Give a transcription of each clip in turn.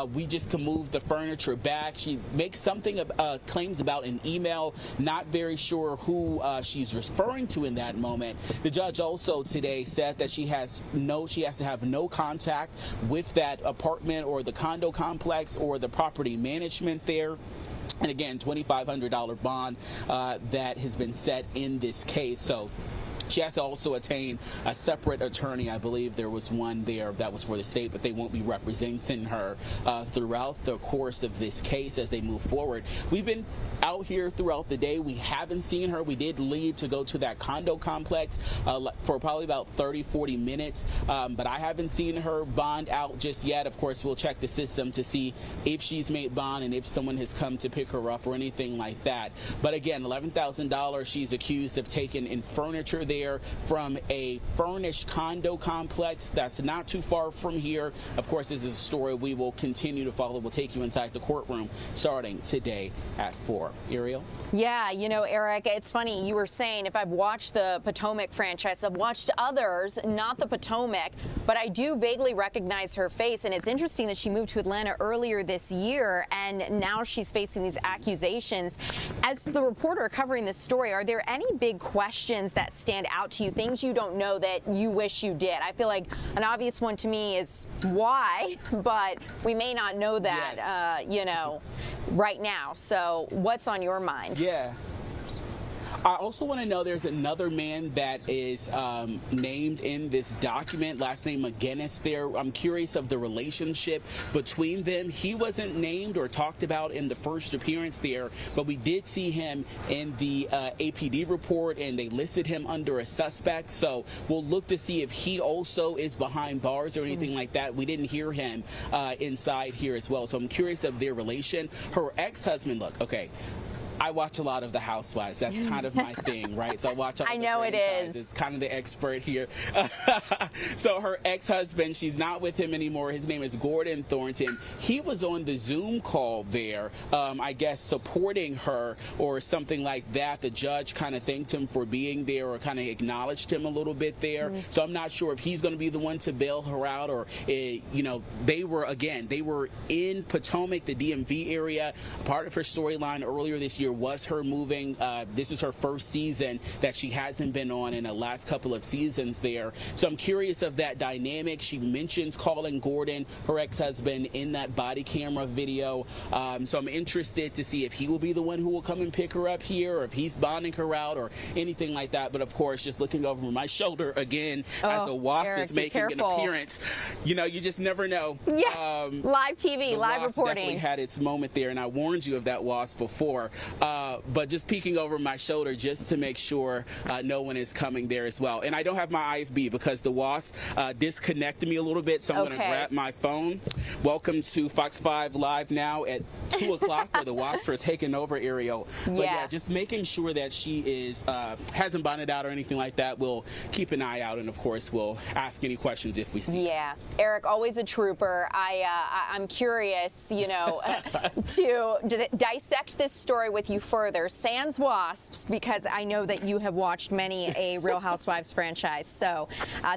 we just can move the furniture back. She makes something claims about an email. Not very sure who she's referring to in that moment. The judge also today said that she has to have no contact with that apartment or the condo complex or the property management there. And again, $2,500 bond that has been set in this case. So she has to also attain a separate attorney. I believe there was one there that was for the state, but they won't be representing her throughout the course of this case as they move forward. We've been out here throughout the day. We haven't seen her. We did leave to go to that condo complex for probably about 30-40 minutes, but I haven't seen her bond out just yet. Of course, we'll check the system to see if she's made bond and if someone has come to pick her up or anything like that. But again, $11,000 she's accused of taking in furniture there from a furnished condo complex that's not too far from here. Of course, this is a story we will continue to follow. We'll take you inside the courtroom starting today at 4. Ariel? Yeah, you know, Eric, it's funny. You were saying if I've watched the Potomac franchise, I've watched others, not the Potomac, but I do vaguely recognize her face. And it's interesting that she moved to Atlanta earlier this year, and now she's facing these accusations. As the reporter covering this story, are there any big questions that stand out to you, things you don't know that you wish you did? I feel like an obvious one to me is why, but we may not know that, yes, you know, right now. So what's on your mind? Yeah. I also want to know there's another man that is named in this document, last name McGinnis there. I'm curious of the relationship between them. He wasn't named or talked about in the first appearance there, but we did see him in the APD report, and they listed him under a suspect. So we'll look to see if he also is behind bars or anything like that. We didn't hear him inside here as well. So I'm curious of their relation. Her ex-husband, look, okay, I watch a lot of The Housewives. That's kind of my thing, right? So I watch all the franchises. It's kind of the expert here. So her ex-husband, she's not with him anymore. His name is Gordon Thornton. He was on the Zoom call there, I guess supporting her or something like that. The judge kind of thanked him for being there or kind of acknowledged him a little bit there. So I'm not sure if he's going to be the one to bail her out or, you know, they were in Potomac, the DMV area. Part of her storyline earlier this year was her moving. This is her first season that she hasn't been on in the last couple of seasons there. So I'm curious of that dynamic. She mentions calling Gordon, her ex-husband, in that body camera video. So I'm interested to see if he will be the one who will come and pick her up here or if he's bonding her out or anything like that. But of course, just looking over my shoulder again as a wasp Eric, is making an appearance, you know, you just never know. Yeah, live TV, live reporting. Definitely had its moment there, and I warned you of that wasp before. But just peeking over my shoulder just to make sure no one is coming there as well. And I don't have my IFB because the wasp disconnected me a little bit, so I'm going to grab my phone. Welcome to Fox 5 Live now at 2 o'clock where the wasps are taking over, Ariel. But yeah, just making sure that she is hasn't bonded out or anything like that. We'll keep an eye out, and of course we'll ask any questions if we see. Yeah, Eric, always a trooper. I'm curious, you know, to dissect this story with you further. Sans wasps, because I know that you have watched many a Real Housewives franchise. So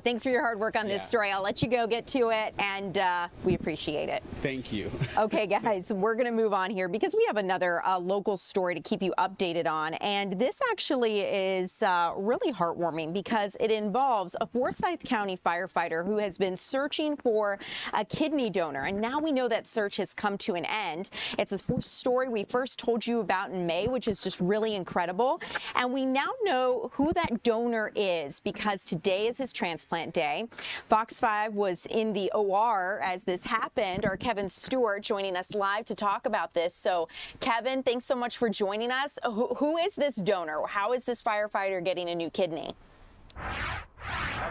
thanks for your hard work on this story. I'll let you go get to it, and we appreciate it. Thank you. Okay, guys, we're going to move on here because we have another local story to keep you updated on. And this actually is really heartwarming because it involves a Forsyth County firefighter who has been searching for a kidney donor. And now we know that search has come to an end. It's a story we first told you about in May, which is just really incredible. And we now know who that donor is because today is his transplant day. Fox 5 was in the OR as this happened. Our Kevin Stewart joining us live to talk about this. So Kevin, thanks so much for joining us. Who is this donor? How is this firefighter getting a new kidney?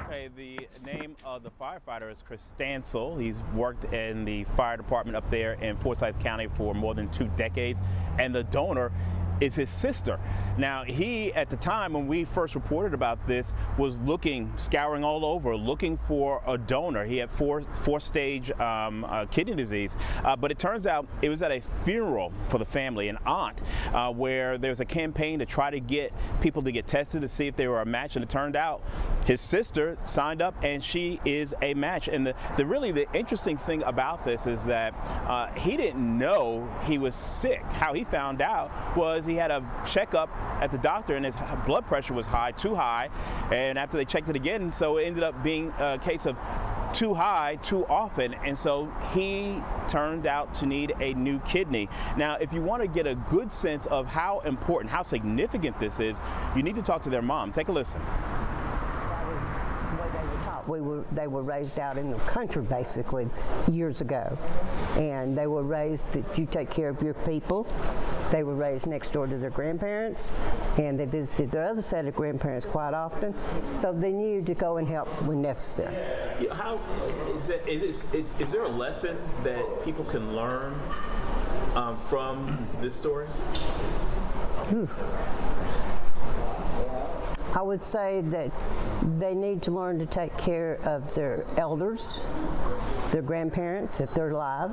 Okay, the name of the firefighter is Chris Stansel. He's worked in the fire department up there in Forsyth County for more than 2 decades, and the donor is his sister. Now, he, at the time when we first reported about this, was scouring all over, looking for a donor. He had fourth-stage kidney disease, but it turns out it was at a funeral for the family, an aunt, where there was a campaign to try to get people to get tested to see if they were a match, and it turned out his sister signed up, and she is a match. And the interesting thing about this is that he didn't know he was sick. How he found out was he had a checkup at the doctor, and his blood pressure was high, too high. And after they checked it again, so it ended up being a case of too high too often, and so he turned out to need a new kidney. Now, if you want to get a good sense of how important, how significant this is, you need to talk to their mom. Take a listen. They were raised out in the country basically years ago, and they were raised that you take care of your people. They were raised next door to their grandparents, and they visited their other set of grandparents quite often, so they knew to go and help when necessary. How is there a lesson that people can learn from this story? I would say that they need to learn to take care of their elders, their grandparents if they're alive.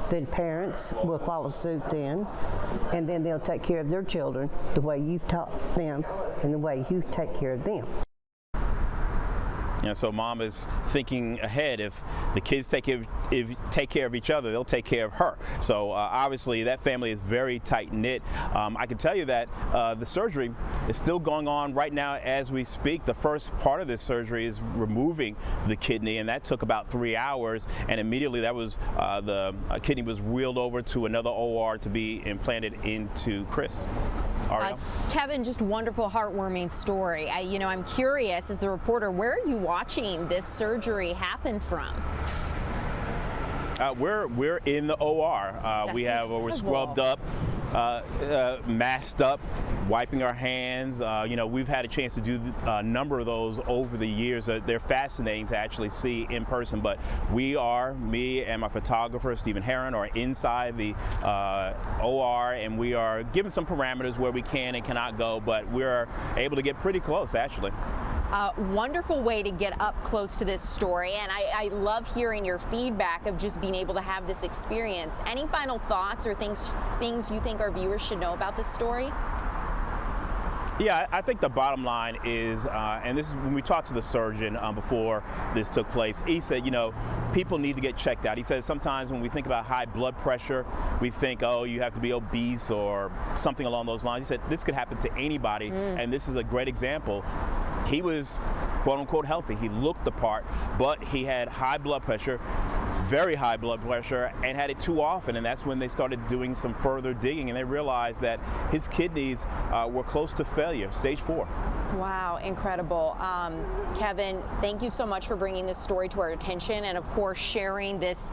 Then parents will follow suit then, and then they'll take care of their children the way you've taught them and the way you take care of them. And so mom is thinking ahead. If the kids take care of each other, they'll take care of her. So obviously that family is very tight-knit. I can tell you that the surgery is still going on right now as we speak. The first part of this surgery is removing the kidney, and that took about 3 hours, and immediately that was the kidney was wheeled over to another OR to be implanted into Chris. Kevin, just wonderful, heartwarming story. I'm curious, as the reporter, where are you watching this surgery happen from? We're in the OR. We're scrubbed up, masked up, wiping our hands. We've had a chance to do a number of those over the years. They're fascinating to actually see in person. But me and my photographer, Stephen Herron, are inside the OR, and we are given some parameters where we can and cannot go, but we're able to get pretty close, actually. Wonderful way to get up close to this story, and I love hearing your feedback of just being able to have this experience. Any final thoughts or things you think our viewers should know about this story? Yeah, I think the bottom line is, and this is when we talked to the surgeon before this took place, he said, people need to get checked out. He says sometimes when we think about high blood pressure, we think, oh, you have to be obese or something along those lines. He said this could happen to anybody, and this is a great example. He was quote unquote healthy. He looked the part, but he had high blood pressure, very high blood pressure, and had it too often, and that's when they started doing some further digging, and they realized that his kidneys were close to failure, stage 4. Wow, incredible. Kevin, thank you so much for bringing this story to our attention and, of course, sharing this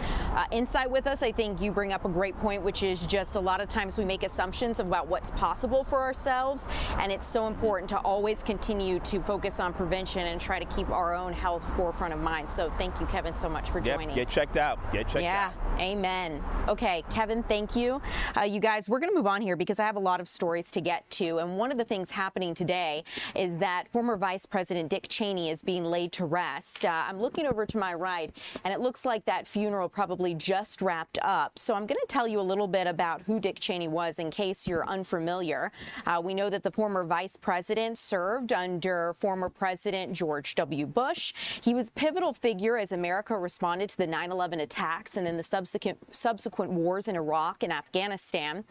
insight with us. I think you bring up a great point, which is just a lot of times we make assumptions about what's possible for ourselves, and it's so important to always continue to focus on prevention and try to keep our own health forefront of mind. So thank you, Kevin, so much for joining. Get checked out. Get checked out. Yeah, amen. Okay, Kevin, thank you. You guys, we're going to move on here because I have a lot of stories to get to, and one of the things happening today is that former Vice President Dick Cheney is being laid to rest. I'm looking over to my right, and it looks like that funeral probably just wrapped up. So I'm going to tell you a little bit about who Dick Cheney was in case you're unfamiliar. We know that the former vice president served under former President George W. Bush. He was a pivotal figure as America responded to the 9/11 attacks and then the subsequent wars in Iraq and Afghanistan.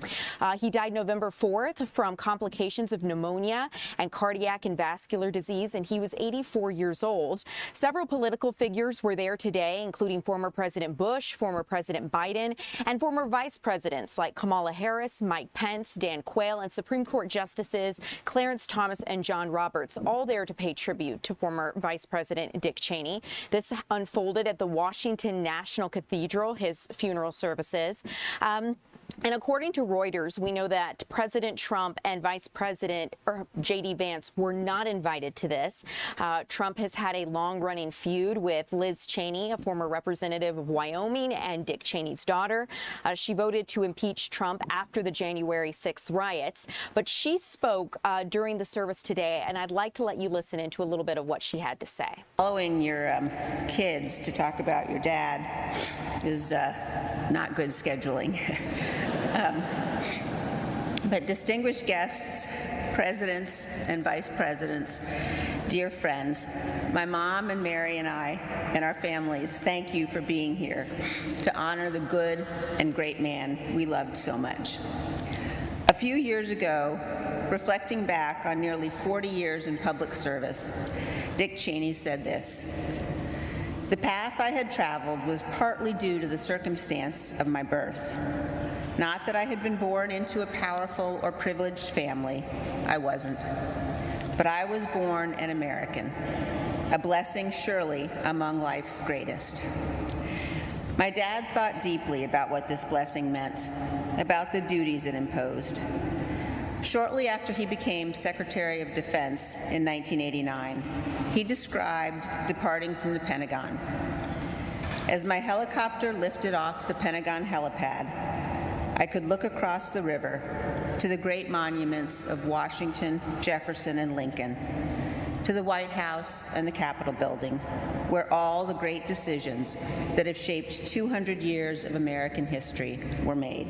He died November 4th from complications of pneumonia and cardiac and vascular disease, and he was 84 years old. Several political figures were there today, including former President Bush, former President Biden, and former vice presidents like Kamala Harris, Mike Pence, Dan Quayle, and Supreme Court Justices Clarence Thomas and John Roberts, all there to pay tribute to former Vice President Dick Cheney. This unfolded at the Washington National Cathedral, his funeral services. And according to Reuters, we know that President Trump and Vice President J.D. Vance were not invited to this. Trump has had a long-running feud with Liz Cheney, a former representative of Wyoming and Dick Cheney's daughter. She voted to impeach Trump after the January 6th riots, but she spoke during the service today, and I'd like to let you listen into a little bit of what she had to say. Following your kids to talk about your dad is not good scheduling. But distinguished guests, presidents and vice presidents, dear friends, my mom and Mary and I and our families thank you for being here to honor the good and great man we loved so much. A few years ago, reflecting back on nearly 40 years in public service, Dick Cheney said this: "The path I had traveled was partly due to the circumstance of my birth. Not that I had been born into a powerful or privileged family. I wasn't. But I was born an American, a blessing surely among life's greatest." My dad thought deeply about what this blessing meant, about the duties it imposed. Shortly after he became Secretary of Defense in 1989, he described departing from the Pentagon. "As my helicopter lifted off the Pentagon helipad, I could look across the river to the great monuments of Washington, Jefferson, and Lincoln, to the White House and the Capitol building, where all the great decisions that have shaped 200 years of American history were made.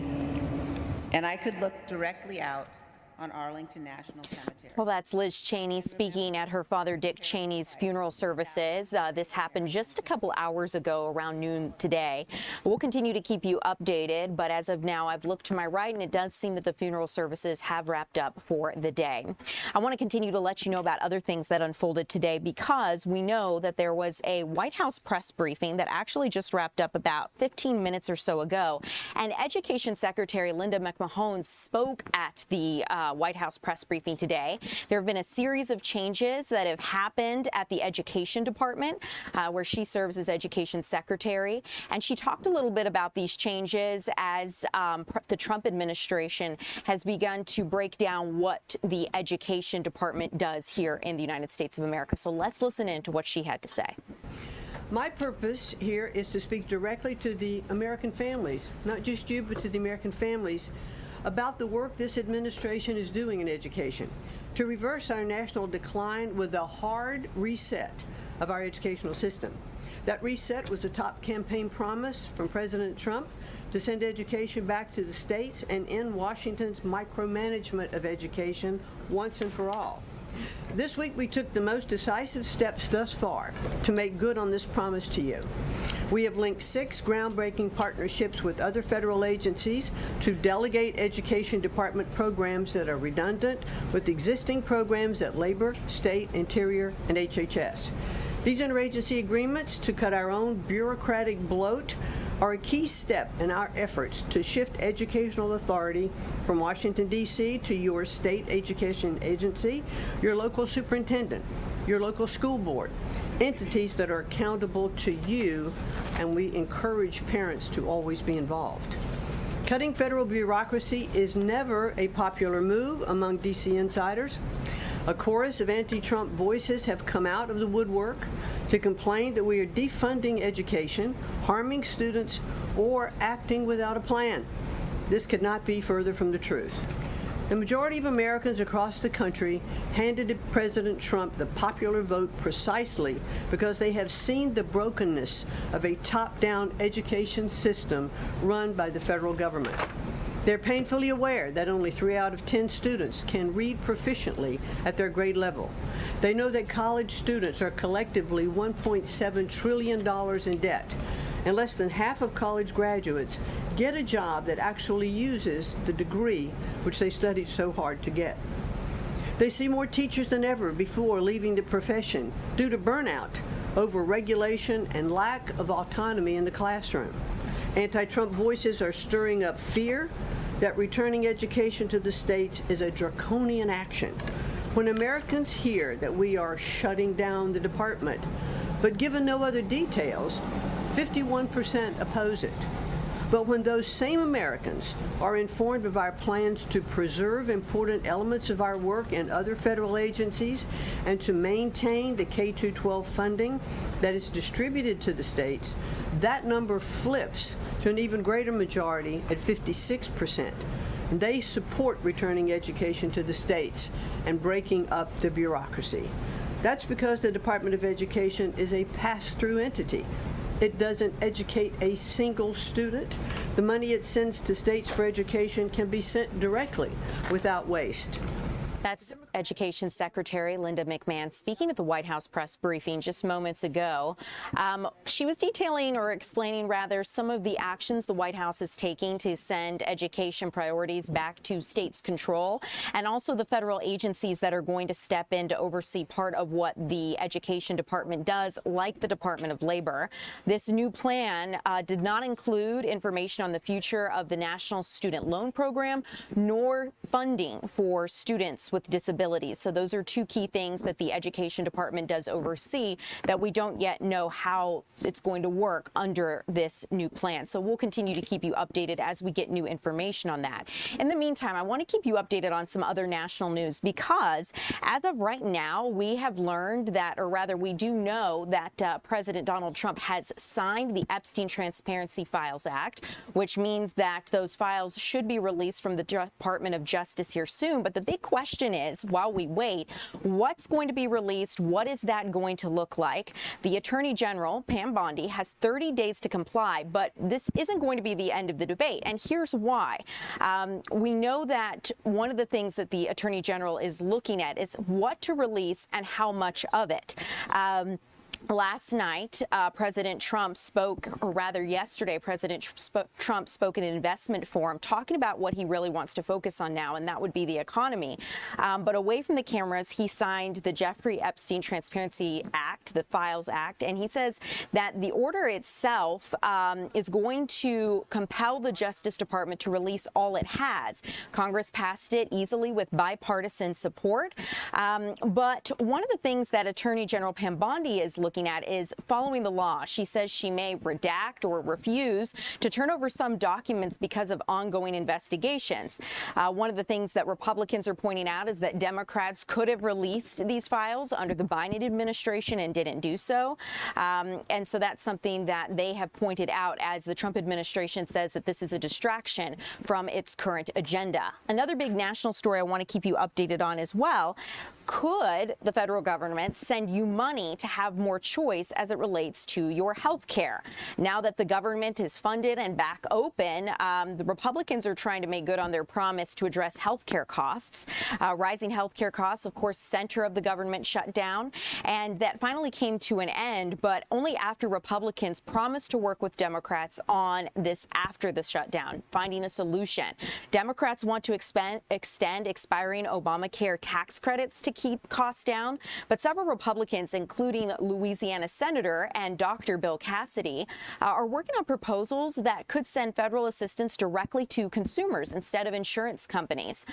And I could look directly out on Arlington National Cemetery." Well, that's Liz Cheney speaking at her father Dick Cheney's funeral services. This happened just a couple hours ago around noon today. We'll continue to keep you updated, but as of now, I've looked to my right and it does seem that the funeral services have wrapped up for the day. I want to continue to let you know about other things that unfolded today because we know that there was a White House press briefing that actually just wrapped up about 15 minutes or so ago, and Education Secretary Linda McMahon spoke at the White House press briefing today. There have been a series of changes that have happened at the Education Department, where she serves as Education Secretary, and she talked a little bit about these changes as the Trump administration has begun to break down what the Education Department does here in the United States of America. So let's listen in to what she had to say. My purpose here is to speak directly to the American families, not just you, but to the American families, about the work this administration is doing in education to reverse our national decline with a hard reset of our educational system. That reset was a top campaign promise from President Trump to send education back to the states and end Washington's micromanagement of education once and for all. This week we took the most decisive steps thus far to make good on this promise to you. We have linked 6 groundbreaking partnerships with other federal agencies to delegate Education Department programs that are redundant with existing programs at Labor, State, Interior, and HHS. These interagency agreements to cut our own bureaucratic bloat are a key step in our efforts to shift educational authority from Washington, D.C. to your state education agency, your local superintendent, your local school board, entities that are accountable to you, and we encourage parents to always be involved. Cutting federal bureaucracy is never a popular move among D.C. insiders. A chorus of anti-Trump voices have come out of the woodwork to complain that we are defunding education, harming students, or acting without a plan. This could not be further from the truth. The majority of Americans across the country handed President Trump the popular vote precisely because they have seen the brokenness of a top-down education system run by the federal government. They're painfully aware that only 3 out of 10 students can read proficiently at their grade level. They know that college students are collectively $1.7 trillion in debt, and less than half of college graduates get a job that actually uses the degree which they studied so hard to get. They see more teachers than ever before leaving the profession due to burnout, over-regulation, and lack of autonomy in the classroom. Anti-Trump voices are stirring up fear that returning education to the states is a draconian action. When Americans hear that we are shutting down the department, but given no other details, 51% oppose it. But when those same Americans are informed of our plans to preserve important elements of our work in other federal agencies and to maintain the K-12 funding that is distributed to the states, that number flips to an even greater majority at 56%. They support returning education to the states and breaking up the bureaucracy. That's because the Department of Education is a pass-through entity. It doesn't educate a single student. The money it sends to states for education can be sent directly without waste. That's Education Secretary Linda McMahon speaking at the White House press briefing just moments ago. She was detailing, or explaining rather, some of the actions the White House is taking to send education priorities back to states' control, and also the federal agencies that are going to step in to oversee part of what the Education Department does, like the Department of Labor. This new plan did not include information on the future of the National Student Loan Program, nor funding for students with disabilities. So those are two key things that the Education Department does oversee that we don't yet know how it's going to work under this new plan. So we'll continue to keep you updated as we get new information on that. In the meantime, I want to keep you updated on some other national news, because as of right now, we have learned that, or rather we do know that President Donald Trump has signed the Epstein Transparency Files Act, which means that those files should be released from the Department of Justice here soon. But the big question is, while we wait, what's going to be released? What is that going to look like? The Attorney General, Pam Bondi, has 30 days to comply, but this isn't going to be the end of the debate. And here's why. We know that one of the things that the Attorney General is looking at is what to release and how much of it. Last night, President Trump spoke, or rather yesterday, President Trump spoke at an investment forum talking about what he really wants to focus on now, and that would be the economy. But away from the cameras, he signed the Jeffrey Epstein Transparency Act, the Files Act, and he says that the order itself is going to compel the Justice Department to release all it has. Congress passed it easily with bipartisan support. But one of the things that Attorney General Pam Bondi is looking at is following the law. She says she may redact or refuse to turn over some documents because of ongoing investigations. One of the things that Republicans are pointing out is that Democrats could have released these files under the Biden administration and didn't do so. And so that's something that they have pointed out, as the Trump administration says that this is a distraction from its current agenda. Another big national story I want to keep you updated on as well. Could the federal government send you money to have more choice as it relates to your health care? Now that the government is funded and back open, the Republicans are trying to make good on their promise to address health care costs. Rising health care costs, of course, center of the government shutdown, and that finally came to an end, but only after Republicans promised to work with Democrats on this after the shutdown, finding a solution. Democrats want to extend expiring Obamacare tax credits to keep costs down, but several Republicans, including Louisiana Senator and Dr. Bill Cassidy, are working on proposals that could send federal assistance directly to consumers instead of insurance companies.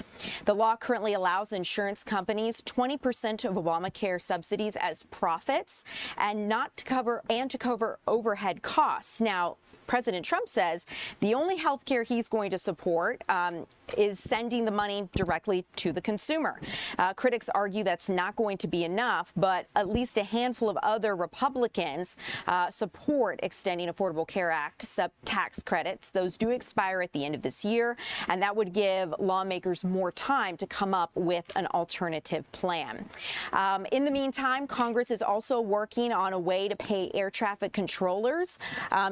The law currently allows insurance companies 20% of Obamacare subsidies as profits, and to cover overhead costs. Now, President Trump says the only health care he's going to support is sending the money directly to the consumer. Critics argue that's not going to be enough, but at least a handful of other Republicans support extending Affordable Care Act tax credits. Those do expire at the end of this year, and that would give lawmakers more time to come up with an alternative plan. In the meantime, Congress is also working on a way to pay air traffic controllers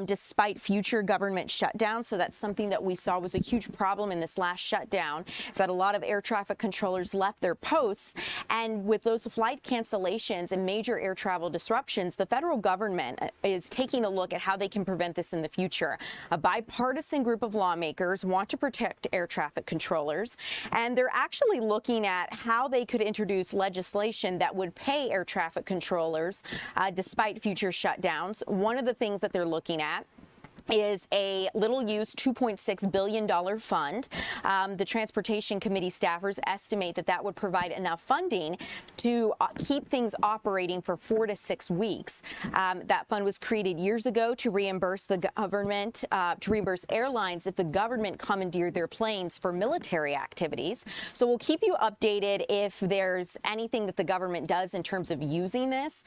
despite future government shutdowns. So that's something that we saw was a huge problem in this last shutdown, is that a lot of air traffic controllers left their posts. And with those flight cancellations and major air travel disruptions, the federal government is taking a look at how they can prevent this in the future. A bipartisan group of lawmakers want to protect air traffic controllers, and they're actually looking at how they could introduce legislation that would pay air traffic controllers despite future shutdowns. One of the things that they're looking at is a little-used $2.6 billion fund. The Transportation Committee staffers estimate that would provide enough funding to keep things operating for 4 to 6 weeks. That fund was created years ago to reimburse the government, to reimburse airlines if the government commandeered their planes for military activities. So we'll keep you updated if there's anything that the government does in terms of using this.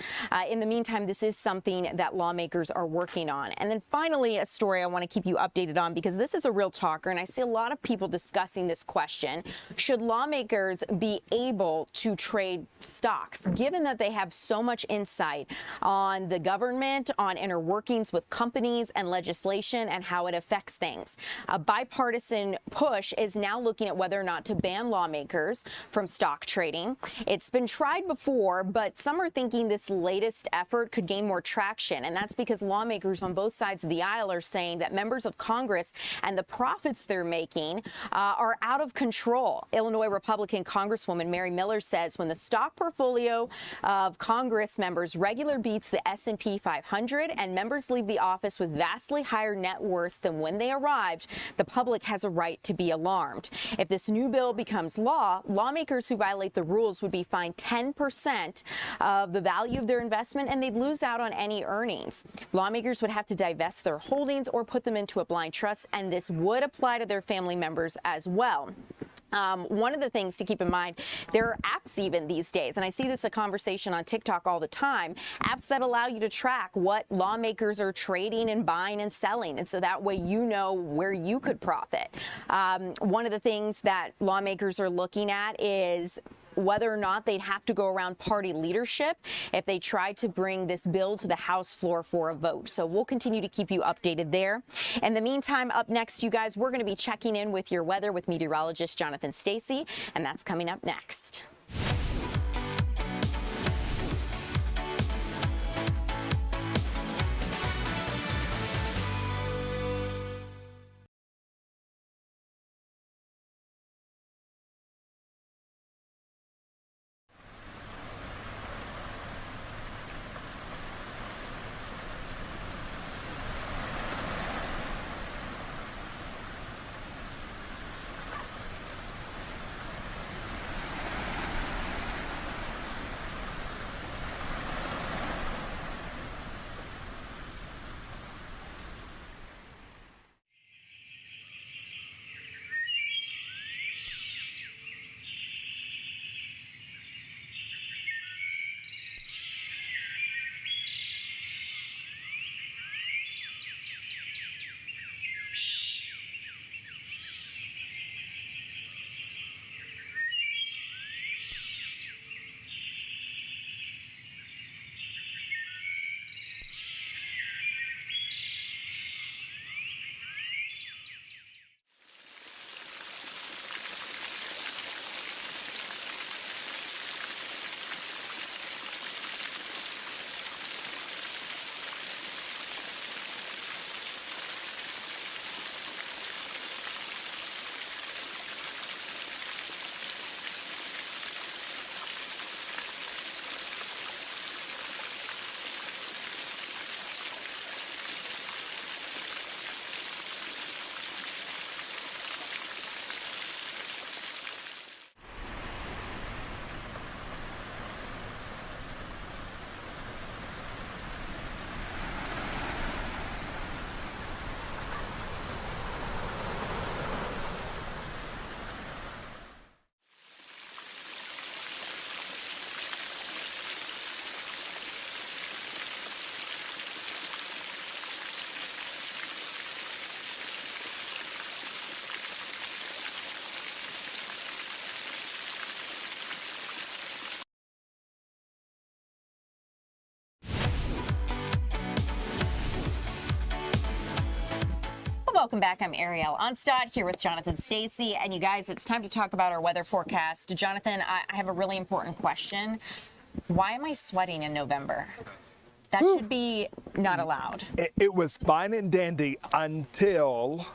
In the meantime, this is something that lawmakers are working on. And then finally, a story I want to keep you updated on because this is a real talker, and I see a lot of people discussing this question. Should lawmakers be able to trade stocks, given that they have so much insight on the government, on inner workings with companies and legislation and how it affects things? A bipartisan push is now looking at whether or not to ban lawmakers from stock trading. It's been tried before, but some are thinking this latest effort could gain more traction, and that's because lawmakers on both sides of the aisle are saying that members of Congress and the profits they're making are out of control. Illinois Republican Congresswoman Mary Miller says when the stock portfolio of Congress members regularly beats the S&P 500 and members leave the office with vastly higher net worths than when they arrived, the public has a right to be alarmed. If this new bill becomes law, lawmakers who violate the rules would be fined 10% of the value of their investment, and they'd lose out on any earnings. Lawmakers would have to divest their holdings or put them into a blind trust, and this would apply to their family members as well. One of the things to keep in mind, there are apps even these days, and I see this a conversation on TikTok all the time, apps that allow you to track what lawmakers are trading and buying and selling, and so that way you know where you could profit. One of the things that lawmakers are looking at is whether or not they'd have to go around party leadership if they tried to bring this bill to the House floor for a vote. So we'll continue to keep you updated there. In the meantime, up next, you guys, we're going to be checking in with your weather with meteorologist Jonathan Stacy, and that's coming up next. Welcome back. I'm Ariel Onstad here with Jonathan Stacy. And you guys, it's time to talk about our weather forecast. Jonathan, I have a really important question. Why am I sweating in November? That should be not allowed. It was fine and dandy until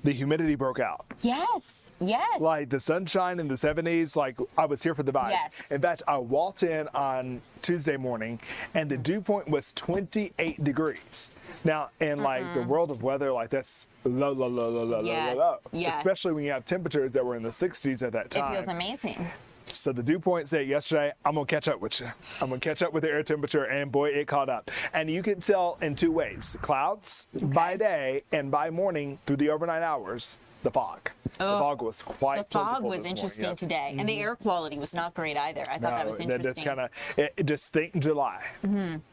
the humidity broke out. Yes, yes. Like the sunshine in the 70s, like I was here for the vibes. Yes. In fact, I walked in on Tuesday morning and the dew point was 28 degrees. Now, in like the world of weather, like that's low, Yes, yes. especially when you have temperatures that were in the 60s at that time. It feels amazing. So the dew point said yesterday, I'm going to catch up with you. I'm going to catch up with the air temperature, and boy, it caught up. And you can tell in two ways. Clouds by day, and by morning through the overnight hours, the fog. The fog was quite plentiful. The fog was interesting today, and the air quality was not great either. I thought that was interesting. Just think July.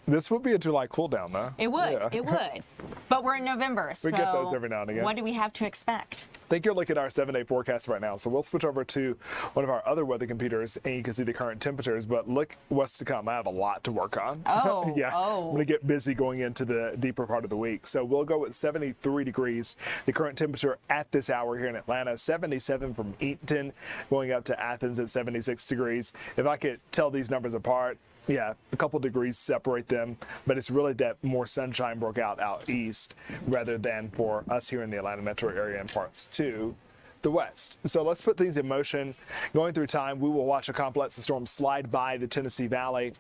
This would be a July cool down, though. It would. Yeah. It would. But we're in November, so we get those every now and again. What do we have to expect? I think you're looking at our 7-day forecast right now. So we'll switch over to one of our other weather computers, and you can see the current temperatures. But look what's to come. I have a lot to work on. Oh, yeah. I'm going to get busy going into the deeper part of the week. So we'll go with 73 degrees. The current temperature at this hour here in Atlanta, 77 from Eaton, going up to Athens at 76 degrees. If I could tell these numbers apart, yeah, a couple degrees separate them, but it's really that more sunshine broke out east rather than for us here in the Atlanta metro area and parts to the west. So let's put things in motion. Going through time, we will watch a complex of storms slide by the Tennessee Valley,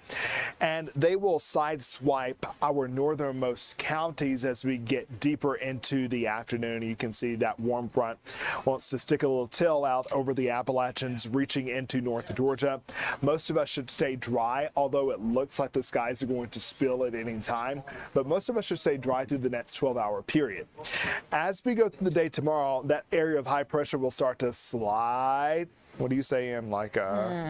and they will sideswipe our northernmost counties as we get deeper into the afternoon. You can see that warm front wants to stick a little tail out over the Appalachians, reaching into North Georgia. Most of us should stay dry, although it looks like the skies are going to spill at any time, but most of us should stay dry through the next 12-hour period. As we go through the day tomorrow, that area of high pressure will start to slide. What do you say in like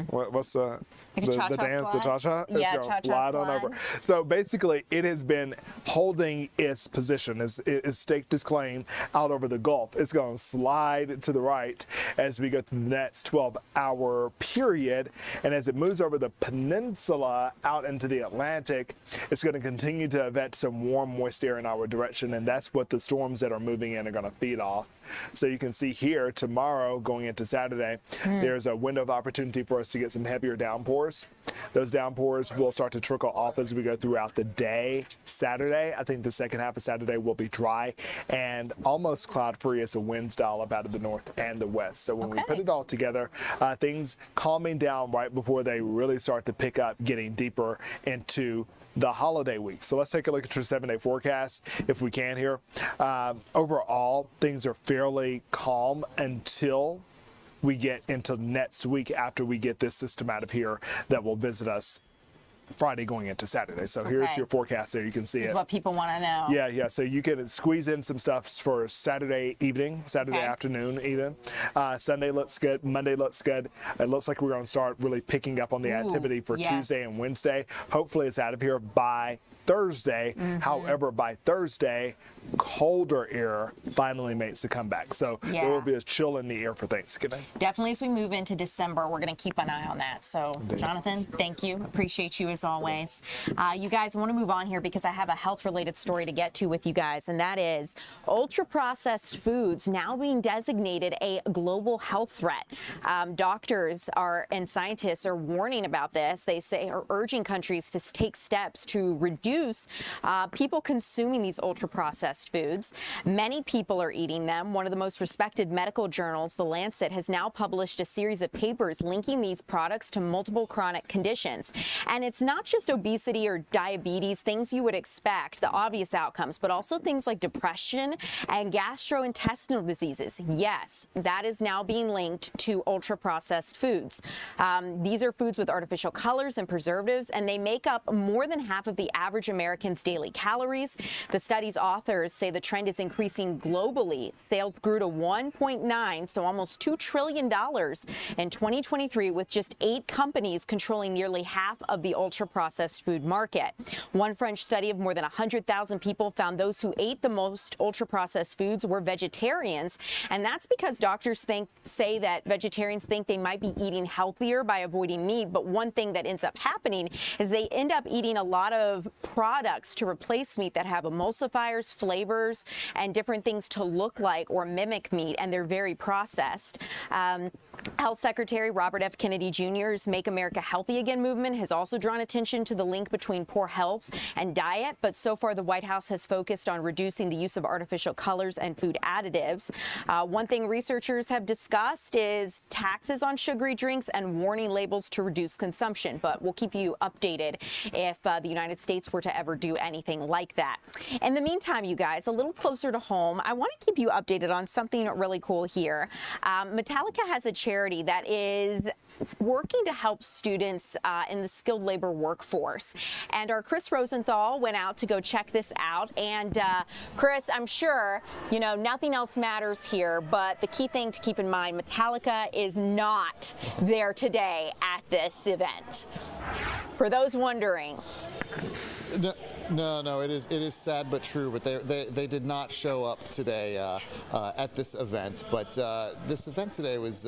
what's the dance, the cha-cha? Yeah, it's gonna slide on over. So basically, it has been holding its position, it's staked its claim out over the Gulf. It's going to slide to the right as we go through the next 12-hour period, and as it moves over the peninsula out into the Atlantic, it's going to continue to event some warm, moist air in our direction, and that's what the storms that are moving in are going to feed off. So you can see here tomorrow going into Saturday, there's a window of opportunity for us to get some heavier downpours. Those downpours will start to trickle off as we go throughout the day. Saturday, I think the second half of Saturday will be dry and almost cloud-free as the winds dial up out of the north and the west. So when we put it all together, things calming down right before they really start to pick up, getting deeper into the holiday week. So let's take a look at your 7-day forecast if we can here. Overall, things are fairly calm until we get into next week after we get this system out of here that will visit us Friday going into Saturday. So here's your forecast there. You can see this is what people want to know. Yeah. So you can squeeze in some stuff for Saturday evening, Saturday afternoon even. Sunday looks good. Monday looks good. It looks like we're going to start really picking up on the activity for Tuesday and Wednesday. Hopefully it's out of here by Thursday. However, by Thursday, colder air finally makes the comeback. So there will be a chill in the air for Thanksgiving. Definitely as we move into December, we're going to keep an eye on that. So Jonathan, thank you. Appreciate you as always. You guys, I want to move on here because I have a health-related story to get to with you guys, and that is ultra-processed foods now being designated a global health threat. Doctors and scientists are warning about this. They are urging countries to take steps to reduce people consuming these ultra-processed foods. Many people are eating them. One of the most respected medical journals, The Lancet, has now published a series of papers linking these products to multiple chronic conditions. And it's not just obesity or diabetes, things you would expect, the obvious outcomes, but also things like depression and gastrointestinal diseases. Yes, that is now being linked to ultra-processed foods. These are foods with artificial colors and preservatives, and they make up more than half of the average American's daily calories. The study's authors say the trend is increasing globally. Sales grew to $1.9, so almost $2 trillion in 2023, with just 8 companies controlling nearly half of the ultra-processed food market. One French study of more than 100,000 people found those who ate the most ultra-processed foods were vegetarians, and that's because doctors say that vegetarians think they might be eating healthier by avoiding meat, but one thing that ends up happening is they end up eating a lot of products to replace meat that have emulsifiers, flavors, and different things to look like or mimic meat, and they're very processed. Health Secretary Robert F. Kennedy Jr.'s Make America Healthy Again movement has also drawn attention to the link between poor health and diet, but so far the White House has focused on reducing the use of artificial colors and food additives. One thing researchers have discussed is taxes on sugary drinks and warning labels to reduce consumption, but we'll keep you updated if the United States were to to ever do anything like that. In the meantime, you guys, a little closer to home, I want to keep you updated on something really cool here. Metallica has a charity that is working to help students in the skilled labor workforce. And our Chris Rosenthal went out to go check this out. And Chris, I'm sure, you know, nothing else matters here, but the key thing to keep in mind, Metallica is not there today at this event. For those wondering. No, it is sad but true. But they did not show up today at this event. But this event today was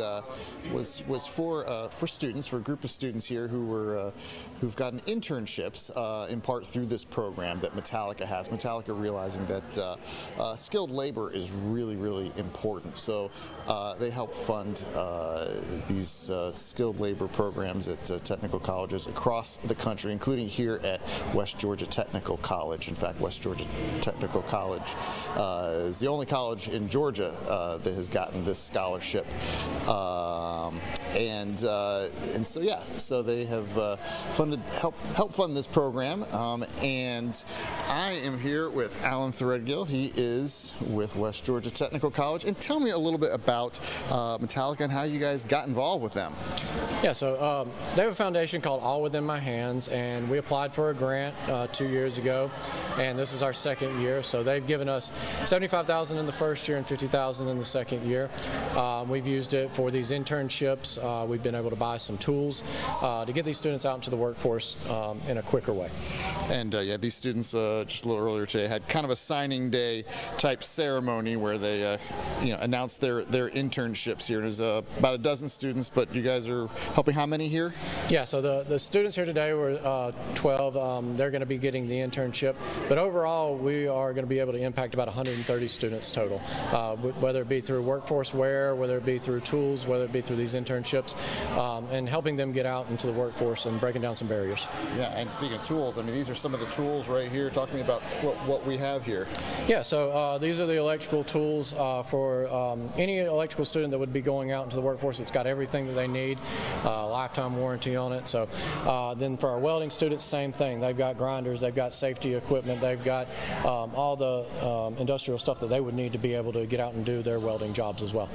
for students, for a group of students here who've gotten internships in part through this program that Metallica has. Metallica realizing that skilled labor is really important. So they help fund these skilled labor programs at technical colleges across the country, including here at West Georgia Technical College. In fact, West Georgia Technical College is the only college in Georgia that has gotten this scholarship, and so yeah, so they have helped fund this program, and I am here with Alan Threadgill. He is with West Georgia Technical College, and tell me a little bit about Metallica and how you guys got involved with them. Yeah, so they have a foundation called All Within My Hands, and we applied for a grant 2 years ago, and this is our second year. So they've given us $75,000 in the first year and $50,000 in the second year. We've used it for these internships. We've been able to buy some tools to get these students out into the workforce in a quicker way. And yeah, these students just a little earlier today had kind of a signing day type ceremony where they announced their internships here. There's about a dozen students, but you guys are helping how many here? Yeah, so the students here today were 12. They're going to be getting the internship, but overall we are going to be able to impact about 130 students total, whether it be through workforce wear, whether it be through tools, whether it be through these internships, and helping them get out into the workforce and breaking down some barriers. Yeah, and speaking of tools, I mean, these are some of the tools right here. Talk to me about what we have here. Yeah, so these are the electrical tools for any electrical student that would be going out into the workforce. It's got everything that they need, lifetime warranty on it. So then for our welding students, same thing. They've got grinders, they've got safety equipment, they've got all the industrial stuff that they would need to be able to get out and do their welding jobs as well.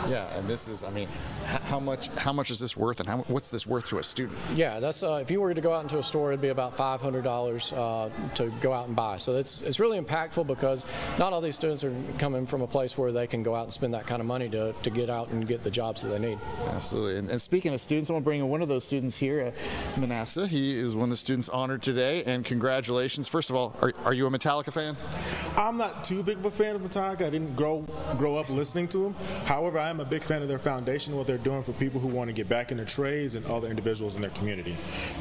Yeah, and this is, I mean, how much is this worth, and what's this worth to a student? Yeah, that's if you were to go out into a store, it'd be about $500 to go out and buy. So it's really impactful because not all these students are coming from a place where they can go out and spend that kind of money to get out and get the jobs that they need. Absolutely. And speaking of students, I want to bring in one of those students here, Manasseh. He is one of the students honored today, and congratulations. First of all, are you a Metallica fan? I'm not too big of a fan of Metallica. I didn't grow up listening to them. However, I am a big fan of their foundation, what they're doing for people who want to get back into trades and other individuals in their community.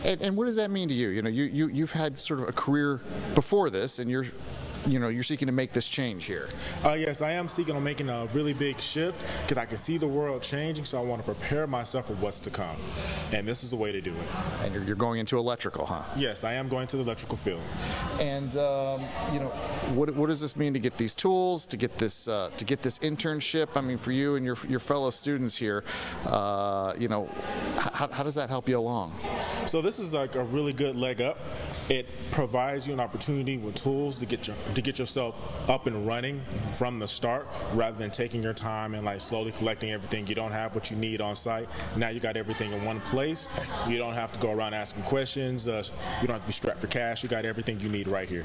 And what does that mean to you? You know, you've had sort of a career before this, and you're seeking to make this change here. Yes, I am seeking on making a really big shift because I can see the world changing, so I want to prepare myself for what's to come. And this is the way to do it. And you're going into electrical, huh? Yes, I am going to the electrical field. And what does this mean to get these tools, to get this internship? I mean, for you and your fellow students here, how does that help you along? So this is like a really good leg up. It provides you an opportunity with tools to get yourself up and running from the start, rather than taking your time and like slowly collecting everything. You don't have what you need on site. Now you got everything in one place. You don't have to go around asking questions. You don't have to be strapped for cash. You got everything you need right here.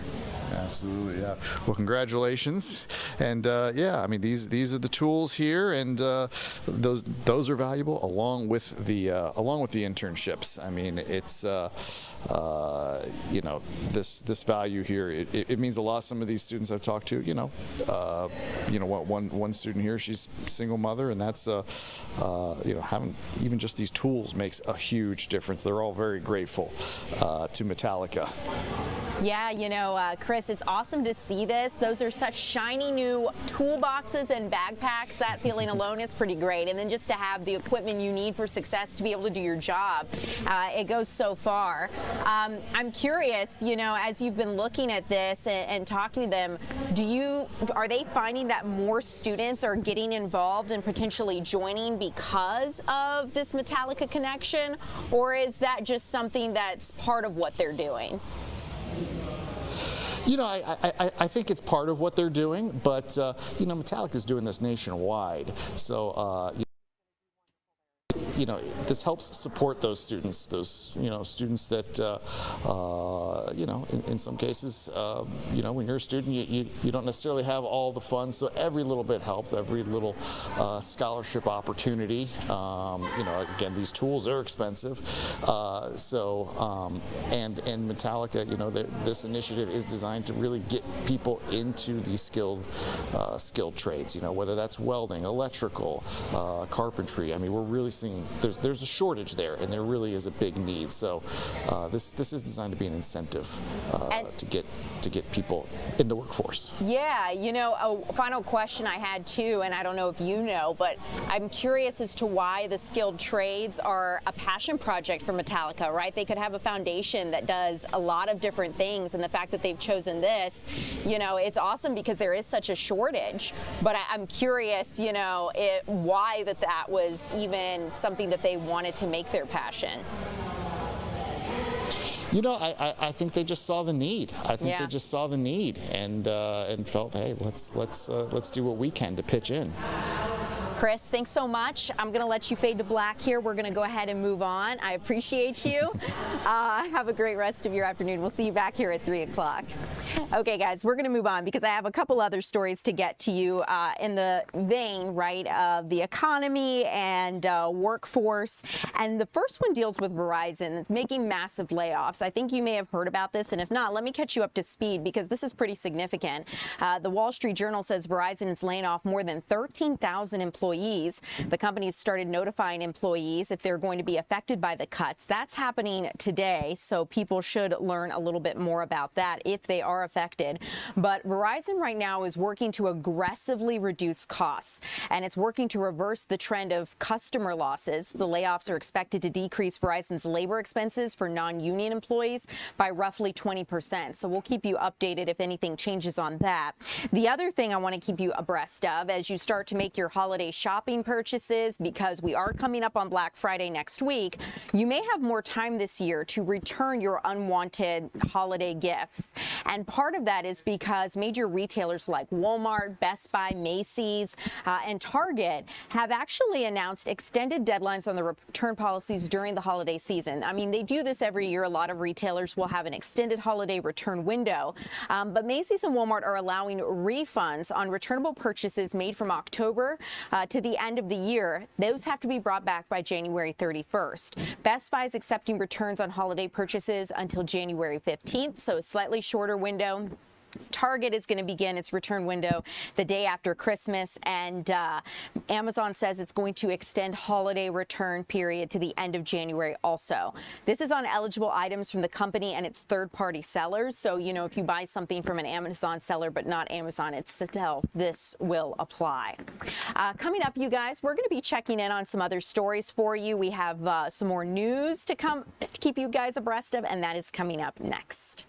Absolutely, yeah. Well, congratulations. And yeah, I mean, these are the tools here, and those are valuable along with the internships. I mean, it's this value here. It means a lot. Some of these students I've talked to, one student here, she's a single mother, and that's having even just these tools makes a huge difference. They're all very grateful to Metallica. Yeah, Chris, it's awesome to see this. Those are such shiny new toolboxes and backpacks. That feeling alone is pretty great. And then just to have the equipment you need for success to be able to do your job, it goes so far. I'm curious, as you've been looking at this and talking to them, are they finding that more students are getting involved and potentially joining because of this Metallica connection, or is that just something that's part of what they're doing? You know, I think it's part of what they're doing, but you know, Metallica is doing this nationwide, so you know, this helps support those students, students that, you know, in some cases, you know, when you're a student, you don't necessarily have all the funds, so every little bit helps, every little scholarship opportunity. You know, again, these tools are expensive, and Metallica, you know, this initiative is designed to really get people into these skilled trades, you know, whether that's welding, electrical, carpentry. I mean, we're really seeing there's a shortage there, and there really is a big need. So this is designed to be an incentive to get people in the workforce. Yeah, you know, a final question I had too, and I don't know if you know, but I'm curious as to why the skilled trades are a passion project for Metallica, right? They could have a foundation that does a lot of different things, and the fact that they've chosen this, you know, it's awesome because there is such a shortage. But I'm curious, you know, why that was even something that they wanted to make their passion. You know, I think they just saw the need. I think they just saw the need and felt, hey, let's do what we can to pitch in. Chris, thanks so much. I'm going to let you fade to black here. We're going to go ahead and move on. I appreciate you. Have a great rest of your afternoon. We'll see you back here at 3 o'clock. Okay, guys, we're going to move on because I have a couple other stories to get to you in the vein, right, of the economy and workforce. And the first one deals with Verizon. It's making massive layoffs. I think you may have heard about this, and if not, let me catch you up to speed because this is pretty significant. The Wall Street Journal says Verizon is laying off more than 13,000 employees. The company's started notifying employees if they're going to be affected by the cuts. That's happening today, so people should learn a little bit more about that if they are affected. But Verizon right now is working to aggressively reduce costs, and it's working to reverse the trend of customer losses. The layoffs are expected to decrease Verizon's labor expenses for non-union employees by roughly 20%. So we'll keep you updated if anything changes on that. The other thing I want to keep you abreast of as you start to make your holiday shopping purchases, because we are coming up on Black Friday next week, you may have more time this year to return your unwanted holiday gifts. And part of that is because major retailers like Walmart, Best Buy, Macy's, and Target have actually announced extended deadlines on the return policies during the holiday season. I mean, they do this every year. A lot of retailers will have an extended holiday return window. But Macy's and Walmart are allowing refunds on returnable purchases made from October to the end of the year. Those have to be brought back by January 31st. Best Buy is accepting returns on holiday purchases until January 15th, so a slightly shorter window. Target is going to begin its return window the day after Christmas, and Amazon says it's going to extend holiday return period to the end of January also. This is on eligible items from the company and its third-party sellers. So, you know, if you buy something from an Amazon seller but not Amazon itself, this will apply. Coming up, you guys, we're going to be checking in on some other stories for you. We have some more news to come to keep you guys abreast of, and that is coming up next.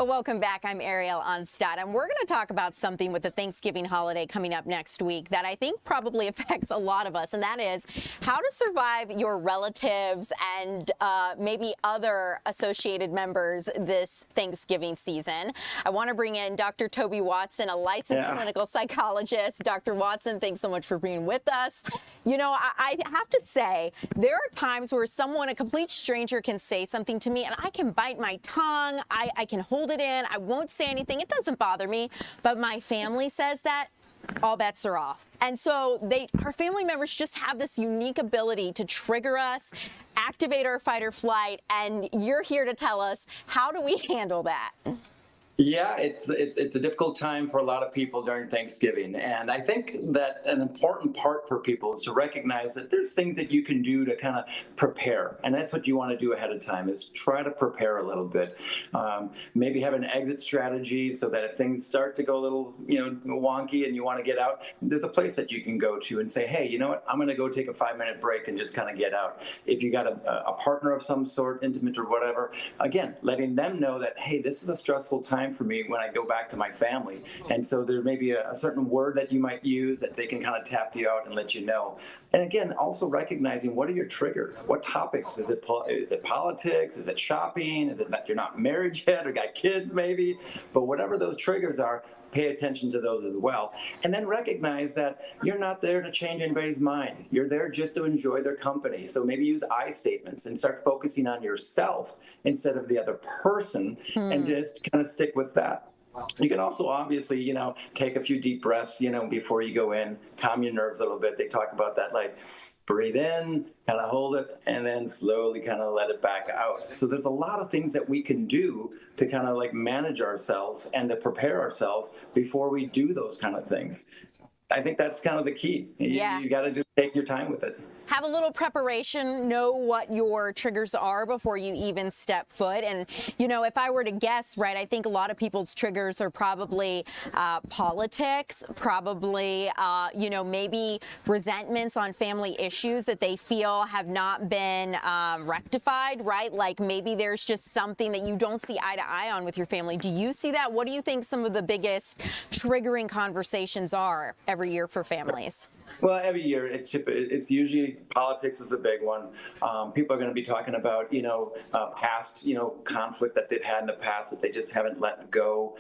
Well, welcome back. I'm Ariel Onstad, and we're going to talk about something with the Thanksgiving holiday coming up next week that I think probably affects a lot of us, and that is how to survive your relatives and maybe other associated members this Thanksgiving season. I want to bring in Dr. Toby Watson, a licensed clinical psychologist. Dr. Watson, thanks so much for being with us. You know, I have to say, there are times where someone, a complete stranger, can say something to me, and I can bite my tongue, I can hold it in, I won't say anything, it doesn't bother me, but my family says that, all bets are off. And so our family members just have this unique ability to trigger us, activate our fight or flight, and you're here to tell us, how do we handle that? Yeah, it's a difficult time for a lot of people during Thanksgiving. And I think that an important part for people is to recognize that there's things that you can do to kind of prepare. And that's what you want to do ahead of time, is try to prepare a little bit. Maybe have an exit strategy so that if things start to go a little, wonky and you want to get out, there's a place that you can go to and say, hey, you know what, I'm going to go take a 5-minute break and just kind of get out. If you got a partner of some sort, intimate or whatever, again, letting them know that, hey, this is a stressful time for me when I go back to my family. And so there may be a certain word that you might use that they can kind of tap you out and let you know. And again, also recognizing, what are your triggers? What topics? Is it politics? Is it shopping? Is it that you're not married yet or got kids maybe? But whatever those triggers are, pay attention to those as well. And then recognize that you're not there to change anybody's mind. You're there just to enjoy their company. So maybe use I statements and start focusing on yourself instead of the other person, and just kind of stick with that. You can also obviously, take a few deep breaths, before you go in, calm your nerves a little bit. They talk about that, like breathe in, kind of hold it, and then slowly kind of let it back out. So there's a lot of things that we can do to kind of like manage ourselves and to prepare ourselves before we do those kind of things. I think that's kind of the key. You got to just take your time with it. Have a little preparation, know what your triggers are before you even step foot. And, if I were to guess, right, I think a lot of people's triggers are probably politics, probably, maybe resentments on family issues that they feel have not been rectified, right? Like maybe there's just something that you don't see eye to eye on with your family. Do you see that? What do you think some of the biggest triggering conversations are every year for families? Well, every year it's usually politics is a big one. People are going to be talking about past conflict that they've had in the past that they just haven't let go.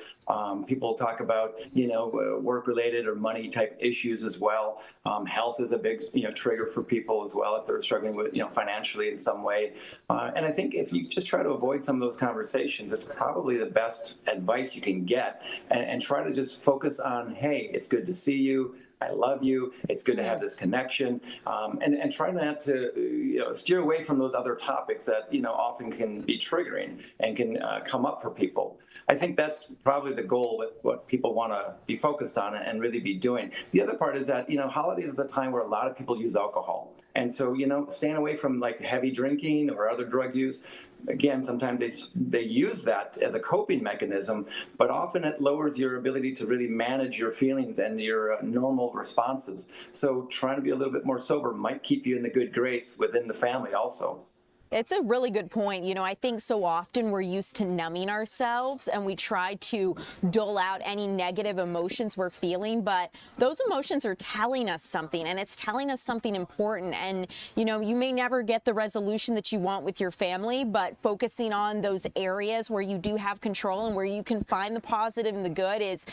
People talk about work-related or money-type issues as well. Health is a big trigger for people as well if they're struggling with financially in some way. And I think if you just try to avoid some of those conversations, it's probably the best advice you can get, and try to just focus on, hey, it's good to see you. I love you. It's good to have this connection, and try not to steer away from those other topics that often can be triggering and can come up for people. I think that's probably the goal, that what people want to be focused on and really be doing. The other part is that holidays is a time where a lot of people use alcohol, and so staying away from like heavy drinking or other drug use. Again, sometimes they use that as a coping mechanism, but often it lowers your ability to really manage your feelings and your normal responses. So trying to be a little bit more sober might keep you in the good grace within the family also. It's a really good point. I think so often we're used to numbing ourselves and we try to dole out any negative emotions we're feeling, but those emotions are telling us something, and it's telling us something important. And, you may never get the resolution that you want with your family, but focusing on those areas where you do have control and where you can find the positive and the good is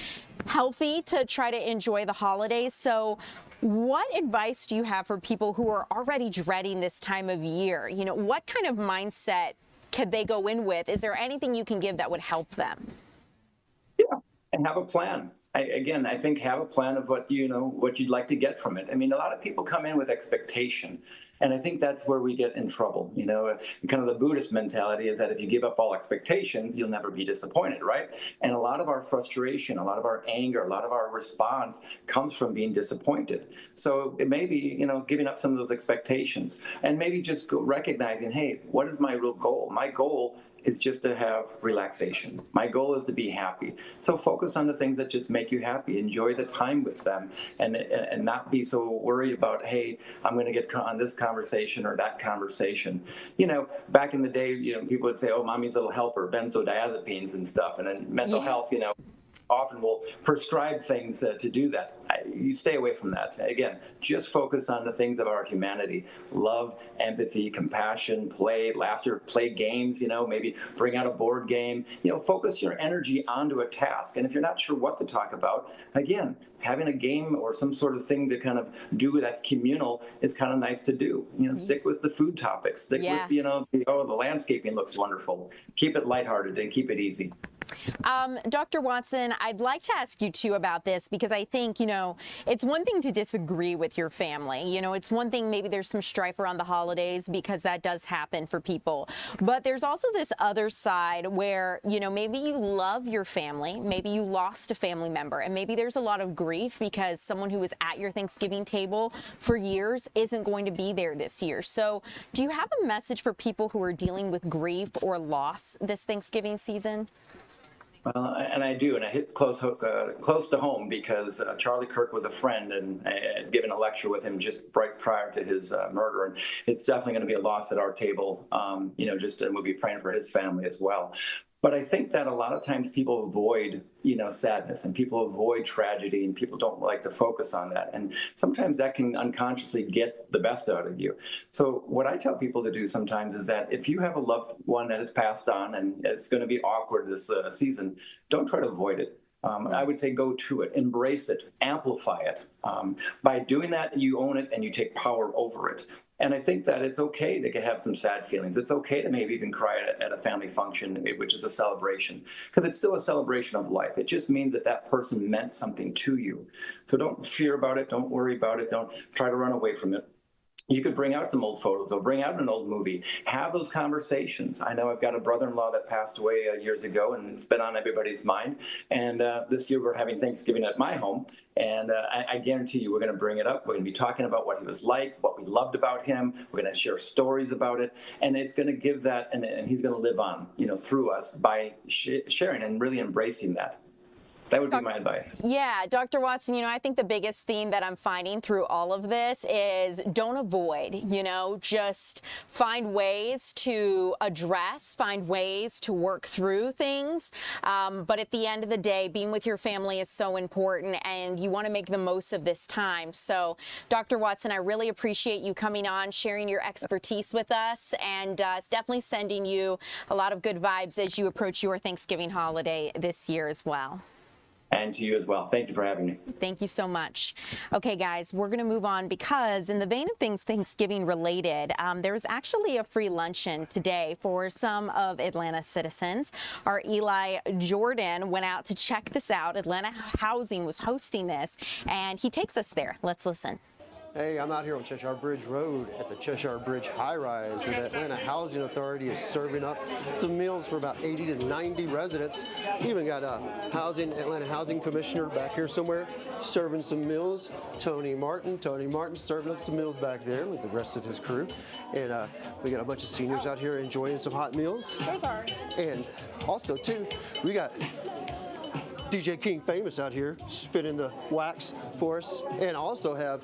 healthy to try to enjoy the holidays. So what advice do you have for people who are already dreading this time of year? What kind of mindset could they go in with? Is there anything you can give that would help them? Yeah, and have a plan. I think have a plan of what you'd like to get from it. I mean, a lot of people come in with expectation, and I think that's where we get in trouble. Kind of the Buddhist mentality is that if you give up all expectations, you'll never be disappointed, right? And a lot of our frustration, a lot of our anger, a lot of our response comes from being disappointed. So it may be, giving up some of those expectations, and maybe just recognizing, hey, what is my real goal? My goal is just to have relaxation. My goal is to be happy. So focus on the things that just make you happy. Enjoy the time with them, and not be so worried about, hey, I'm going to get on this conversation or that conversation. You know, back in the day, you know, people would say, oh, mommy's little helper, benzodiazepines and stuff, and then mental health, you know, often will prescribe things to do that. You stay away from that. Again, just focus on the things of our humanity: love, empathy, compassion, play, laughter, play games, you know, maybe bring out a board game, you know, focus your energy onto a task. And if you're not sure what to talk about, again, having a game or some sort of thing to kind of do that's communal is kind of nice to do. You know, stick with the food topics, stick with, you know, the landscaping looks wonderful. Keep it lighthearted and keep it easy. Dr. Watson, I'd like to ask you too about this, because I think, you know, it's one thing to disagree with your family. You know, it's one thing, maybe there's some strife around the holidays, because that does happen for people. But there's also this other side where, you know, maybe you love your family, maybe you lost a family member, and maybe there's a lot of grief because someone who was at your Thanksgiving table for years isn't going to be there this year. So do you have a message for people who are dealing with grief or loss this Thanksgiving season? Well, and I do, and I hit close to home, because Charlie Kirk was a friend, and I had given a lecture with him just right prior to his murder, and it's definitely going to be a loss at our table. You know, and we'll be praying for his family as well. But I think that a lot of times people avoid, you know, sadness, and people avoid tragedy, and people don't like to focus on that. And sometimes that can unconsciously get the best out of you. So what I tell people to do sometimes is that if you have a loved one that has passed on and it's going to be awkward this season, don't try to avoid it. I would say go to it, embrace it, amplify it. By doing that, you own it and you take power over it. And I think that it's okay to have some sad feelings. It's okay to maybe even cry at a family function, which is a celebration, because it's still a celebration of life. It just means that that person meant something to you. So don't fear about it. Don't worry about it. Don't try to run away from it. You could bring out some old photos or bring out an old movie. Have those conversations. I know I've got a brother-in-law that passed away years ago, and it's been on everybody's mind. And this year we're having Thanksgiving at my home. And I guarantee you we're going to bring it up. We're going to be talking about what he was like, what we loved about him. We're going to share stories about it. And it's going to give that, and he's going to live on, you know, through us by sharing and really embracing that. That would be my advice. Yeah, Dr. Watson, you know, I think the biggest theme that I'm finding through all of this is don't avoid, you know, just find ways to address, find ways to work through things. But at the end of the day, being with your family is so important, and you want to make the most of this time. So, Dr. Watson, I really appreciate you coming on, sharing your expertise with us, and it's definitely sending you a lot of good vibes as you approach your Thanksgiving holiday this year as well. And to you as well. Thank you for having me. Thank you so much. Okay, guys, we're going to move on, because in the vein of things Thanksgiving related, there was actually a free luncheon today for some of Atlanta's citizens. Our Eli Jordan went out to check this out. Atlanta Housing was hosting this, and he takes us there. Let's listen. Hey, I'm out here on Cheshire Bridge Road at the Cheshire Bridge High Rise, where the Atlanta Housing Authority is serving up some meals for about 80 to 90 residents. We even got a Atlanta Housing Commissioner back here somewhere serving some meals. Tony Martin serving up some meals back there with the rest of his crew. And we got a bunch of seniors out here enjoying some hot meals. And also, too, we got DJ King Famous out here spinning the wax for us, and also have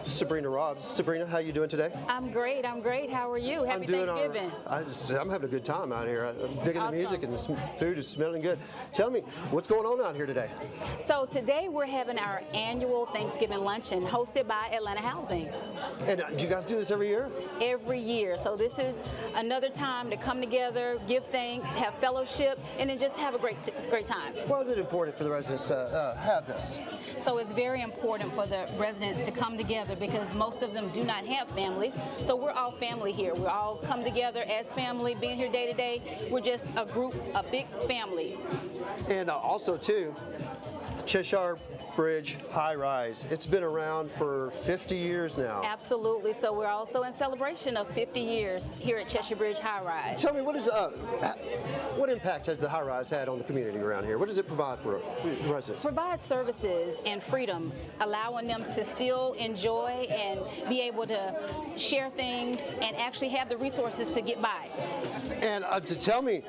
Sabrina Robbs. Sabrina, how you doing today? I'm great. How are you? Happy Thanksgiving. I'm having a good time out here. I'm digging the music, and the food is smelling good. Tell me, what's going on out here today? So today we're having our annual Thanksgiving luncheon hosted by Atlanta Housing. And do you guys do this every year? Every year. So this is another time to come together, give thanks, have fellowship, and then just have a great time. Why is it important for the residents to have this? So it's very important for the residents to come together, because most of them do not have families. So we're all family here. We all come together as family, being here day to day. We're just a group, a big family. And also, too, Cheshire Bridge high rise. It's been around for 50 years now. Absolutely. So we're also in celebration of 50 years here at Cheshire Bridge High Rise. Tell me, what impact has the high rise had on the community around here? What does it provide for residents? Provide services and freedom, allowing them to still enjoy and be able to share things and actually have the resources to get by. And to tell me,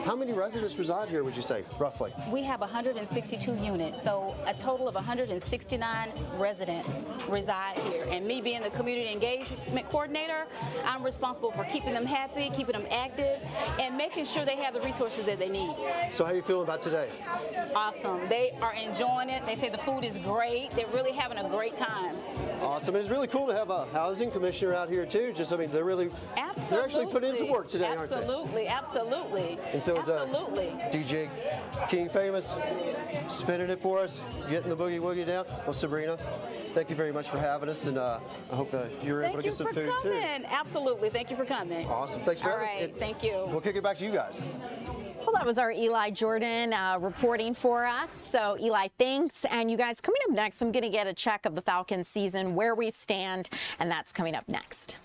how many residents reside here, would you say, roughly? We have 162 units, so a total of 169 residents reside here. And me being the community engagement coordinator, I'm responsible for keeping them happy, keeping them active, and making sure they have the resources that they need. So how are you feeling about today? Awesome. They are enjoying it. They say the food is great. They're really having a great time. Awesome. It's really cool to have a housing commissioner out here, too. They're really, they're actually putting in some work today, aren't they? Absolutely, absolutely. And so absolutely. DJ King Famous spinning it for us, getting the boogie woogie down. Well, Sabrina, thank you very much for having us, and I hope you're able to get some food too. Absolutely. Thank you for coming. Awesome. Thanks for having us. All right. Thank you. We'll kick it back to you guys. Well, that was our Eli Jordan reporting for us. So, Eli, thanks. And you guys, coming up next, I'm going to get a check of the Falcons season, where we stand, and that's coming up next.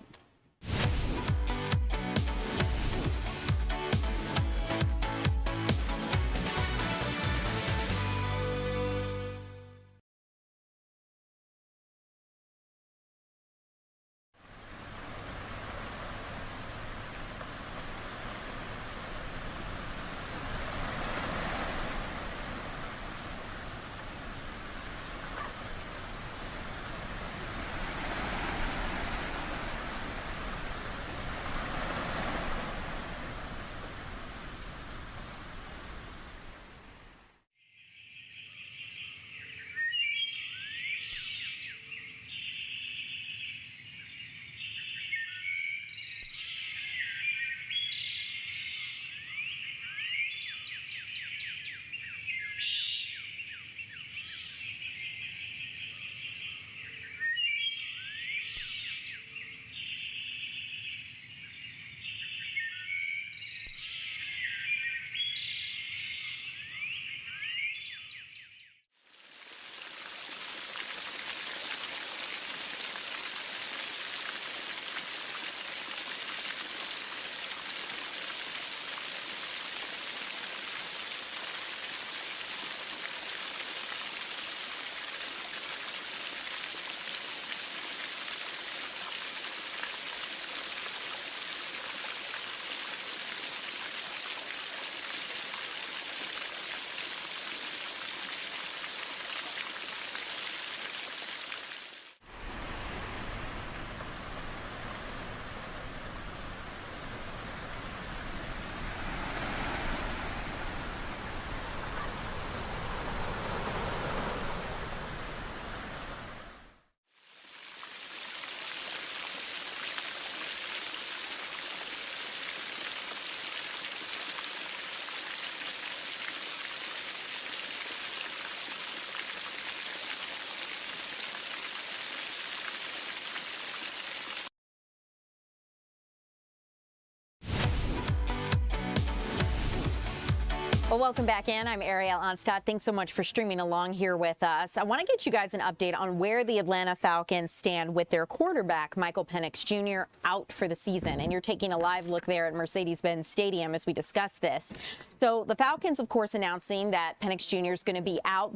Well, welcome back in. I'm Ariel Onstadt. Thanks so much for streaming along here with us. I want to get you guys an update on where the Atlanta Falcons stand with their quarterback, Michael Penix Jr., out for the season. And you're taking a live look there at Mercedes-Benz Stadium as we discuss this. So the Falcons, of course, announcing that Penix Jr. is going to be out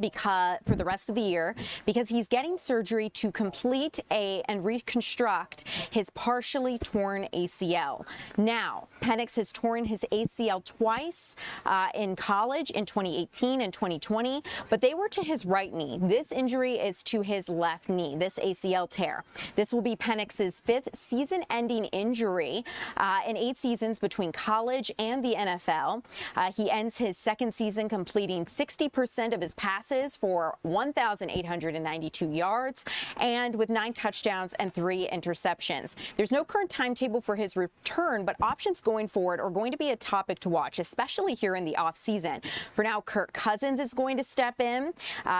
for the rest of the year because he's getting surgery to complete and reconstruct his partially torn ACL. Now, Penix has torn his ACL twice in college in 2018 and 2020, but they were to his right knee. This injury is to his left knee, this ACL tear. This will be Penix's fifth season-ending injury in 8 seasons between college and the NFL. He ends his second season completing 60% of his passes for 1,892 yards and with 9 touchdowns and 3 interceptions. There's no current timetable for his return, but options going forward are going to be a topic to watch, especially here in the offseason. season. For now, Kirk Cousins is going to step in.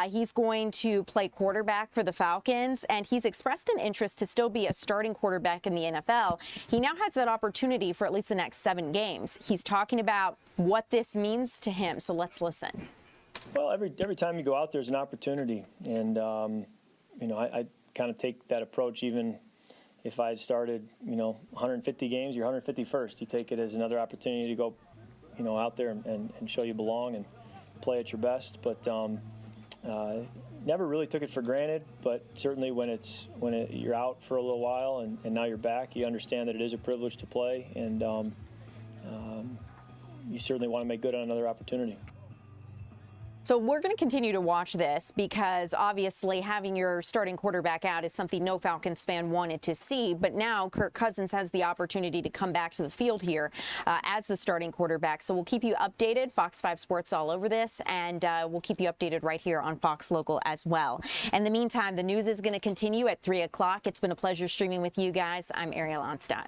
He's going to play quarterback for the Falcons, and he's expressed an interest to still be a starting quarterback in the NFL. He now has that opportunity for at least the next 7 games. He's talking about what this means to him, so let's listen. Well, every time you go out, there's an opportunity, and you know, I kind of take that approach. Even if I had started, you know, 150 games, you're 151st. You take it as another opportunity to go, you know, out there and show you belong and play at your best. But never really took it for granted. But certainly when you're out for a little while and now you're back, you understand that it is a privilege to play, and you certainly want to make good on another opportunity. So we're going to continue to watch this because obviously having your starting quarterback out is something no Falcons fan wanted to see. But now Kirk Cousins has the opportunity to come back to the field here as the starting quarterback. So we'll keep you updated. Fox 5 Sports all over this, and we'll keep you updated right here on Fox Local as well. In the meantime, the news is going to continue at 3 o'clock. It's been a pleasure streaming with you guys. I'm Ariel Onstadt.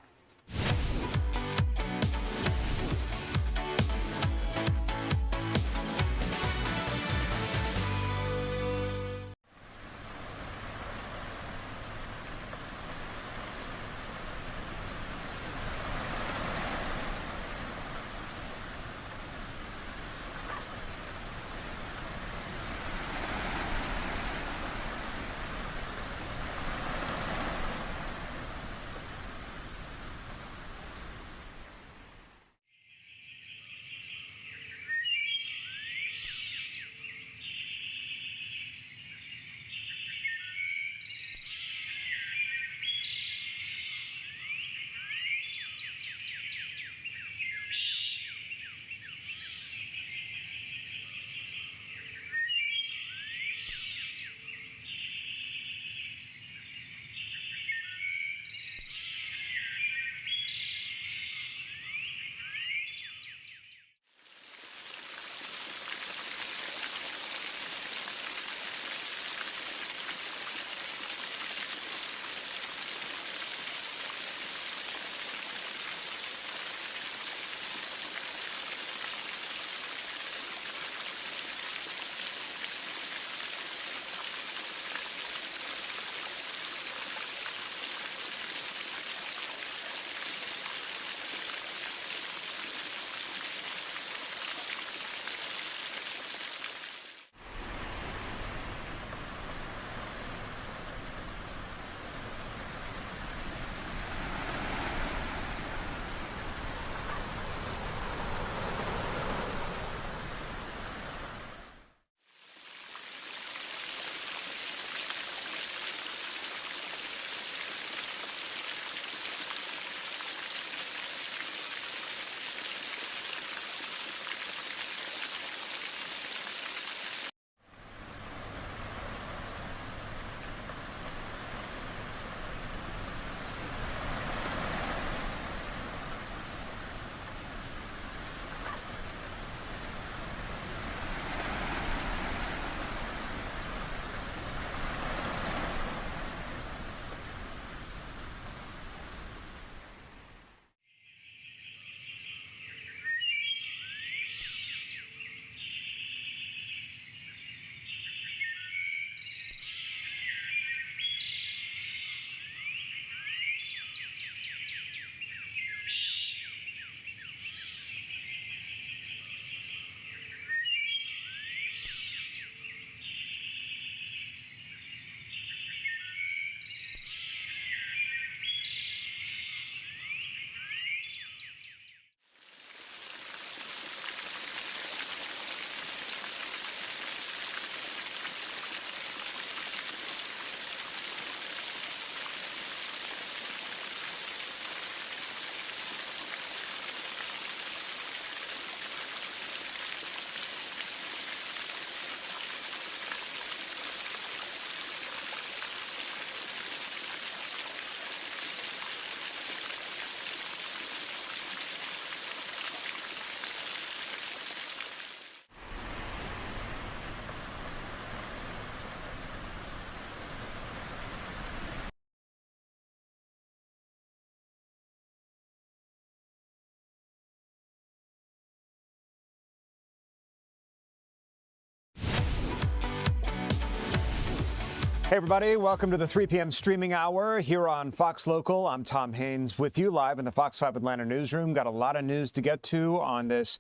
Hey everybody, welcome to the 3 p.m. streaming hour here on Fox Local. I'm Tom Haynes with you live in the Fox 5 Atlanta newsroom. Got a lot of news to get to on this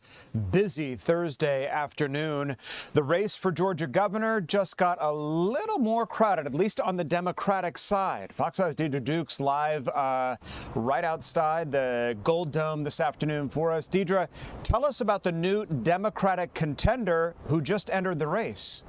busy Thursday afternoon. The race for Georgia governor just got a little more crowded, at least on the Democratic side. Fox 5's Deidre Dukes live right outside the Gold Dome this afternoon for us. Deidre, tell us about the new Democratic contender who just entered the race.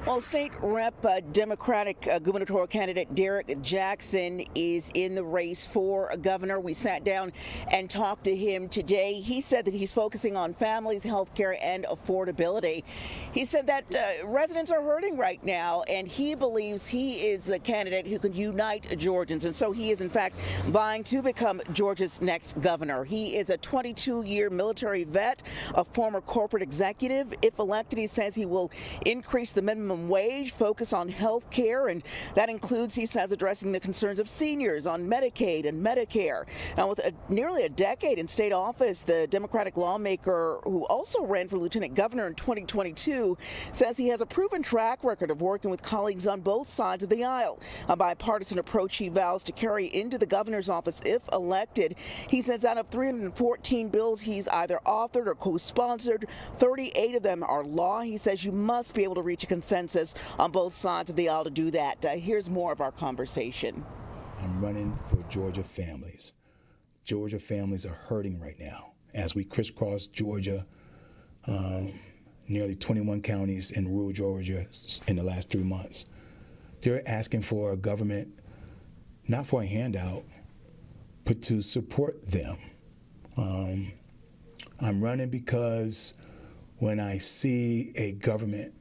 Well, state rep Democratic gubernatorial candidate Derek Jackson is in the race for governor. We sat down and talked to him today. He said that he's focusing on families, health care, and affordability. He said that residents are hurting right now, and he believes he is the candidate who can unite Georgians. And so he is, in fact, vying to become Georgia's next governor. He is a 22-year military vet, a former corporate executive. If elected, he says he will increase the minimum wage, focus on health care, and that includes, he says, addressing the concerns of seniors on Medicaid and Medicare. Now, with nearly a decade in state office, the Democratic lawmaker who also ran for lieutenant governor in 2022 says he has a proven track record of working with colleagues on both sides of the aisle. A bipartisan approach he vows to carry into the governor's office if elected. He says out of 314 bills he's either authored or co-sponsored, 38 of them are law. He says you must be able to reach a consensus on both sides of the aisle to do that. Here's more of our conversation. I'm running for Georgia families. Georgia families are hurting right now. As we crisscross Georgia, nearly 21 counties in rural Georgia in the last 3 months, they're asking for a government, not for a handout, but to support them. I'm running because when I see a government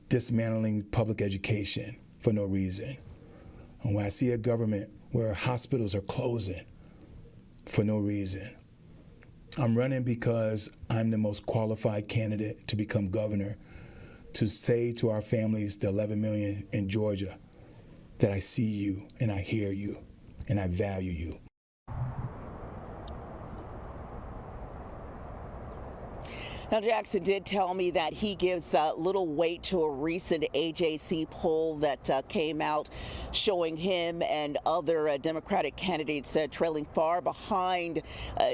dismantling public education for no reason, and when I see a government where hospitals are closing for no reason, I'm running because I'm the most qualified candidate to become governor, to say to our families, the 11 million in Georgia, that I see you and I hear you and I value you. Now, Jackson did tell me that he gives little weight to a recent AJC poll that came out showing him and other Democratic candidates trailing far behind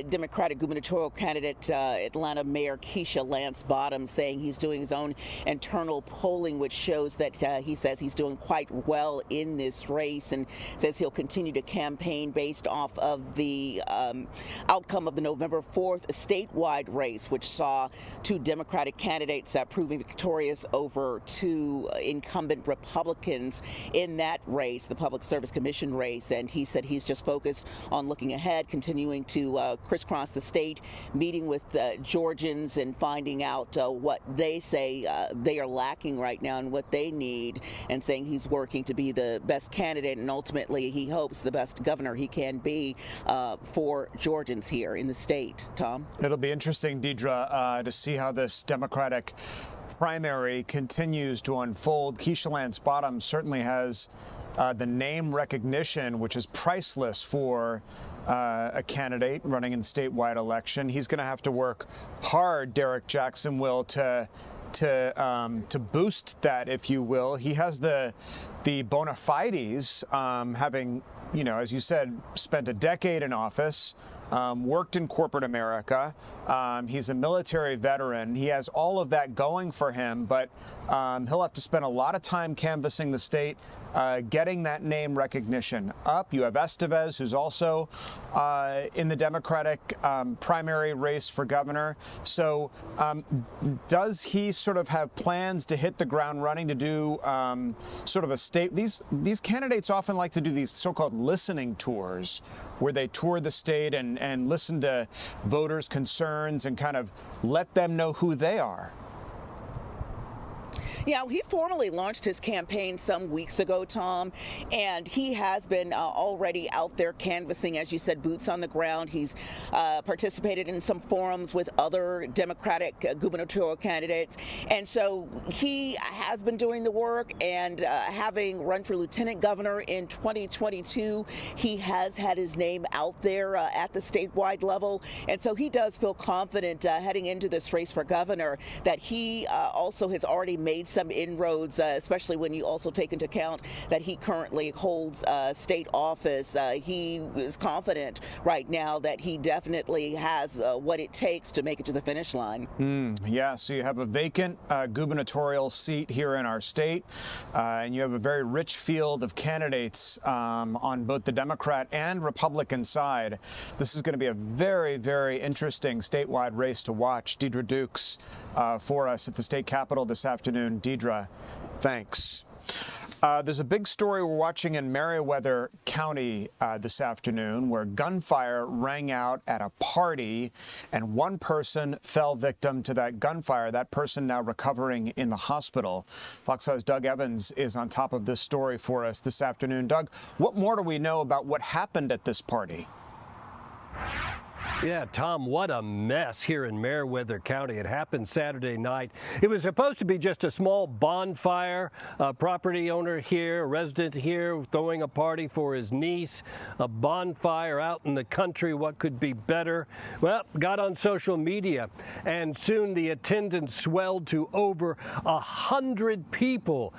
Democratic gubernatorial candidate Atlanta Mayor Keisha Lance Bottoms, saying he's doing his own internal polling, which shows that he says he's doing quite well in this race, and says he'll continue to campaign based off of the outcome of the November 4th statewide race, which saw two Democratic candidates proving victorious over two incumbent Republicans in that race, the Public Service Commission race. And he said he's just focused on looking ahead, continuing to crisscross the state, meeting with Georgians and finding out what they say they are lacking right now and what they need, and saying he's working to be the best candidate and ultimately he hopes the best governor he can be for Georgians here in the state. Tom? It'll be interesting, Deidre, to see how this Democratic primary continues to unfold. Keisha Lance Bottoms certainly has the name recognition, which is priceless for a candidate running in the statewide election. He's going to have to work hard, Derek Jackson will, to boost that, if you will. He has the bona fides, having, you know, as you said, spent a decade in office, worked in corporate America. He's a military veteran. He has all of that going for him, but he'll have to spend a lot of time canvassing the state, getting that name recognition up. You have Estevez, who's also in the Democratic primary race for governor. So does he sort of have plans to hit the ground running, to do sort of a state? These candidates often like to do these so-called listening tours, where they tour the state and listen to voters' concerns and kind of let them know who they are. Yeah, he formally launched his campaign some weeks ago, Tom, and he has been already out there canvassing, as you said, boots on the ground. He's participated in some forums with other Democratic gubernatorial candidates, and so he has been doing the work, and having run for lieutenant governor in 2022, he has had his name out there at the statewide level, and so he does feel confident heading into this race for governor that he also has already made some inroads, especially when you also take into account that he currently holds state office. He is confident right now that he definitely has what it takes to make it to the finish line. Yeah, so you have a vacant gubernatorial seat here in our state, and you have a very rich field of candidates on both the Democrat and Republican side. This is going to be a very, very interesting statewide race to watch. Deidre Dukes for us at the state capitol this afternoon. Deidre, thanks. There's a big story we're watching in Meriwether County this afternoon where gunfire rang out at a party and one person fell victim to that gunfire. That person now recovering in the hospital. Fox 5's Doug Evans is on top of this story for us this afternoon. Doug, what more do we know about what happened at this party? Yeah, Tom, what a mess here in Meriwether County. It happened Saturday night. It was supposed to be just a small bonfire. A property owner here, a resident here, throwing a party for his niece. A bonfire out in the country. What could be better? Well, got on social media, and soon the attendance swelled to over 100 people.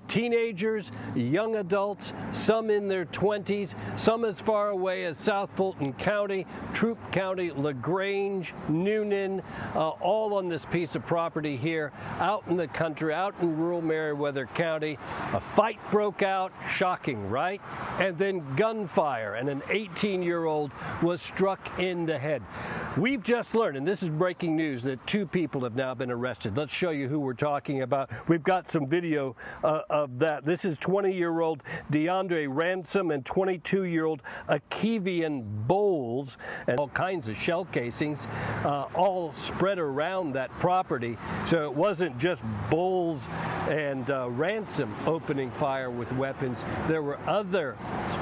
Teenagers, young adults, some in their 20s, some as far away as South Fulton County, Troup County, LaGrange, Noonan, all on this piece of property here, out in the country, out in rural Meriwether County. A fight broke out, shocking, right? And then gunfire, and an 18-year-old was struck in the head. We've just learned, and this is breaking news, that 2 people have now been arrested. Let's show you who we're talking about. We've got some video of that. This is 20-year-old DeAndre Ransom and 22-year-old Akivian Bowles, and all kinds of shell casings all spread around that property. So it wasn't just Bowles and Ransom opening fire with weapons. There were others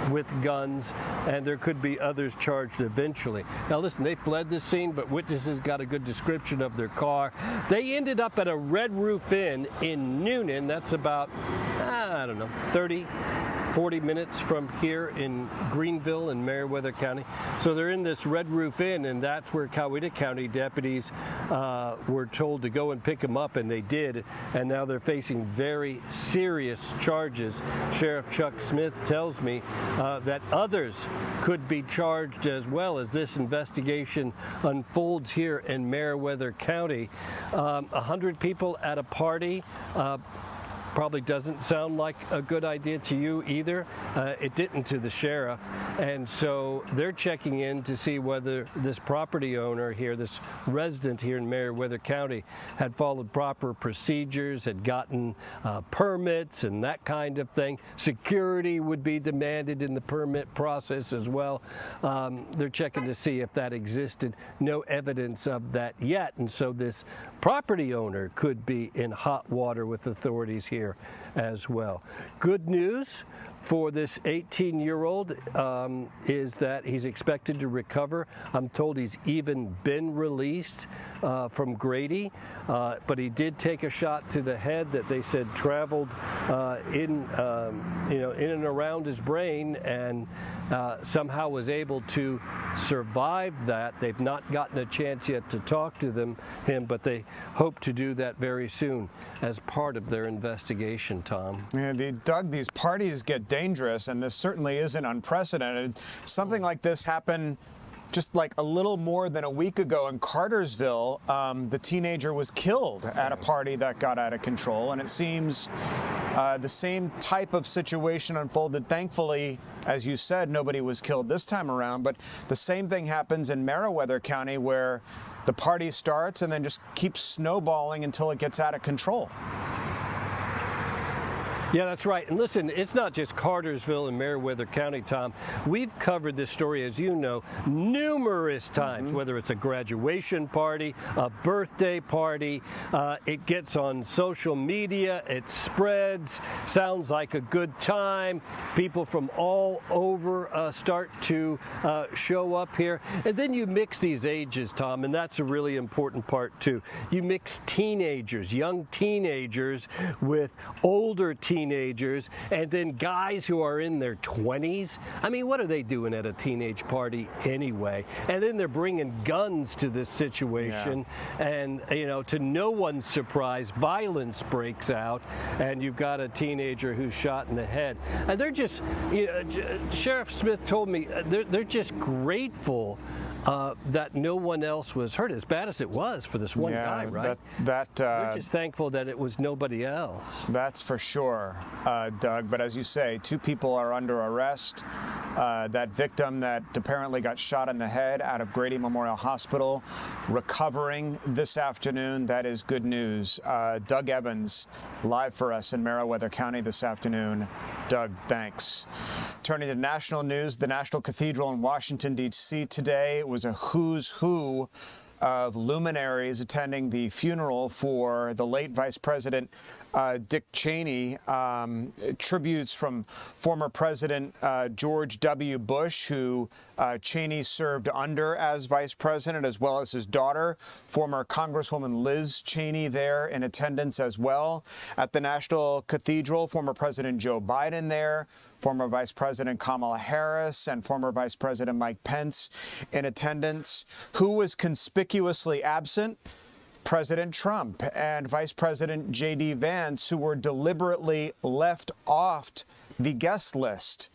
with guns, and there could be others charged eventually. Now listen, they fled the scene, but witnesses got a good description of their car. They ended up at a Red Roof Inn in Noonan. That's about, I don't know, 40 minutes from here in Greenville in Meriwether County. So they're in this Red Roof Inn, and that's where Coweta County deputies were told to go and pick them up, and they did. And now they're facing very serious charges. Sheriff Chuck Smith tells me that others could be charged as well as this investigation unfolds here in Meriwether County. 100 people at a party. Probably doesn't sound like a good idea to you either. It didn't to the sheriff. And so they're checking in to see whether this property owner here, this resident here in Meriwether County, had followed proper procedures, had gotten permits and that kind of thing. Security would be demanded in the permit process as well. They're checking to see if that existed. No evidence of that yet. And so this property owner could be in hot water with authorities here as well. Good news for this 18-year-old is that he's expected to recover. I'm told he's even been released from Grady, but he did take a shot to the head that they said traveled in and around his brain, and somehow was able to survive that. They've not gotten a chance yet to talk to him, but they hope to do that very soon as part of their investigation, Tom. Yeah, Doug, these parties get dangerous, and this certainly isn't unprecedented. Something like this happened just like a little more than a week ago in Cartersville. The teenager was killed at a party that got out of control, and it seems the same type of situation unfolded. Thankfully, as you said, nobody was killed this time around, but the same thing happens in Meriwether County, where the party starts and then just keeps snowballing until it gets out of control. Yeah, that's right. And listen, it's not just Cartersville and Meriwether County, Tom. We've covered this story, as you know, numerous times, whether it's a graduation party, a birthday party. It gets on social media, it spreads, sounds like a good time. People from all over start to show up here. And then you mix these ages, Tom, and that's a really important part, too. You mix teenagers, young teenagers, with older teenagers teenagers, and then guys who are in their 20s. I mean, what are they doing at a teenage party anyway? And then they're bringing guns to this situation, and to no one's surprise, violence breaks out, and you've got a teenager who's shot in the head. And they're just, Sheriff Smith told me, they're just grateful that no one else was hurt, as bad as it was for this one guy, right? They're just thankful that it was nobody else. That's for sure, Doug. But as you say, 2 people are under arrest. That victim that apparently got shot in the head out of Grady Memorial Hospital, recovering this afternoon. That is good news. Doug Evans, live for us in Meriwether County this afternoon. Doug, thanks. Turning to national news, the National Cathedral in Washington, D.C. today was a who's who of luminaries attending the funeral for the late Vice President Dick Cheney. Tributes from former President George W. Bush, who Cheney served under as Vice President, as well as his daughter, former Congresswoman Liz Cheney, there in attendance as well. At the National Cathedral, former President Joe Biden there, former Vice President Kamala Harris, and former Vice President Mike Pence in attendance. Who was conspicuously absent? President Trump and Vice President J.D. Vance, who were deliberately left off the guest list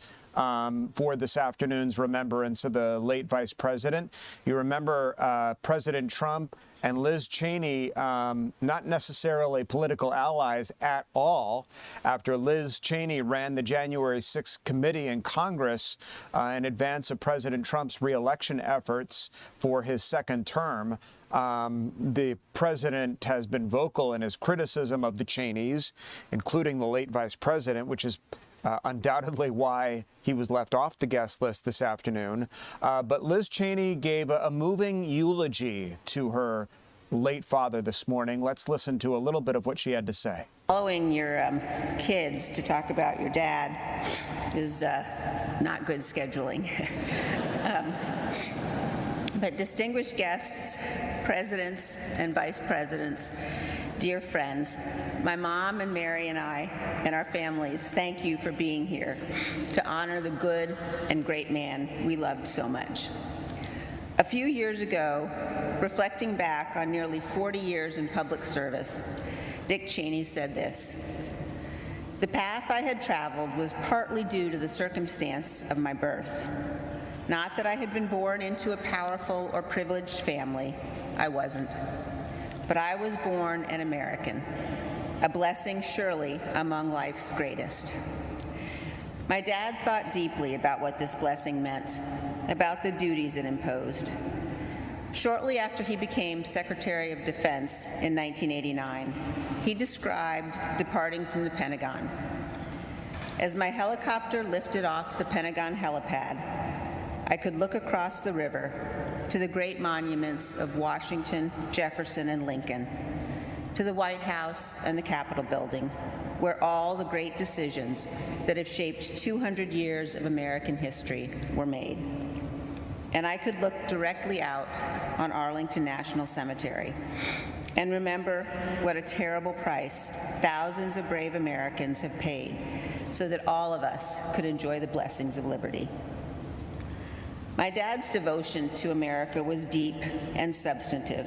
for this afternoon's remembrance of the late Vice President. You remember President Trump and Liz Cheney, not necessarily political allies at all, after Liz Cheney ran the January 6th committee in Congress in advance of President Trump's reelection efforts for his second term. The president has been vocal in his criticism of the Cheneys, including the late vice president, which is undoubtedly why he was left off the guest list this afternoon. But Liz Cheney gave a moving eulogy to her late father this morning. Let's listen to a little bit of what she had to say. Following your kids to talk about your dad is not good scheduling. But distinguished guests, presidents and vice presidents, dear friends, my mom and Mary and I and our families thank you for being here to honor the good and great man we loved so much. A few years ago, reflecting back on nearly 40 years in public service, Dick Cheney said this: "The path I had traveled was partly due to the circumstance of my birth. Not that I had been born into a powerful or privileged family. I wasn't. But I was born an American, a blessing surely among life's greatest." My dad thought deeply about what this blessing meant, about the duties it imposed. Shortly after he became Secretary of Defense in 1989, he described departing from the Pentagon. "As my helicopter lifted off the Pentagon helipad, I could look across the river to the great monuments of Washington, Jefferson, and Lincoln, to the White House and the Capitol building, where all the great decisions that have shaped 200 years of American history were made. And I could look directly out on Arlington National Cemetery and remember what a terrible price thousands of brave Americans have paid so that all of us could enjoy the blessings of liberty." My dad's devotion to America was deep and substantive.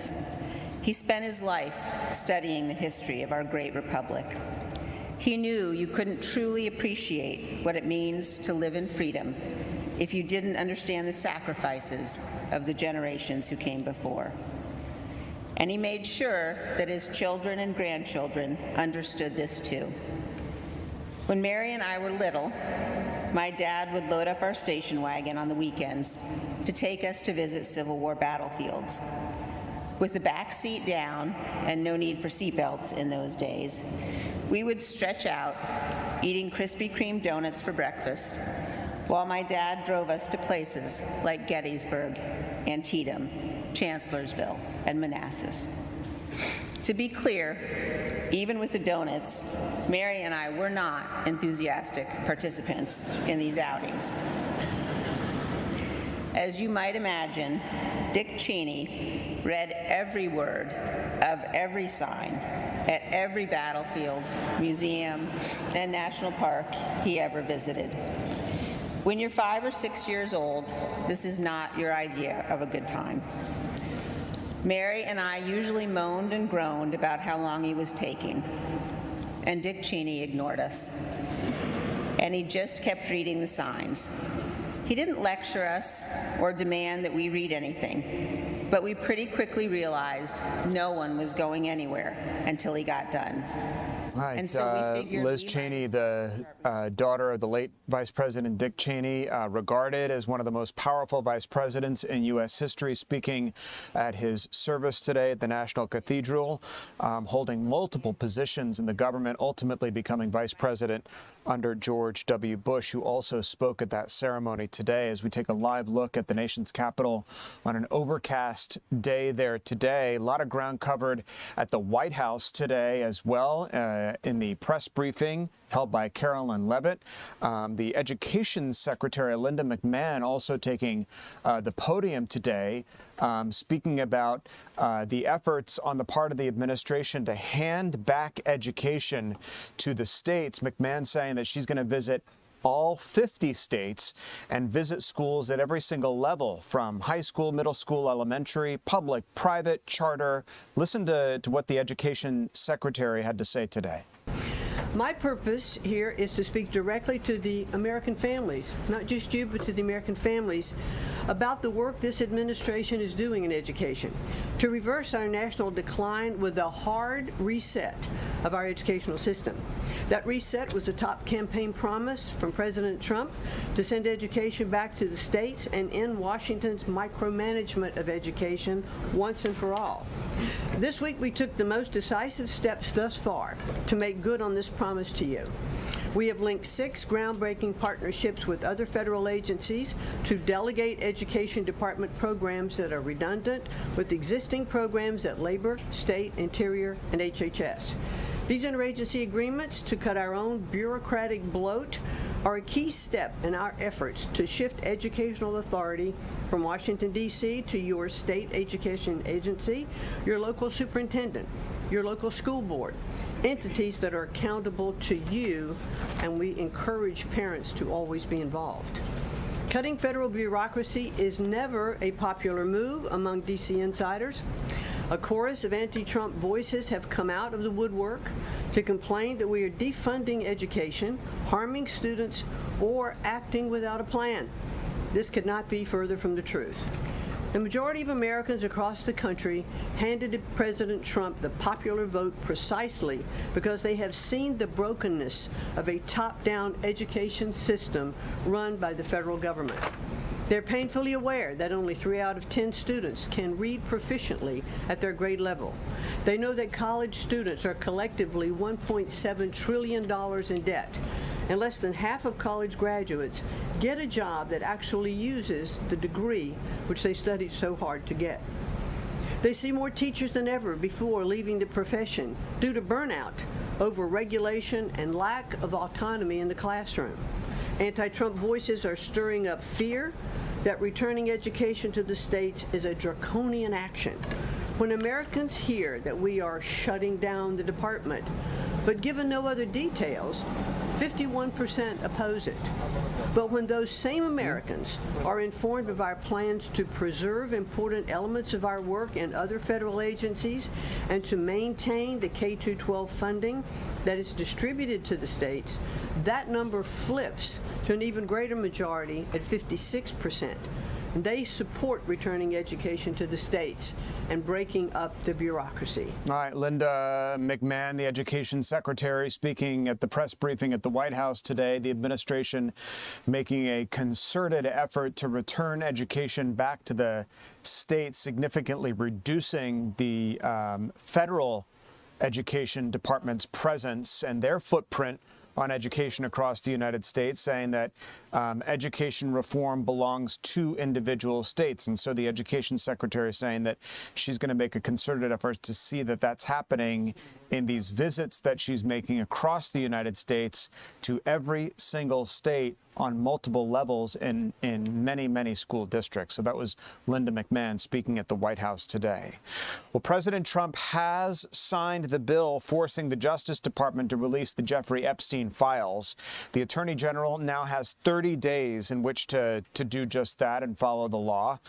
He spent his life studying the history of our great republic. He knew you couldn't truly appreciate what it means to live in freedom if you didn't understand the sacrifices of the generations who came before. And he made sure that his children and grandchildren understood this too. When Mary and I were little, my dad would load up our station wagon on the weekends to take us to visit Civil War battlefields. With the back seat down and no need for seatbelts in those days, we would stretch out, eating Krispy Kreme donuts for breakfast, while my dad drove us to places like Gettysburg, Antietam, Chancellorsville, and Manassas. To be clear, even with the donuts, Mary and I were not enthusiastic participants in these outings. As you might imagine, Dick Cheney read every word of every sign at every battlefield, museum, and national park he ever visited. When you're 5 or 6 years old, this is not your idea of a good time. Mary and I usually moaned and groaned about how long he was taking, and Dick Cheney ignored us. And he just kept reading the signs. He didn't lecture us or demand that we read anything, but we pretty quickly realized no one was going anywhere until he got done. All right, And so we figured Liz Cheney, the daughter of the late Vice President Dick Cheney, regarded as one of the most powerful vice presidents in U.S. history, speaking at his service today at the National Cathedral, holding multiple positions in the government, ultimately becoming vice president under George W. Bush, who also spoke at that ceremony today. As we take a live look at the nation's capital on an overcast day there today, a lot of ground covered at the White House today as well. In the press briefing held by Carolyn Leavitt, the Education Secretary Linda McMahon also taking the podium today, speaking about the efforts on the part of the administration to hand back education to the states. McMahon saying that she's going to visit all 50 states and visit schools at every single level, from high school, middle school, elementary, public, private, charter. Listen to what the Education Secretary had to say today. My purpose here is to speak directly to the American families, not just you, but to the American families, about the work this administration is doing in education to reverse our national decline with a hard reset of our educational system. That reset was a top campaign promise from President Trump to send education back to the states and end Washington's micromanagement of education once and for all. This week we took the most decisive steps thus far to make good on this promise to you. We have linked 6 groundbreaking partnerships with other federal agencies to delegate education department programs that are redundant with existing programs at Labor, State, Interior, and HHS. These interagency agreements to cut our own bureaucratic bloat are a key step in our efforts to shift educational authority from Washington, D.C. to your state education agency, your local superintendent, your local school board, entities that are accountable to you, and we encourage parents to always be involved. Cutting federal bureaucracy is never a popular move among D.C. insiders. A chorus of anti-Trump voices have come out of the woodwork to complain that we are defunding education, harming students, or acting without a plan. This could not be further from the truth. The majority of Americans across the country handed to President Trump the popular vote precisely because they have seen the brokenness of a top-down education system run by the federal government. They're painfully aware that only 3 out of 10 students can read proficiently at their grade level. They know that college students are collectively $1.7 trillion in debt, and less than half of college graduates get a job that actually uses the degree which they studied so hard to get. They see more teachers than ever before leaving the profession due to burnout, over-regulation, and lack of autonomy in the classroom. Anti-Trump voices are stirring up fear that returning education to the states is a draconian action. When Americans hear that we are shutting down the department, but given no other details, 51% oppose it. But when those same Americans are informed of our plans to preserve important elements of our work in other federal agencies and to maintain the K-12 funding that is distributed to the states, that number flips to an even greater majority at 56%. They support returning education to the states and breaking up the bureaucracy. All right, Linda McMahon, the Education Secretary, speaking at the press briefing at the White House today. The administration making a concerted effort to return education back to the states, significantly reducing the federal education department's presence and their footprint on education across the United States, saying that education reform belongs to individual states. And so the Education Secretary is saying that she's going to make a concerted effort to see that that's happening in these visits that she's making across the United States to every single state on multiple levels in many, many school districts. So that was Linda McMahon speaking at the White House today. Well, President Trump has signed the bill forcing the Justice Department to release the Jeffrey Epstein files. The Attorney General now has 30 days in which to do just that and follow the law.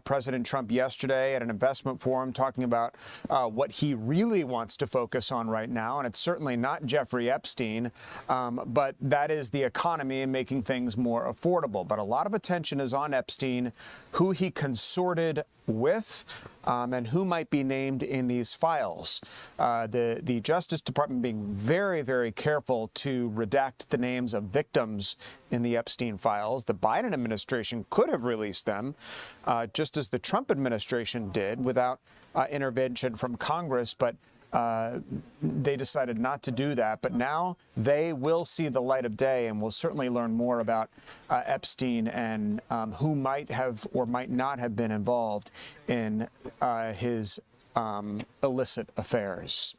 President Trump yesterday at an investment forum talking about what he really wants to focus on right now, and it's certainly not Jeffrey Epstein, but that is the economy and making things more affordable. But a lot of attention is on Epstein, who he consorted with, and who might be named in these files. The Justice Department being very, very careful to redact the names of victims in the Epstein files. The Biden administration could have released them, just as the Trump administration did, without intervention from Congress, but they decided not to do that. But now they will see the light of day, and we'll certainly learn more about Epstein and who might have or might not have been involved in his illicit affairs.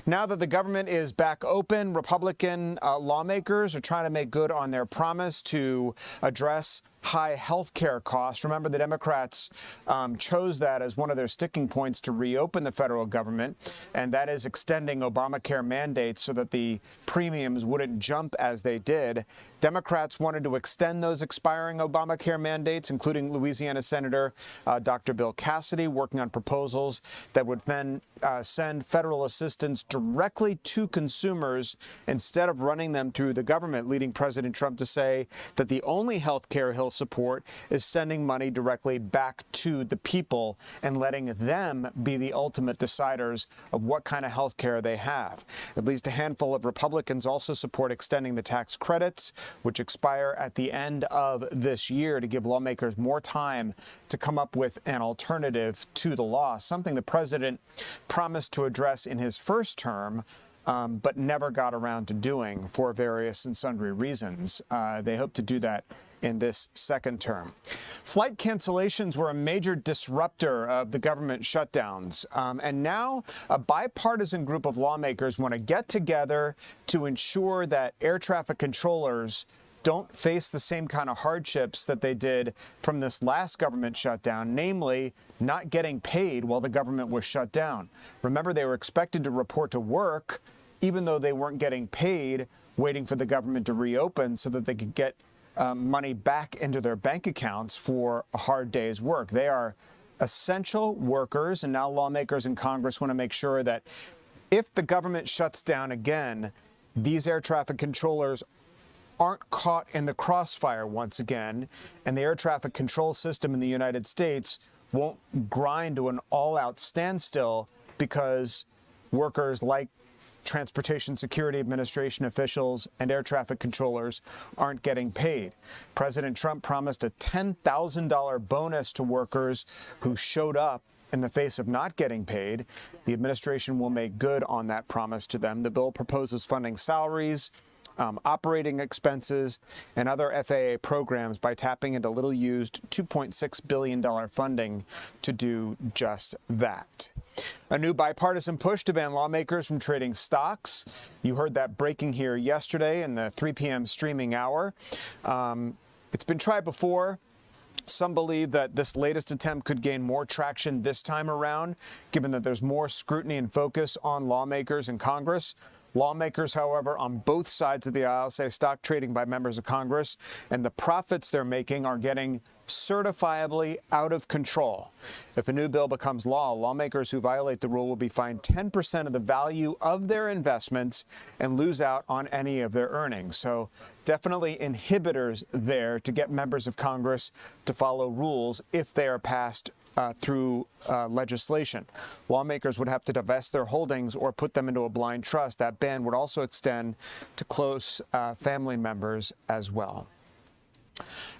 Now that the government is back open, Republican lawmakers are trying to make good on their promise to address high health care costs. Remember, the Democrats chose that as one of their sticking points to reopen the federal government, and that is extending Obamacare mandates so that the premiums wouldn't jump as they did. Democrats wanted to extend those expiring Obamacare mandates, including Louisiana Senator Dr. Bill Cassidy, working on proposals that would then send federal assistance directly to consumers instead of running them through the government, leading President Trump to say that the only health care he'll support is sending money directly back to the people and letting them be the ultimate deciders of what kind of health care they have. At least a handful of Republicans also support extending the tax credits, which expire at the end of this year, to give lawmakers more time to come up with an alternative to the law, something the president promised to address in his first term, but never got around to doing for various and sundry reasons. They hope to do that in this second term. Flight cancellations were a major disruptor of the government shutdowns, and now a bipartisan group of lawmakers want to get together to ensure that air traffic controllers don't face the same kind of hardships that they did from this last government shutdown, namely not getting paid while the government was shut down. Remember, they were expected to report to work even though they weren't getting paid, waiting for the government to reopen so that they could get money back into their bank accounts for a hard day's work. They are essential workers, and now lawmakers in Congress want to make sure that if the government shuts down again, these air traffic controllers aren't caught in the crossfire once again, and the air traffic control system in the United States won't grind to an all-out standstill because workers like Transportation Security Administration officials and air traffic controllers aren't getting paid. President Trump promised a $10,000 bonus to workers who showed up in the face of not getting paid. The administration will make good on that promise to them. The bill proposes funding salaries, operating expenses, and other FAA programs by tapping into little-used $2.6 billion funding to do just that. A new bipartisan push to ban lawmakers from trading stocks. You heard that breaking here yesterday in the 3 p.m. streaming hour. It's been tried before. Some believe that this latest attempt could gain more traction this time around, given that there's more scrutiny and focus on lawmakers in Congress. Lawmakers, however, on both sides of the aisle say stock trading by members of Congress and the profits they're making are getting certifiably out of control. If a new bill becomes law, lawmakers who violate the rule will be fined 10% of the value of their investments and lose out on any of their earnings. So definitely inhibitors there to get members of Congress to follow rules if they are passed through legislation. Lawmakers would have to divest their holdings or put them into a blind trust. That ban would also extend to close family members as well.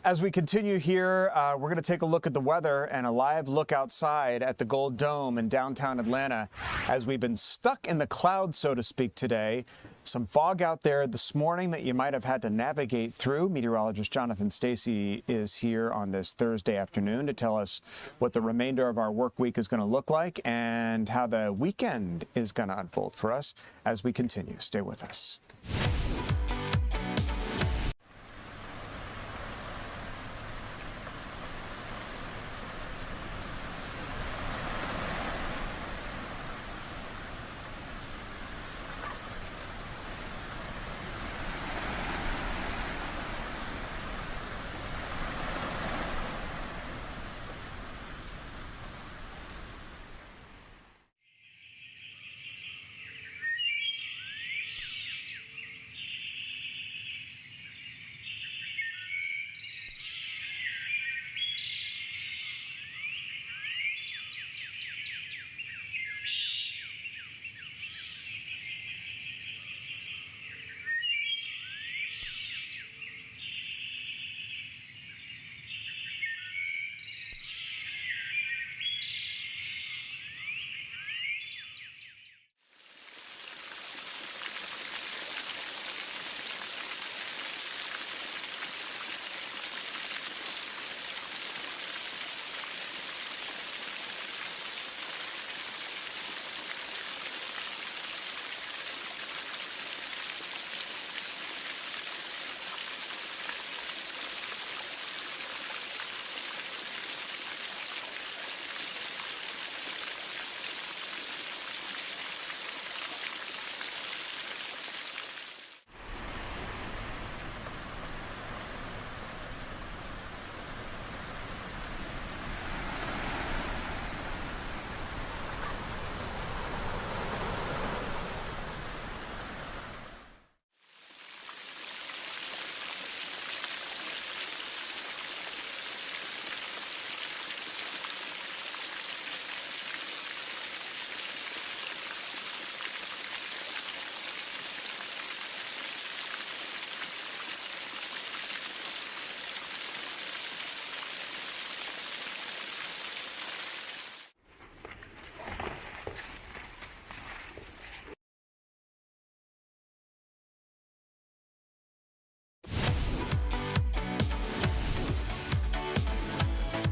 As we continue here, we're going to take a look at the weather and a live look outside at the Gold Dome in downtown Atlanta as we've been stuck in the clouds, so to speak, today. Some fog out there this morning that you might have had to navigate through. Meteorologist Jonathan Stacy is here on this Thursday afternoon to tell us what the remainder of our work week is going to look like and how the weekend is going to unfold for us as we continue. Stay with us.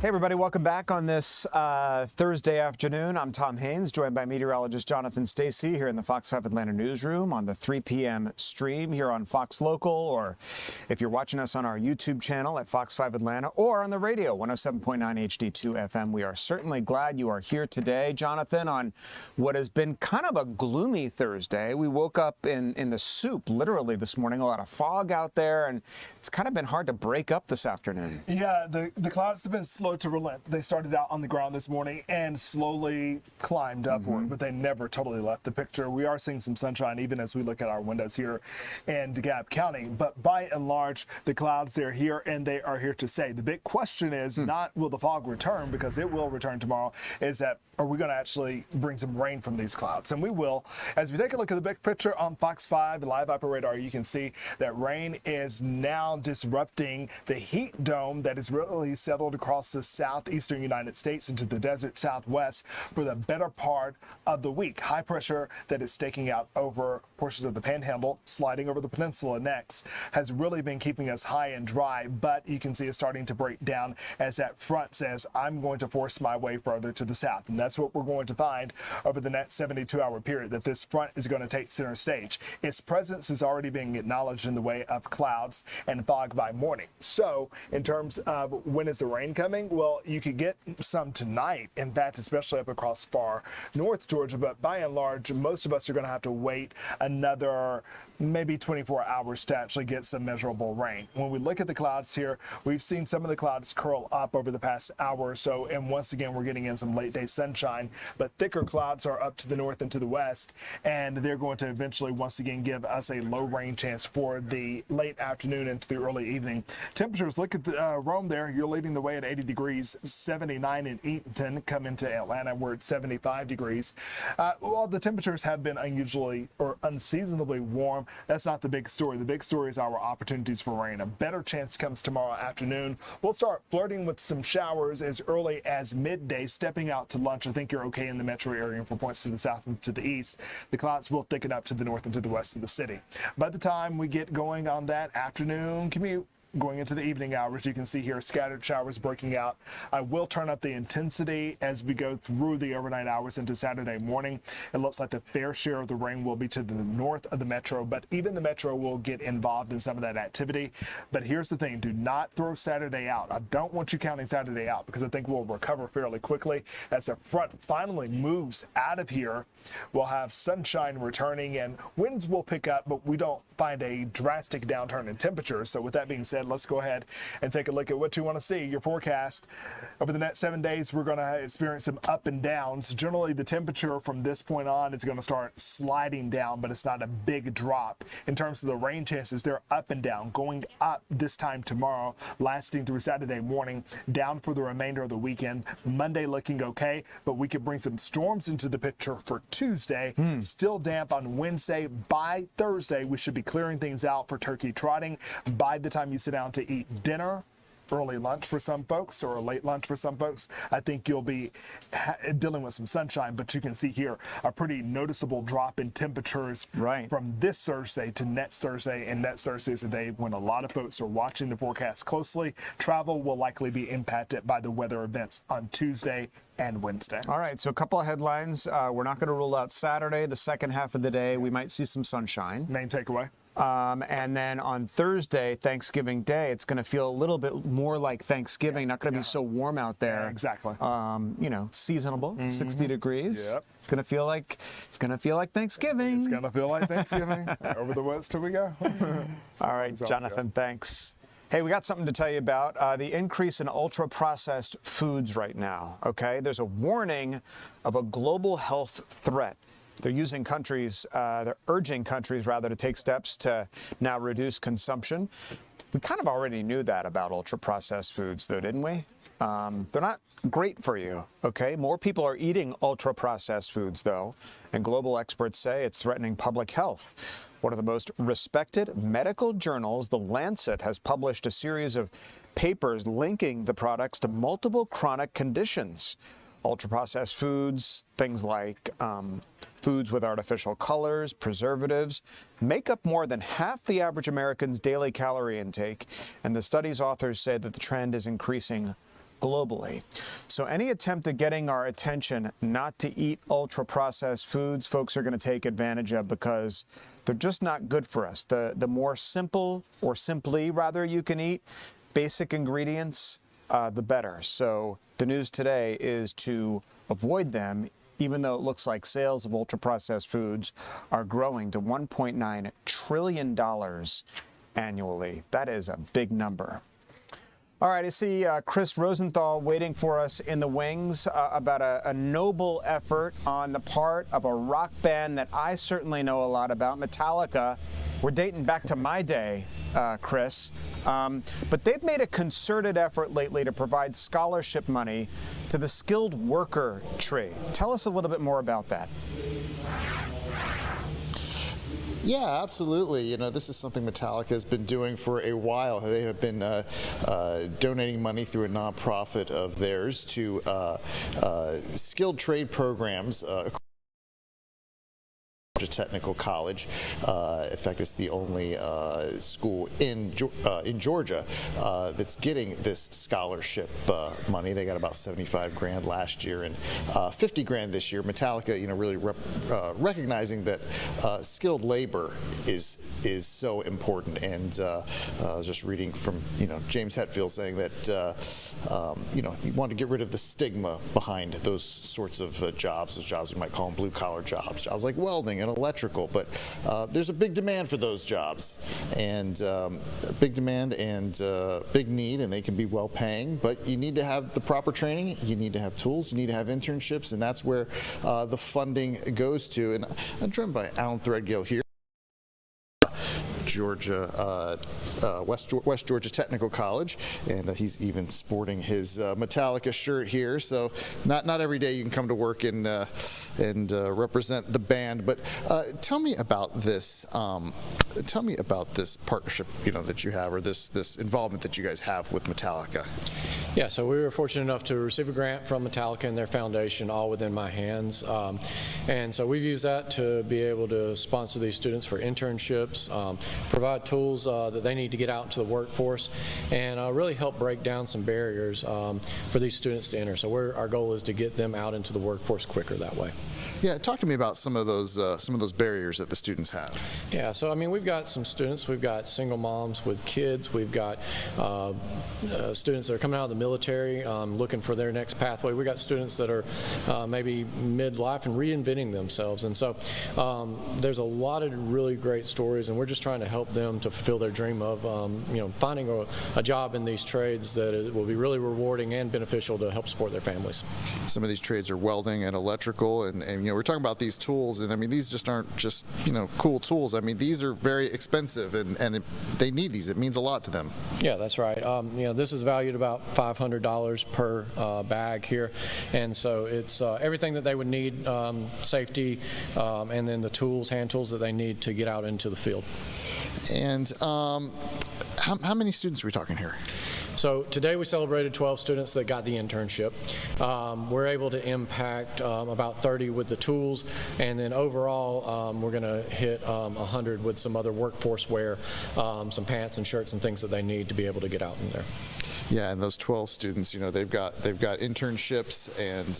Hey everybody, welcome back on this Thursday afternoon. I'm Tom Haynes, joined by meteorologist Jonathan Stacy here in the Fox 5 Atlanta newsroom on the 3 p.m. stream here on Fox Local, or if you're watching us on our YouTube channel at Fox 5 Atlanta, or on the radio, 107.9 HD2 FM. We are certainly glad you are here today, Jonathan, on what has been kind of a gloomy Thursday. We woke up in the soup, literally, this morning. A lot of fog out there, and it's kind of been hard to break up this afternoon. Yeah, the clouds have been slow to relent. They started out on the ground this morning and slowly climbed upward, but they never totally left the picture. We are seeing some sunshine even as we look at our windows here in DeKalb County, but by and large, the clouds, they're here and they are here to stay. The big question is not will the fog return, because it will return tomorrow, is that are we going to actually bring some rain from these clouds? And we will. As we take a look at the big picture on Fox 5 Live Upper Radar, you can see that rain is now disrupting the heat dome that is really settled across the southeastern United States into the desert southwest for the better part of the week. High pressure that is staking out over portions of the Panhandle, sliding over the peninsula next, has really been keeping us high and dry, but you can see it's starting to break down as that front says, I'm going to force my way further to the south. And that's what we're going to find over the next 72-hour period, that this front is going to take center stage. Its presence is already being acknowledged in the way of clouds and fog by morning. So in terms of when is the rain coming, well, you could get some tonight, in fact, especially up across far north Georgia, but by and large, most of us are going to have to wait another maybe 24 hours to actually get some measurable rain. When we look at the clouds here, we've seen some of the clouds curl up over the past hour or so, and once again, we're getting in some late day sunshine, but thicker clouds are up to the north and to the west, and they're going to eventually once again give us a low rain chance for the late afternoon into the early evening. Temperatures, look at the Rome there, you're leading the way at 80 degrees. degrees, 79 in Eatonton. Come into Atlanta, we're at 75 degrees. While the temperatures have been unusually or unseasonably warm, that's not the big story. The big story is our opportunities for rain. A better chance comes tomorrow afternoon. We'll start flirting with some showers as early as midday. Stepping out to lunch, I think you're okay in the metro area for points to the south and to the east. The clouds will thicken up to the north and to the west of the city. By the time we get going on that afternoon commute, going into the evening hours, you can see here scattered showers breaking out. I will turn up the intensity as we go through the overnight hours into Saturday morning. It looks like the fair share of the rain will be to the north of the metro, but even the metro will get involved in some of that activity. But here's the thing, do not throw Saturday out. I don't want you counting Saturday out because I think we'll recover fairly quickly. As the front finally moves out of here, we'll have sunshine returning and winds will pick up, but we don't find a drastic downturn in temperatures. So with that being said, let's go ahead and take a look at what you want to see. Your forecast over the next 7 days, we're going to experience some up and downs. Generally, the temperature from this point on is going to start sliding down, but it's not a big drop. In terms of the rain chances, they're up and down, going up this time tomorrow, lasting through Saturday morning, down for the remainder of the weekend. Monday looking okay, but we could bring some storms into the picture for Tuesday. Still damp on Wednesday. By Thursday, we should be clearing things out for turkey trotting. By the time you sit down to eat dinner, early lunch for some folks or a late lunch for some folks, I think you'll be dealing with some sunshine, but you can see here a pretty noticeable drop in temperatures from this Thursday to next Thursday, and next Thursday is a day when a lot of folks are watching the forecast closely. Travel will likely be impacted by the weather events on Tuesday and Wednesday. All right, so a couple of headlines. We're not going to rule out Saturday, the second half of the day. We might see some sunshine. Main takeaway. And then on Thursday, Thanksgiving Day, it's going to feel a little bit more like Thanksgiving, not going to be so warm out there. Exactly. You know, seasonable, 60 degrees. Yep. It's going to feel like Thanksgiving. It's going to feel like Thanksgiving. Over the woods till we go. All right, Jonathan, thanks. Hey, we got something to tell you about the increase in ultra-processed foods right now, okay? There's a warning of a global health threat. They're urging countries rather to take steps to now reduce consumption. We kind of already knew that about ultra-processed foods, though, didn't we? They're not great for you, okay? More people are eating ultra-processed foods, though, and global experts say it's threatening public health. One of the most respected medical journals, The Lancet, has published a series of papers linking the products to multiple chronic conditions. Ultra-processed foods, things like foods with artificial colors, preservatives, make up more than half the average American's daily calorie intake, and the study's authors say that the trend is increasing globally. So any attempt at getting our attention not to eat ultra-processed foods, folks are going to take advantage of because they're just not good for us. The more simple, or simply rather, you can eat, basic ingredients, the better. So the news today is to avoid them, even though it looks like sales of ultra-processed foods are growing to $1.9 trillion annually. That is a big number. All right, I see Chris Rosenthal waiting for us in the wings about a noble effort on the part of a rock band that I certainly know a lot about, Metallica. We're dating back to my day, Chris. But they've made a concerted effort lately to provide scholarship money to the skilled worker trade. Tell us a little bit more about that. Yeah, absolutely. You know, this is something Metallica has been doing for a while. They have been donating money through a nonprofit of theirs to skilled trade programs. Technical College. In fact, it's the only school in Georgia that's getting this scholarship money. They got about 75 grand last year and 50 grand this year. Metallica, you know, really recognizing that skilled labor is so important. And I was just reading from, you know, James Hetfield saying that you know, you want to get rid of the stigma behind those sorts of jobs. Those jobs you might call them blue collar jobs like welding and electrical, but there's a big demand for those jobs, and big demand and big need, and they can be well paying, but you need to have the proper training, you need to have tools, you need to have internships, and that's where the funding goes to. And I'm joined by Alan Threadgill here, Georgia, West Georgia Technical College, and he's even sporting his Metallica shirt here. So not every day you can come to work and represent the band. But tell me about this. Tell me about this partnership, that you have, or this involvement that you guys have with Metallica. Yeah, so we were fortunate enough to receive a grant from Metallica and their foundation, All Within My Hands. And so we've used that to be able to sponsor these students for internships, provide tools that they need to get out into the workforce, and really help break down some barriers for these students to enter. So our goal is to get them out into the workforce quicker that way. Yeah, talk to me about some of those barriers that the students have. Yeah, so I mean, we've got some students. We've got single moms with kids. We've got students that are coming out of the military looking for their next pathway. We've got students that are maybe midlife and reinventing themselves. And so there's a lot of really great stories, and we're just trying to help them to fulfill their dream of finding a job in these trades that will be really rewarding and beneficial to help support their families. Some of these trades are welding and electrical, and we're talking about these tools, and I mean, these just aren't just cool tools. I mean, these are very expensive, and they need these. It means a lot to them. Yeah, that's right. This is valued about $500 per bag here, and so it's everything that they would need, safety, and then the tools, hand tools that they need to get out into the field. And how many students are we talking here? So today we celebrated 12 students that got the internship. We're able to impact about 30 with the tools, and then overall we're going to hit 100 with some other workforce wear, some pants and shirts and things that they need to be able to get out in there. Yeah, and those 12 students, they've got internships, and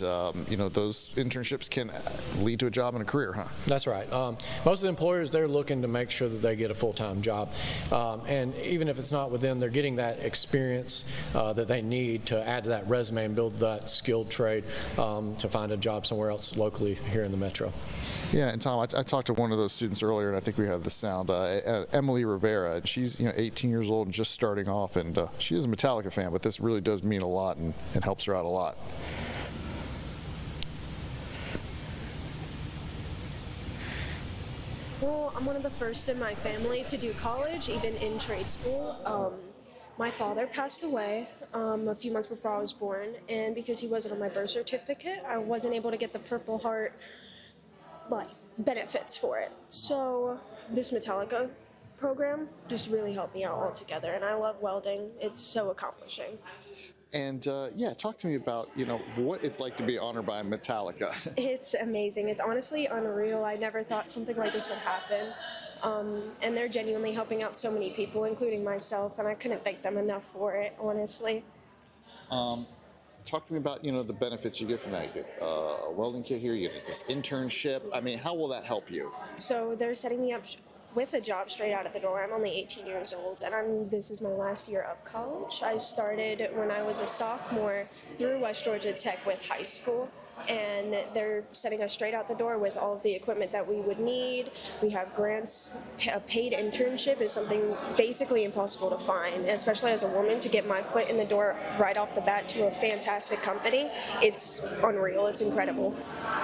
those internships can lead to a job and a career, huh? That's right. Most of the employers, they're looking to make sure that they get a full-time job, and even if it's not with them, they're getting that experience that they need to add to that resume and build that skilled trade to find a job somewhere else locally here in the metro. Yeah, and Tom, I talked to one of those students earlier, and I think we have the sound. Emily Rivera, and she's 18 years old and just starting off, and she is a Metallica fan, but this really does mean a lot and helps her out a lot. Well, I'm one of the first in my family to do college, even in trade school. My father passed away a few months before I was born, and because he wasn't on my birth certificate, I wasn't able to get the Purple Heart benefits for it. So this Metallica program just really helped me out altogether, and I love welding. It's so accomplishing. And talk to me about what it's like to be honored by Metallica. It's amazing. It's honestly unreal. I never thought something like this would happen. And they're genuinely helping out so many people, including myself, and I couldn't thank them enough for it, honestly. Talk to me about the benefits you get from that. You get a welding kit here, you get this internship. I mean, how will that help you? So they're setting me up with a job straight out of the door. I'm only 18 years old, and this is my last year of college. I started when I was a sophomore through West Georgia Tech with high school, and they're setting us straight out the door with all of the equipment that we would need. We have grants. A paid internship is something basically impossible to find, especially as a woman, to get my foot in the door right off the bat to a fantastic company. It's unreal. It's incredible.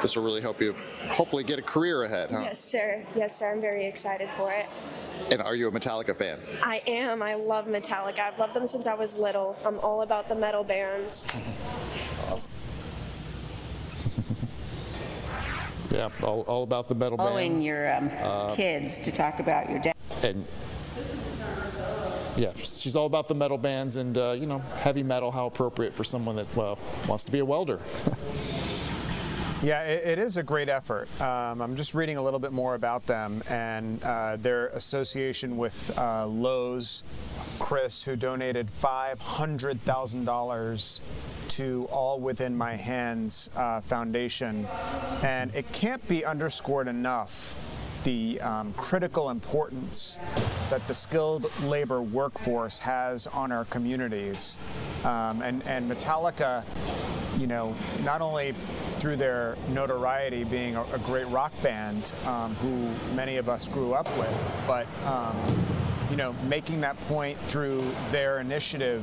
This will really help you hopefully get a career ahead, huh? Yes, sir. Yes, sir. I'm very excited for it. And are you a Metallica fan? I am. I love Metallica. I've loved them since I was little. I'm all about the metal bands. Awesome. Yeah, all about the metal bands. Following your kids to talk about your dad. And yeah, she's all about the metal bands and heavy metal. How appropriate for someone that wants to be a welder. Yeah, it is a great effort. I'm just reading a little bit more about them and their association with Lowe's. Chris, who donated $500,000 to All Within My Hands Foundation. And it can't be underscored enough the critical importance that the skilled labor workforce has on our communities. And Metallica, not only through their notoriety being a great rock band who many of us grew up with, but making that point through their initiative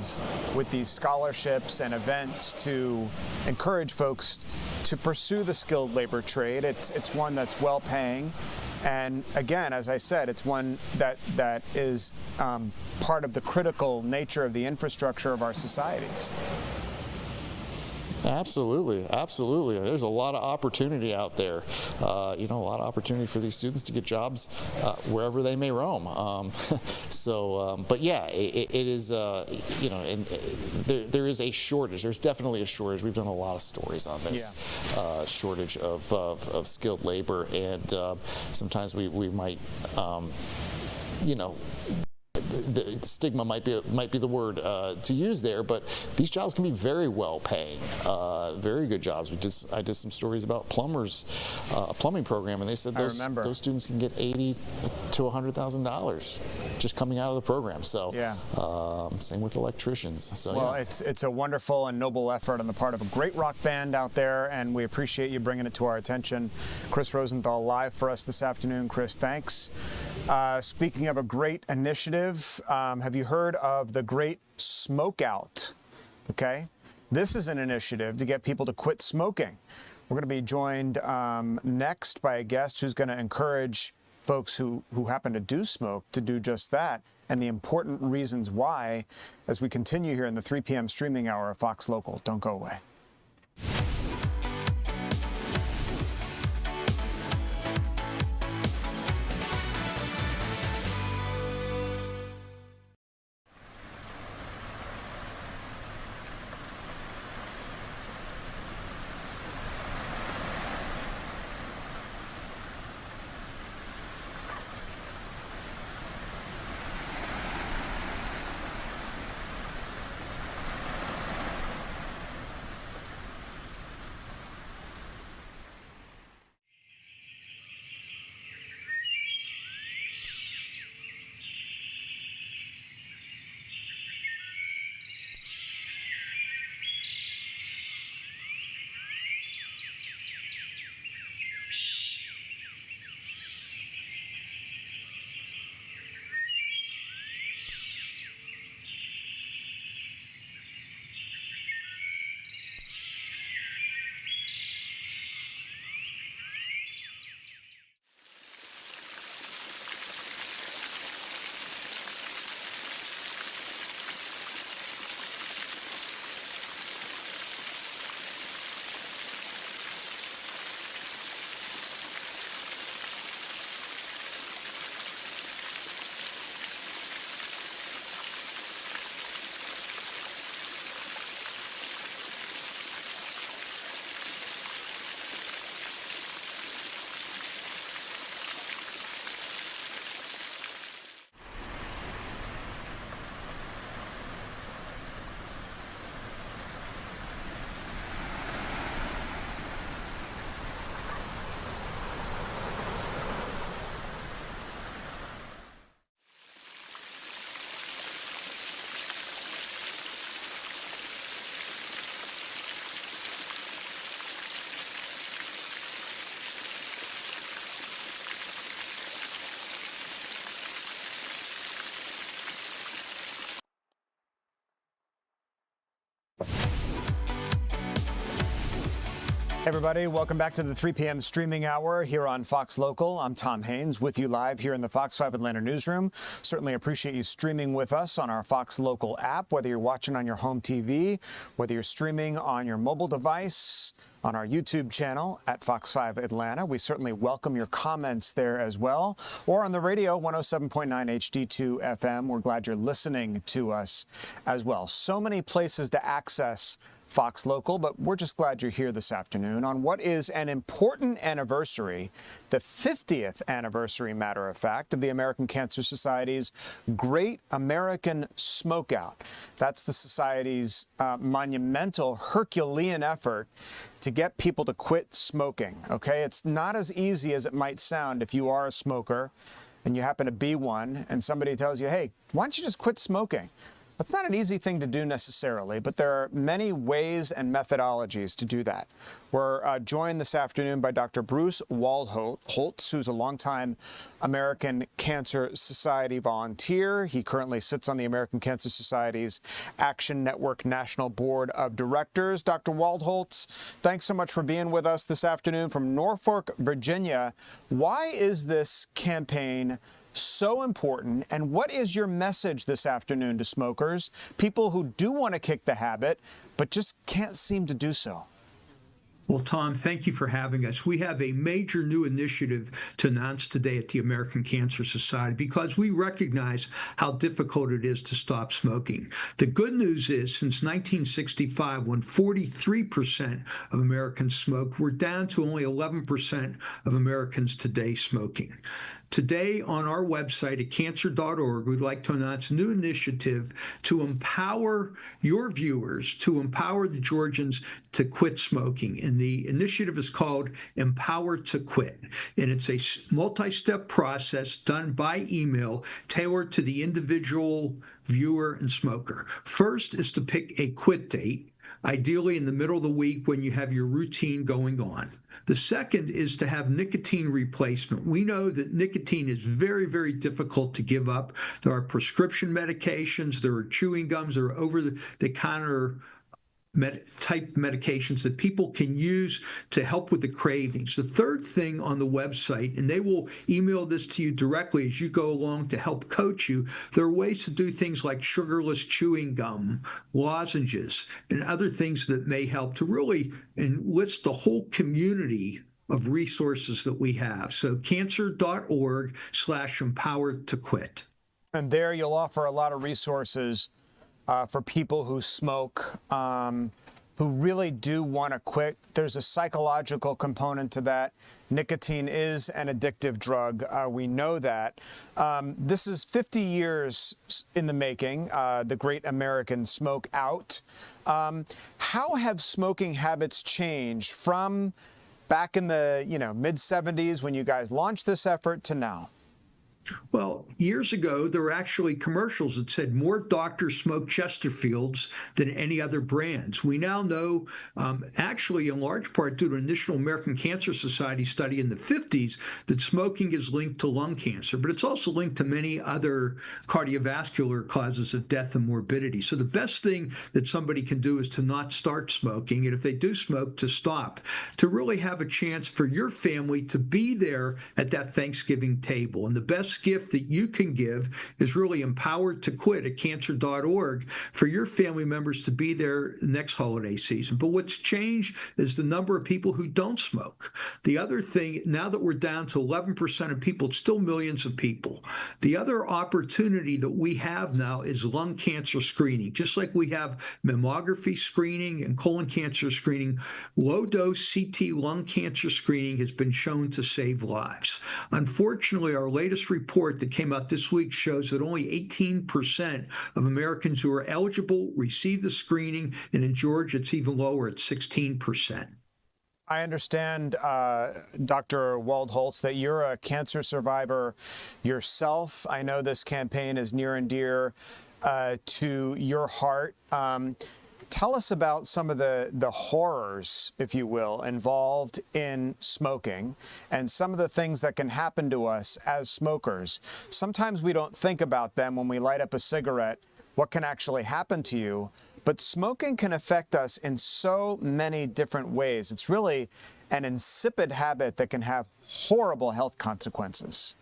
with these scholarships and events to encourage folks to pursue the skilled labor trade. It's one that's well paying, And again, as I said, it's one that is part of the critical nature of the infrastructure of our societies. Absolutely, absolutely. There's a lot of opportunity out there. A lot of opportunity for these students to get jobs wherever they may roam. But yeah, it is. And there is a shortage. There's definitely a shortage. We've done a lot of stories on this shortage of skilled labor, and sometimes we might, the stigma might be the word to use there, but these jobs can be very well paying, very good jobs. I did some stories about plumbers, a plumbing program, and they said those students can get $80,000 to $100,000 just coming out of the program. So same with electricians. So well, it's a wonderful and noble effort on the part of a great rock band out there, and we appreciate you bringing it to our attention. Chris Rosenthal live for us this afternoon. Chris, thanks. Speaking of a great initiative, have you heard of the Great Smokeout? Okay, this is an initiative to get people to quit smoking. We're going to be joined next by a guest who's going to encourage folks who happen to do smoke to do just that, and the important reasons why, as we continue here in the 3 p.m. streaming hour of Fox Local. Don't go away. Everybody, welcome back to the 3 p.m. streaming hour here on Fox Local. I'm Tom Haines with you live here in the Fox 5 Atlanta newsroom. Certainly appreciate you streaming with us on our Fox Local app, whether you're watching on your home TV, whether you're streaming on your mobile device, on our YouTube channel at Fox 5 Atlanta. We certainly welcome your comments there as well, or on the radio, 107.9 HD2 FM. We're glad you're listening to us as well. So many places to access Fox Local, but we're just glad you're here this afternoon on what is an important anniversary, the 50th anniversary, matter of fact, of the American Cancer Society's Great American Smokeout. That's the Society's monumental Herculean effort to get people to quit smoking, okay? It's not as easy as it might sound if you are a smoker and you happen to be one and somebody tells you, hey, why don't you just quit smoking? That's not an easy thing to do necessarily, but there are many ways and methodologies to do that. We're joined this afternoon by Dr. Bruce Waldholtz, who's a longtime American Cancer Society volunteer. He currently sits on the American Cancer Society's Action Network National Board of Directors. Dr. Waldholtz, thanks so much for being with us this afternoon from Norfolk, Virginia. Why is this campaign so important, and what is your message this afternoon to smokers, people who do want to kick the habit but just can't seem to do so? Well, Tom, thank you for having us. We have a major new initiative to announce today at the American Cancer Society because we recognize how difficult it is to stop smoking. The good news is since 1965, when 43% of Americans smoked, we're down to only 11% of Americans today smoking. Today on our website at cancer.org, we'd like to announce a new initiative to empower your viewers, to empower the Georgians to quit smoking. And the initiative is called Empower to Quit. And it's a multi-step process done by email tailored to the individual viewer and smoker. First is to pick a quit date, ideally in the middle of the week when you have your routine going on. The second is to have nicotine replacement. We know that nicotine is very, very difficult to give up. There are prescription medications, there are chewing gums, there are over-the-counter type medications that people can use to help with the cravings. The third thing on the website, and they will email this to you directly as you go along to help coach you, there are ways to do things like sugarless chewing gum, lozenges, and other things that may help to really enlist the whole community of resources that we have. So cancer.org/empowered-to-quit. And there you'll offer a lot of resources for people who smoke, who really do want to quit. There's a psychological component to that. Nicotine is an addictive drug. We know that. This is 50 years in the making, the Great American Smoke Out. How have smoking habits changed from back in the mid-70s when you guys launched this effort to now? Well, years ago, there were actually commercials that said more doctors smoke Chesterfields than any other brands. We now know, actually in large part due to an initial American Cancer Society study in the 50s, that smoking is linked to lung cancer, but it's also linked to many other cardiovascular causes of death and morbidity. So the best thing that somebody can do is to not start smoking, and if they do smoke, to stop, to really have a chance for your family to be there at that Thanksgiving table. And the best gift that you can give is really Empowered to Quit at cancer.org for your family members to be there next holiday season. But what's changed is the number of people who don't smoke. The other thing, now that we're down to 11% of people, it's still millions of people. The other opportunity that we have now is lung cancer screening. Just like we have mammography screening and colon cancer screening, low-dose CT lung cancer screening has been shown to save lives. Unfortunately, our latest report that came out this week shows that only 18% of Americans who are eligible receive the screening, and in Georgia, it's even lower at 16%. I understand, Dr. Waldholtz, that you're a cancer survivor yourself. I know this campaign is near and dear to your heart. Tell us about some of the horrors, if you will, involved in smoking and some of the things that can happen to us as smokers. Sometimes we don't think about them when we light up a cigarette, what can actually happen to you, but smoking can affect us in so many different ways. It's really an insipid habit that can have horrible health consequences.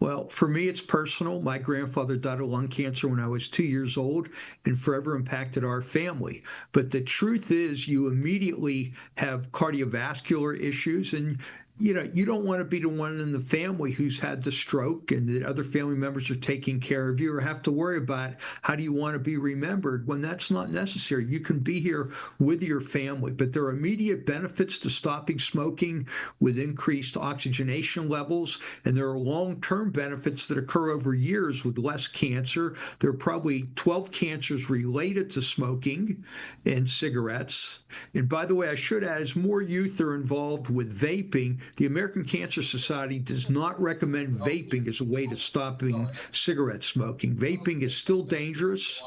Well, for me, it's personal. My grandfather died of lung cancer when I was 2 years old and forever impacted our family. But the truth is you immediately have cardiovascular issues, and you don't want to be the one in the family who's had the stroke and the other family members are taking care of you or have to worry about how do you want to be remembered when that's not necessary. You can be here with your family, but there are immediate benefits to stopping smoking with increased oxygenation levels, and there are long-term benefits that occur over years with less cancer. There are probably 12 cancers related to smoking and cigarettes. And by the way, I should add, as more youth are involved with vaping, the American Cancer Society does not recommend vaping as a way to stopping cigarette smoking. Vaping is still dangerous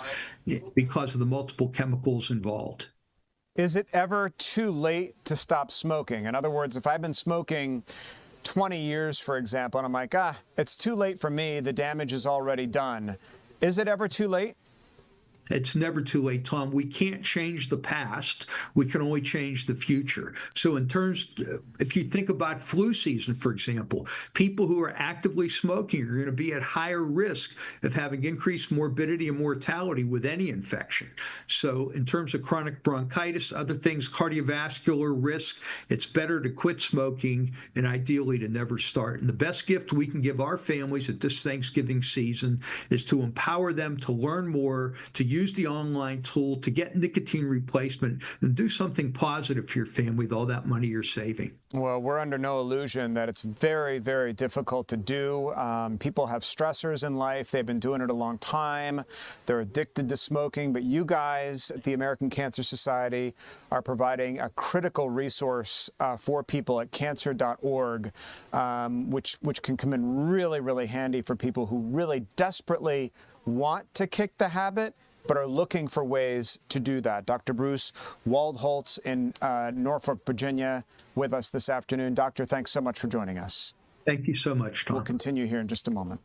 because of the multiple chemicals involved. Is it ever too late to stop smoking? In other words, if I've been smoking 20 years, for example, and I'm like, it's too late for me, the damage is already done. Is it ever too late? It's never too late, Tom. We can't change the past. We can only change the future. So in terms, if you think about flu season, for example, people who are actively smoking are going to be at higher risk of having increased morbidity and mortality with any infection. So in terms of chronic bronchitis, other things, cardiovascular risk, it's better to quit smoking and ideally to never start. And the best gift we can give our families at this Thanksgiving season is to empower them to learn more, to use the online tool, to get nicotine replacement, and do something positive for your family with all that money you're saving. Well, we're under no illusion that it's very, very difficult to do. People have stressors in life. They've been doing it a long time. They're addicted to smoking. But you guys at the American Cancer Society are providing a critical resource for people at cancer.org, which can come in really, really handy for people who really desperately want to kick the habit, but are looking for ways to do that. Dr. Bruce Waldholtz in Norfolk, Virginia, with us this afternoon. Doctor, thanks so much for joining us. Thank you so much, Tom. We'll continue here in just a moment.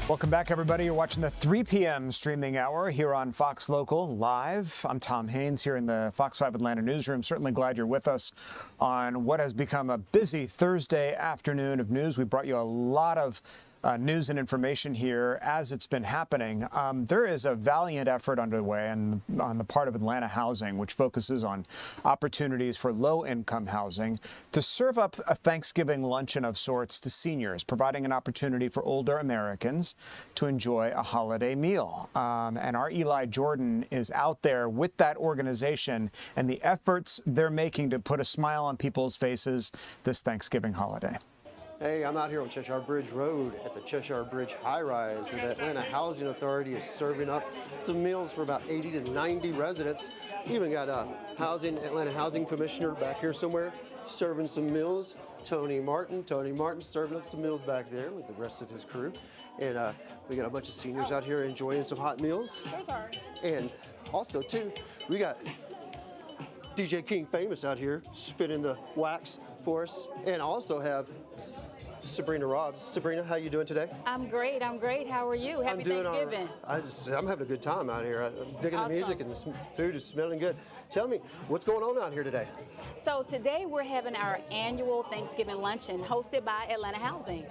Welcome back, everybody. You're watching the 3 p.m. streaming hour here on Fox Local Live. I'm Tom Haynes here in the Fox 5 Atlanta newsroom. Certainly glad you're with us on what has become a busy Thursday afternoon of news. We brought you a lot of news and information here as it's been happening. There is a valiant effort underway on the part of Atlanta Housing, which focuses on opportunities for low-income housing, to serve up a Thanksgiving luncheon of sorts to seniors, providing an opportunity for older Americans to enjoy a holiday meal. And our Eli Jordan is out there with that organization and the efforts they're making to put a smile on people's faces this Thanksgiving holiday. Hey, I'm out here on Cheshire Bridge Road at the Cheshire Bridge High Rise, where the Atlanta Housing Authority is serving up some meals for about 80 to 90 residents. Even got a Atlanta Housing Commissioner back here somewhere serving some meals. Tony Martin serving up some meals back there with the rest of his crew. And we got a bunch of seniors out here enjoying some hot meals. And also, too, we got DJ King Famous out here spinning the wax for us, and also have Sabrina Robbs. Sabrina, how you doing today? I'm great. How are you? Happy Thanksgiving. I'm having a good time out here. I'm digging Awesome. the music, and the food is smelling good. Tell me, what's going on out here today? So today we're having our annual Thanksgiving luncheon hosted by Atlanta Housing.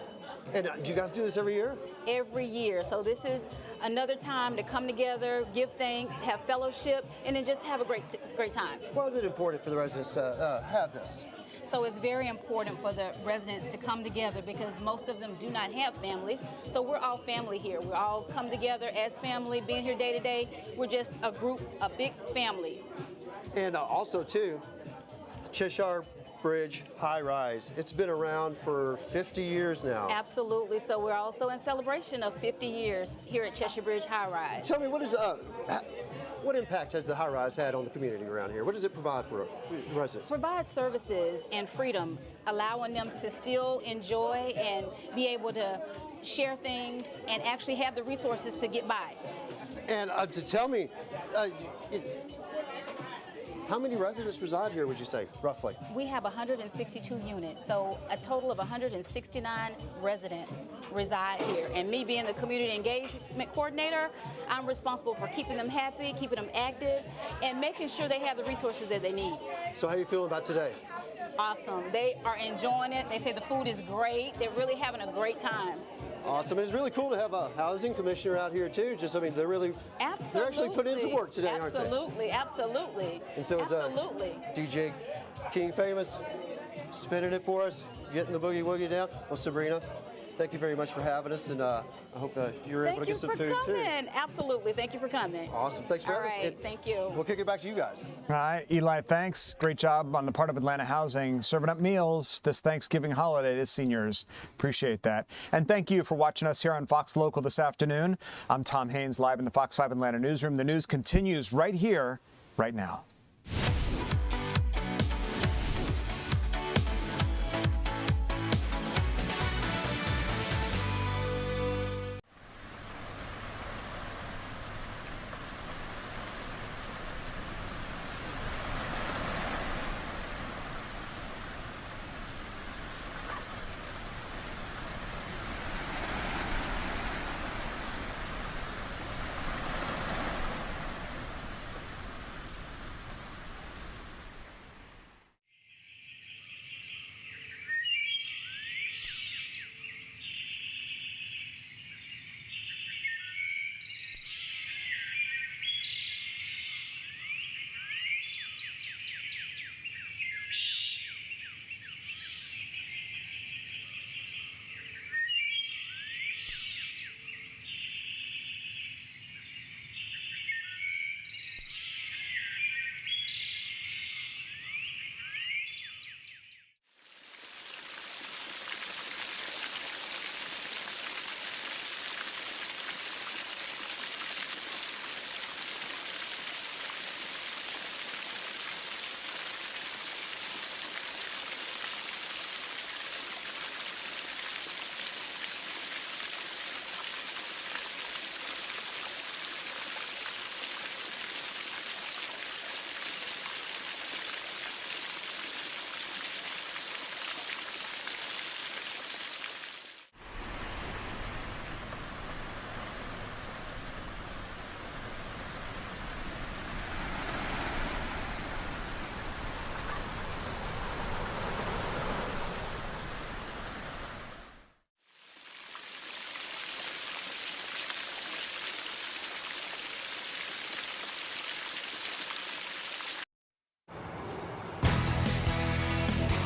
And do you guys do this every year? Every year. So this is another time to come together, give thanks, have fellowship, and then just have a great time. Why is it important for the residents to have this? So it's very important for the residents to come together because most of them do not have families. So we're all family here. We all come together as family, being here day to day. We're just a group, a big family. And also, too, the Cheshire Bridge High Rise. It's been around for 50 years now. Absolutely. So we're also in celebration of 50 years here at Cheshire Bridge High Rise. Tell me, what impact has the high rise had on the community around here? What does it provide for residents? Provide services and freedom, allowing them to still enjoy and be able to share things and actually have the resources to get by. And to tell me, how many residents reside here, would you say, roughly? We have 162 units, so a total of 169 residents reside here. And me being the community engagement coordinator, I'm responsible for keeping them happy, keeping them active, and making sure they have the resources that they need. So how are you feeling about today? Awesome. They are enjoying it. They say the food is great. They're really having a great time. Awesome. It's really cool to have a housing commissioner out here too. They're really, they're actually putting in some work today, aren't they? Absolutely. And so absolutely. DJ King Famous spinning it for us, getting the boogie woogie down. Well, Sabrina, thank you very much for having us, and I hope you're able to get some food too. Absolutely. Thank you for coming. Awesome. Thanks for having us. All right. Thank you. We'll kick it back to you guys. All right, Eli, thanks. Great job on the part of Atlanta Housing, serving up meals this Thanksgiving holiday to seniors. Appreciate that. And thank you for watching us here on Fox Local this afternoon. I'm Tom Haynes, live in the Fox 5 Atlanta newsroom. The news continues right here, right now.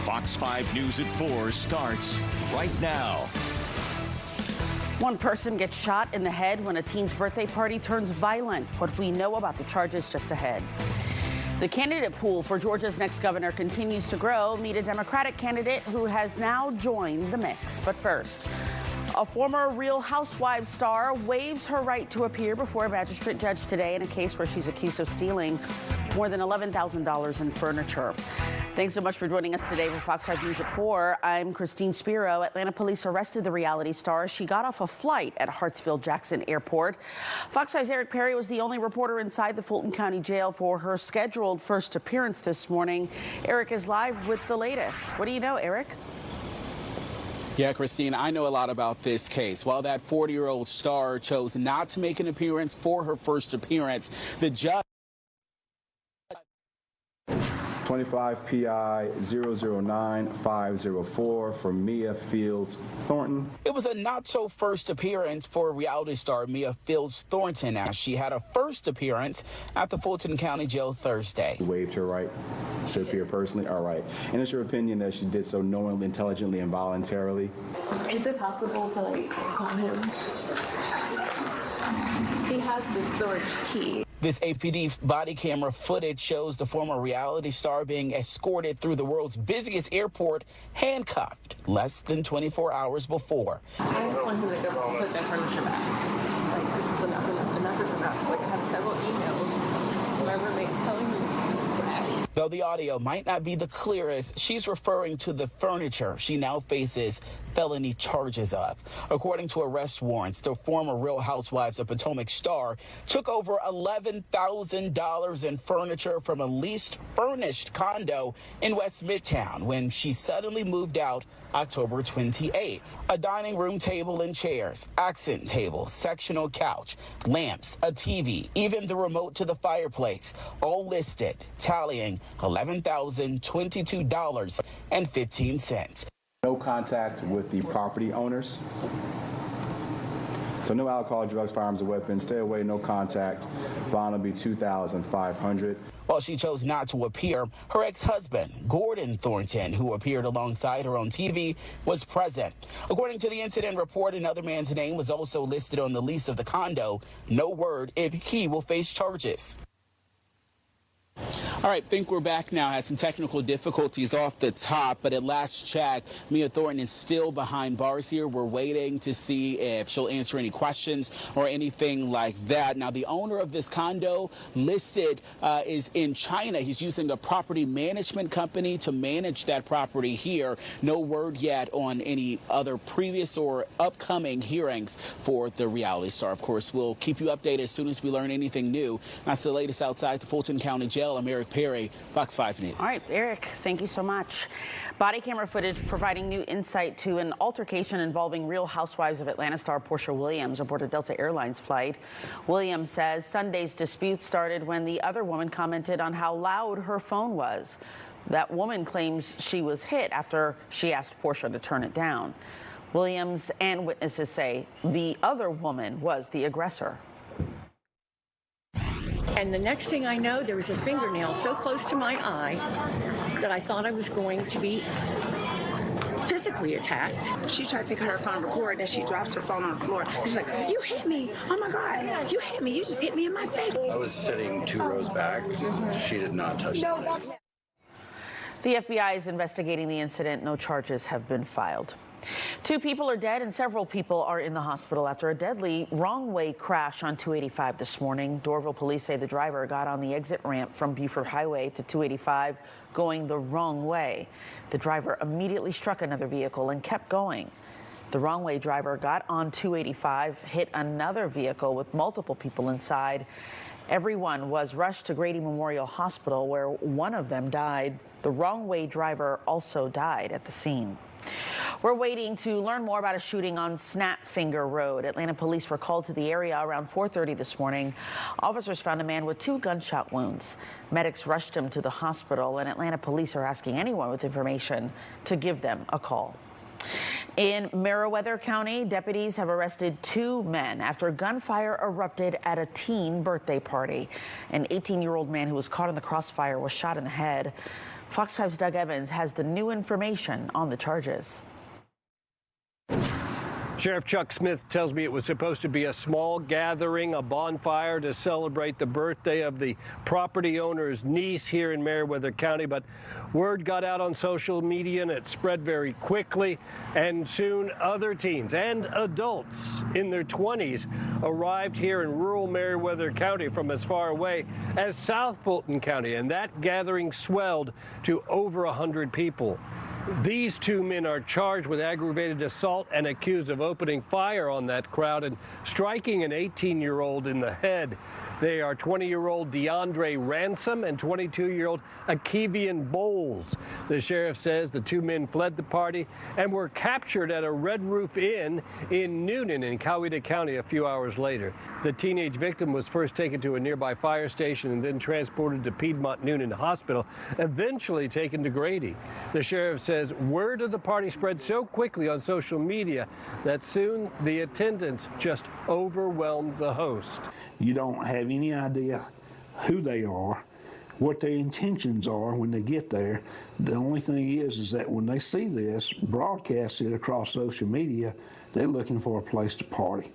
Fox 5 News at 4 starts right now. One person gets shot in the head when a teen's birthday party turns violent. What we know about the charges just ahead. The candidate pool for Georgia's next governor continues to grow. Meet a Democratic candidate who has now joined the mix. But first, a former Real Housewives star waives her right to appear before a magistrate judge today in a case where she's accused of stealing more than $11,000 in furniture. Thanks so much for joining us today for Fox 5 News at 4. I'm Christine Spiro. Atlanta police arrested the reality star. She got off a flight at Hartsfield-Jackson Airport. Fox 5's Eric Perry was the only reporter inside the Fulton County Jail for her scheduled first appearance this morning. Eric is live with the latest. What do you know, Eric? Yeah, Christine, I know a lot about this case. While that 40-year-old star chose not to make an appearance for her first appearance, the judge 25 PI 009504 for Mia Fields Thornton. It was a not-so first appearance for reality star Mia Fields Thornton as she had a first appearance at the Fulton County Jail Thursday. Waived her right to appear personally. All right. And it's your opinion that she did so knowingly, intelligently, and voluntarily? Is it possible to call him? He has the storage key. This APD body camera footage shows the former reality star being escorted through the world's busiest airport, handcuffed less than 24 hours before. I just want him to go put that furniture back. This is enough is enough. I have several emails. My roommate telling me back. Though the audio might not be the clearest, she's referring to the furniture she now faces felony charges of. According to arrest warrants, the former Real Housewives of Potomac star took over $11,000 in furniture from a leased furnished condo in West Midtown when she suddenly moved out October 28th. A dining room table and chairs, accent table, sectional couch, lamps, a TV, even the remote to the fireplace, all listed, tallying $11,022.15. No contact with the property owners. So no alcohol, drugs, firearms, or weapons. Stay away, no contact. Bond will be $2,500. While she chose not to appear, her ex-husband, Gordon Thornton, who appeared alongside her on TV, was present. According to the incident report, another man's name was also listed on the lease of the condo. No word if he will face charges. All right, think we're back now. Had some technical difficulties off the top, but at last check, Mia Thornton is still behind bars here. We're waiting to see if she'll answer any questions or anything like that. Now, the owner of this condo listed is in China. He's using a property management company to manage that property here. No word yet on any other previous or upcoming hearings for the reality star. Of course, we'll keep you updated as soon as we learn anything new. That's the latest outside the Fulton County Jail. I'm Eric Perry, Fox 5 News. All right, Eric, thank you so much. Body camera footage providing new insight to an altercation involving Real Housewives of Atlanta star Portia Williams aboard a Delta Airlines flight. Williams says Sunday's dispute started when the other woman commented on how loud her phone was. That woman claims she was hit after she asked Portia to turn it down. Williams and witnesses say the other woman was the aggressor. And the next thing I know, there was a fingernail so close to my eye that I thought I was going to be physically attacked. She tried to cut her phone record, and she drops her phone on the floor. She's like, "You hit me! Oh my God! You hit me! You just hit me in my face!" I was sitting 2 rows back. She did not touch me. The FBI is investigating the incident. No charges have been filed. 2 people are dead and several people are in the hospital after a deadly wrong-way crash on 285 this morning. Dorville police say the driver got on the exit ramp from Buford Highway to 285 going the wrong way. The driver immediately struck another vehicle and kept going. The wrong-way driver got on 285, hit another vehicle with multiple people inside. Everyone was rushed to Grady Memorial Hospital where one of them died. The wrong-way driver also died at the scene. We're waiting to learn more about a shooting on Snapfinger Road. Atlanta police were called to the area around 4:30 this morning. Officers found a man with 2 gunshot wounds. Medics rushed him to the hospital, and Atlanta police are asking anyone with information to give them a call. In Meriwether County, deputies have arrested 2 men after gunfire erupted at a teen birthday party. An 18-year-old man who was caught in the crossfire was shot in the head. Fox 5's Doug Evans has the new information on the charges. Sheriff Chuck Smith tells me it was supposed to be a small gathering, a bonfire to celebrate the birthday of the property owner's niece here in Meriwether County, but word got out on social media and it spread very quickly, and soon other teens and adults in their 20s arrived here in rural Meriwether County from as far away as South Fulton County, and that gathering swelled to over 100 people. These two men are charged with aggravated assault and accused of opening fire on that crowd and striking an 18-year-old in the head. They are 20-year-old DeAndre Ransom and 22-year-old Akevian Bowles. The sheriff says the two men fled the party and were captured at a Red Roof Inn in Noonan in Coweta County a few hours later. The teenage victim was first taken to a nearby fire station and then transported to Piedmont Noonan Hospital, eventually taken to Grady. The sheriff says word of the party spread so quickly on social media that soon the attendance just overwhelmed the host. You don't have any idea who they are, what their intentions are when they get there. The only thing is that when they see this broadcasted across social media, they're looking for a place to party.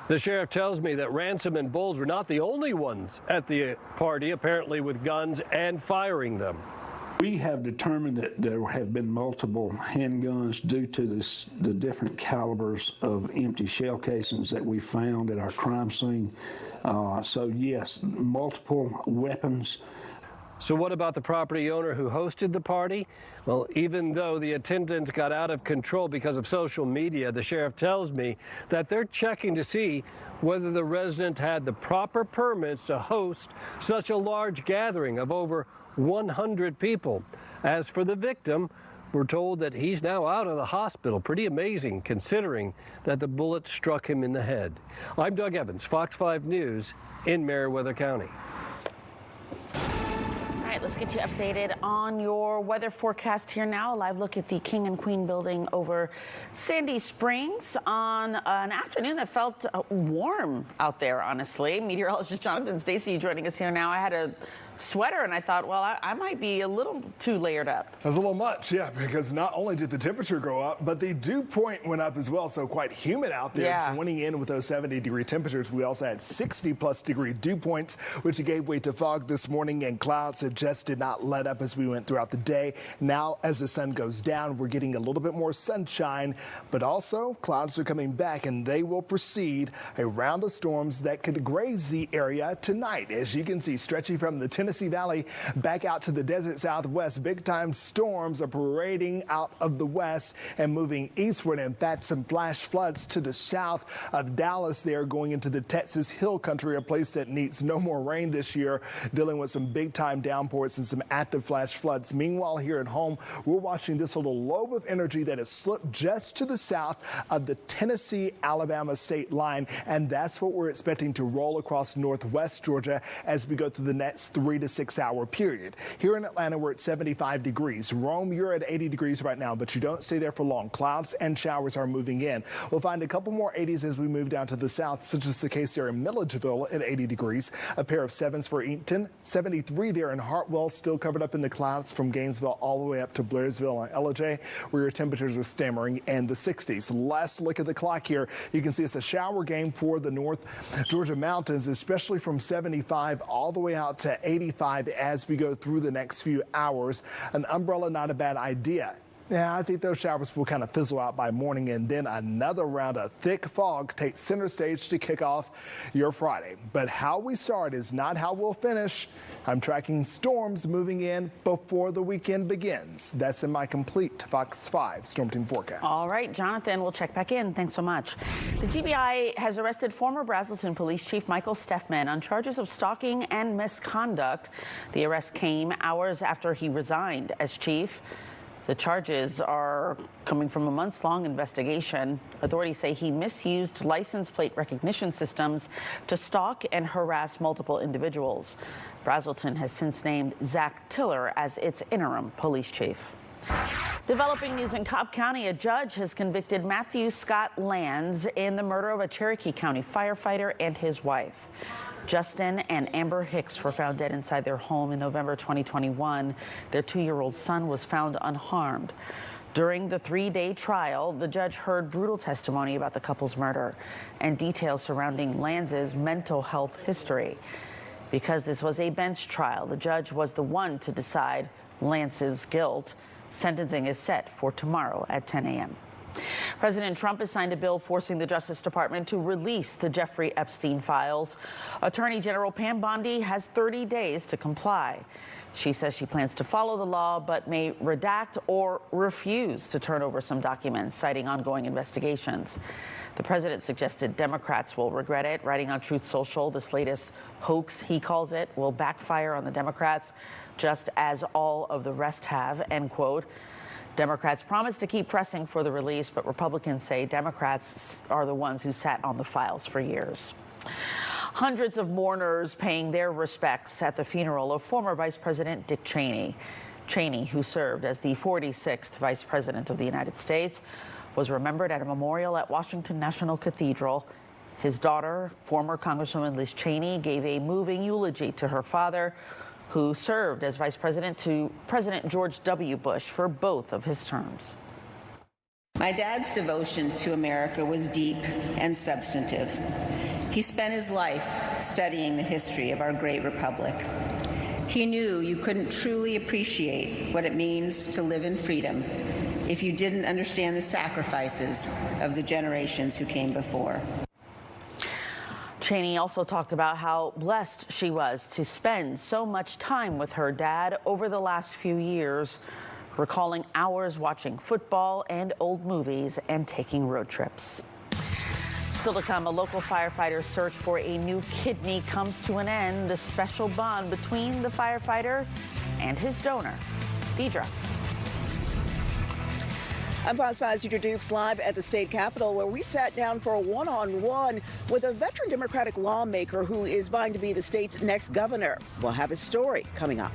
The sheriff tells me that Ransom and Bowles were not the only ones at the party, apparently with guns and firing them. We have determined that there have been multiple handguns due to the different calibers of empty shell casings that we found at our crime scene. So yes, multiple weapons. So what about the property owner who hosted the party? Well, even though the attendance got out of control because of social media, the sheriff tells me that they're checking to see whether the resident had the proper permits to host such a large gathering of over 100 people. As for the victim, we're told that he's now out of the hospital. Pretty amazing considering that the bullet struck him in the head. I'm Doug Evans, Fox 5 News in Meriwether County. All right, let's get you updated on your weather forecast here now. A live look at the King and Queen building over Sandy Springs on an afternoon that felt warm out there, honestly. Meteorologist Jonathan Stacy joining us here now. I had a sweater and I thought, well, I might be a little too layered up. That's a little much, yeah, because not only did the temperature go up, but the dew point went up as well, so quite humid out there. Yeah. Joining in with those 70-degree temperatures, we also had 60-plus degree dew points, which gave way to fog this morning, and clouds that just did not let up as we went throughout the day. Now, as the sun goes down, we're getting a little bit more sunshine, but also clouds are coming back, and they will precede a round of storms that could graze the area tonight. As you can see, stretching from the Tennessee Valley back out to the desert southwest, big-time storms are parading out of the west and moving eastward. In fact, some flash floods to the south of Dallas there, going into the Texas Hill Country, a place that needs no more rain this year, dealing with some big-time downpours and some active flash floods. Meanwhile, here at home, we're watching this little lobe of energy that has slipped just to the south of the Tennessee-Alabama state line, and that's what we're expecting to roll across northwest Georgia as we go through the next 3 to 6 hour period. Here in Atlanta, we're at 75 degrees. Rome, you're at 80 degrees right now, but you don't stay there for long. Clouds and showers are moving in. We'll find a couple more 80s as we move down to the south, such as the case there in Milledgeville at 80 degrees. A pair of 7s for Eaton. 73 there in Hartwell, still covered up in the clouds from Gainesville all the way up to Blairsville and LJ, where your temperatures are stammering in the 60s. Last look at the clock here. You can see it's a shower game for the North Georgia mountains, especially from 75 all the way out to 85 as we go through the next few hours. An umbrella, not a bad idea. Yeah, I think those showers will kind of fizzle out by morning, and then another round of thick fog takes center stage to kick off your Friday. But how we start is not how we'll finish. I'm tracking storms moving in before the weekend begins. That's in my complete Fox 5 Storm Team forecast. All right, Jonathan, we'll check back in. Thanks so much. The GBI has arrested former Brazelton Police Chief Michael Steffman on charges of stalking and misconduct. The arrest came hours after he resigned as chief. The charges are coming from a months-long investigation. Authorities say he misused license plate recognition systems to stalk and harass multiple individuals. Brazelton has since named Zach Tiller as its interim police chief. Developing news in Cobb County, a judge has convicted Matthew Scott Lands in the murder of a Cherokee County firefighter and his wife. Justin and Amber Hicks were found dead inside their home in November 2021. Their 2-year-old son was found unharmed. During the 3-day trial, the judge heard brutal testimony about the couple's murder and details surrounding Lanz's mental health history. Because this was a bench trial, the judge was the one to decide Lanz's guilt. Sentencing is set for tomorrow at 10 a.m. President Trump has signed a bill forcing the Justice Department to release the Jeffrey Epstein files. Attorney General Pam Bondi has 30 days to comply. She says she plans to follow the law, but may redact or refuse to turn over some documents, citing ongoing investigations. The president suggested Democrats will regret it, writing on Truth Social, this latest hoax, he calls it, will backfire on the Democrats, just as all of the rest have, end quote. Democrats promised to keep pressing for the release, but Republicans say Democrats are the ones who sat on the files for years. Hundreds of mourners paying their respects at the funeral of former Vice President Dick Cheney. Cheney, who served as the 46th Vice President of the United States, was remembered at a memorial at Washington National Cathedral. His daughter, former Congresswoman Liz Cheney, gave a moving eulogy to her father, who served as vice president to President George W. Bush for both of his terms. My dad's devotion to America was deep and substantive. He spent his life studying the history of our great republic. He knew you couldn't truly appreciate what it means to live in freedom if you didn't understand the sacrifices of the generations who came before. Cheney also talked about how blessed she was to spend so much time with her dad over the last few years, recalling hours watching football and old movies and taking road trips. Still to come, a local firefighter's search for a new kidney comes to an end. The special bond between the firefighter and his donor. Deidre. I'm Fox 5's Deidre Dukes live at the state capitol, where we sat down for a one-on-one with a veteran Democratic lawmaker who is vying to be the state's next governor. We'll have his story coming up.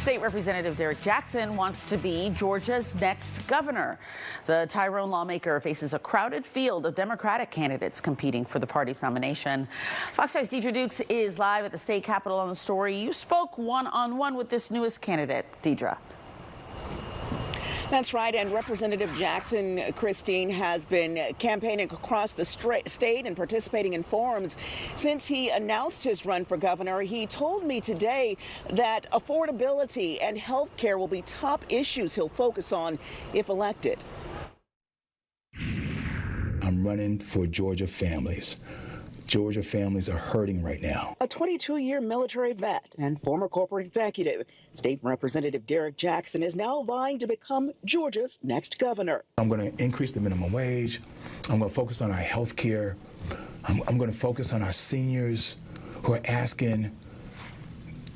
State Representative Derek Jackson wants to be Georgia's next governor. The Tyrone lawmaker faces a crowded field of Democratic candidates competing for the party's nomination. Fox 5's Deidre Dukes is live at the state capitol on the story. You spoke one-on-one with this newest candidate, Deidre. That's right, and Representative Jackson, Christine, has been campaigning across the state and participating in forums since he announced his run for governor. He told me today that affordability and health care will be top issues he'll focus on if elected. I'm running for Georgia families. Georgia families are hurting right now. A 22-year military vet and former corporate executive, State Representative Derek Jackson is now vying to become Georgia's next governor. I'm going to increase the minimum wage. I'm going to focus on our health care. I'm going to focus on our seniors who are asking,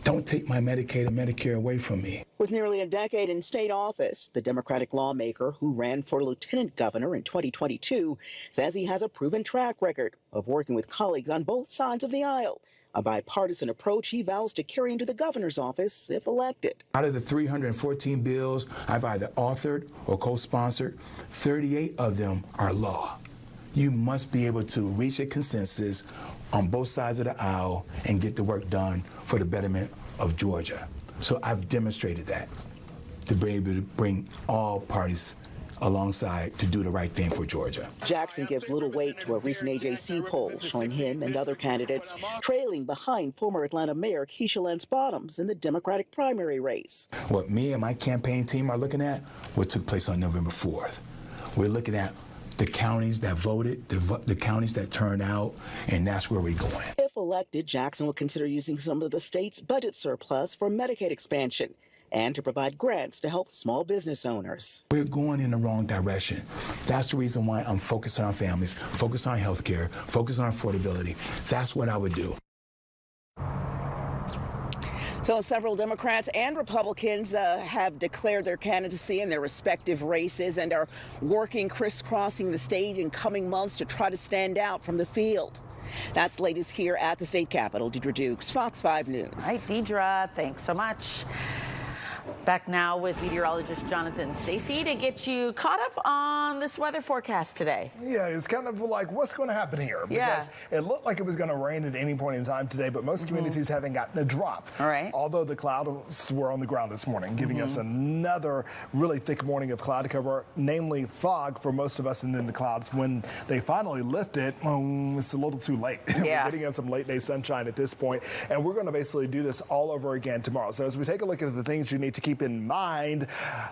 don't take my Medicaid and Medicare away from me. With nearly a decade in state office, the Democratic lawmaker who ran for lieutenant governor in 2022 says he has a proven track record of working with colleagues on both sides of the aisle, a bipartisan approach he vows to carry into the governor's office if elected. Out of the 314 bills I've either authored or co-sponsored, 38 of them are law. You must be able to reach a consensus on both sides of the aisle and get the work done for the betterment of Georgia. So I've demonstrated that, to be able to bring all parties alongside to do the right thing for Georgia. Jackson gives little weight to a recent AJC poll showing him and other candidates trailing behind former Atlanta Mayor Keisha Lance Bottoms in the Democratic primary race. What me and my campaign team are looking at, what took place on November 4th. We're looking at the counties that voted, the counties that turned out, and that's where we're going. If elected, Jackson will consider using some of the state's budget surplus for Medicaid expansion and to provide grants to help small business owners. We're going in the wrong direction. That's the reason why I'm focused on families, focused on health care, focused on affordability. That's what I would do. So several Democrats and Republicans have declared their candidacy in their respective races and are working crisscrossing the state in coming months to try to stand out from the field. That's the latest here at the state capitol. Deidre Dukes, Fox 5 News. All right, Deidre, thanks so much. Back now with meteorologist Jonathan Stacy to get you caught up on this weather forecast today. Yeah, it's kind of like, what's going to happen here? Because it looked like it was going to rain at any point in time today, but most communities haven't gotten a drop. All right. Although the clouds were on the ground this morning, giving us another really thick morning of cloud cover, namely fog for most of us, and then the clouds, when they finally lift it, it's a little too late. Yeah. We're getting on some late day sunshine at this point, and we're going to basically do this all over again tomorrow. So as we take a look at the things you need to keep in mind,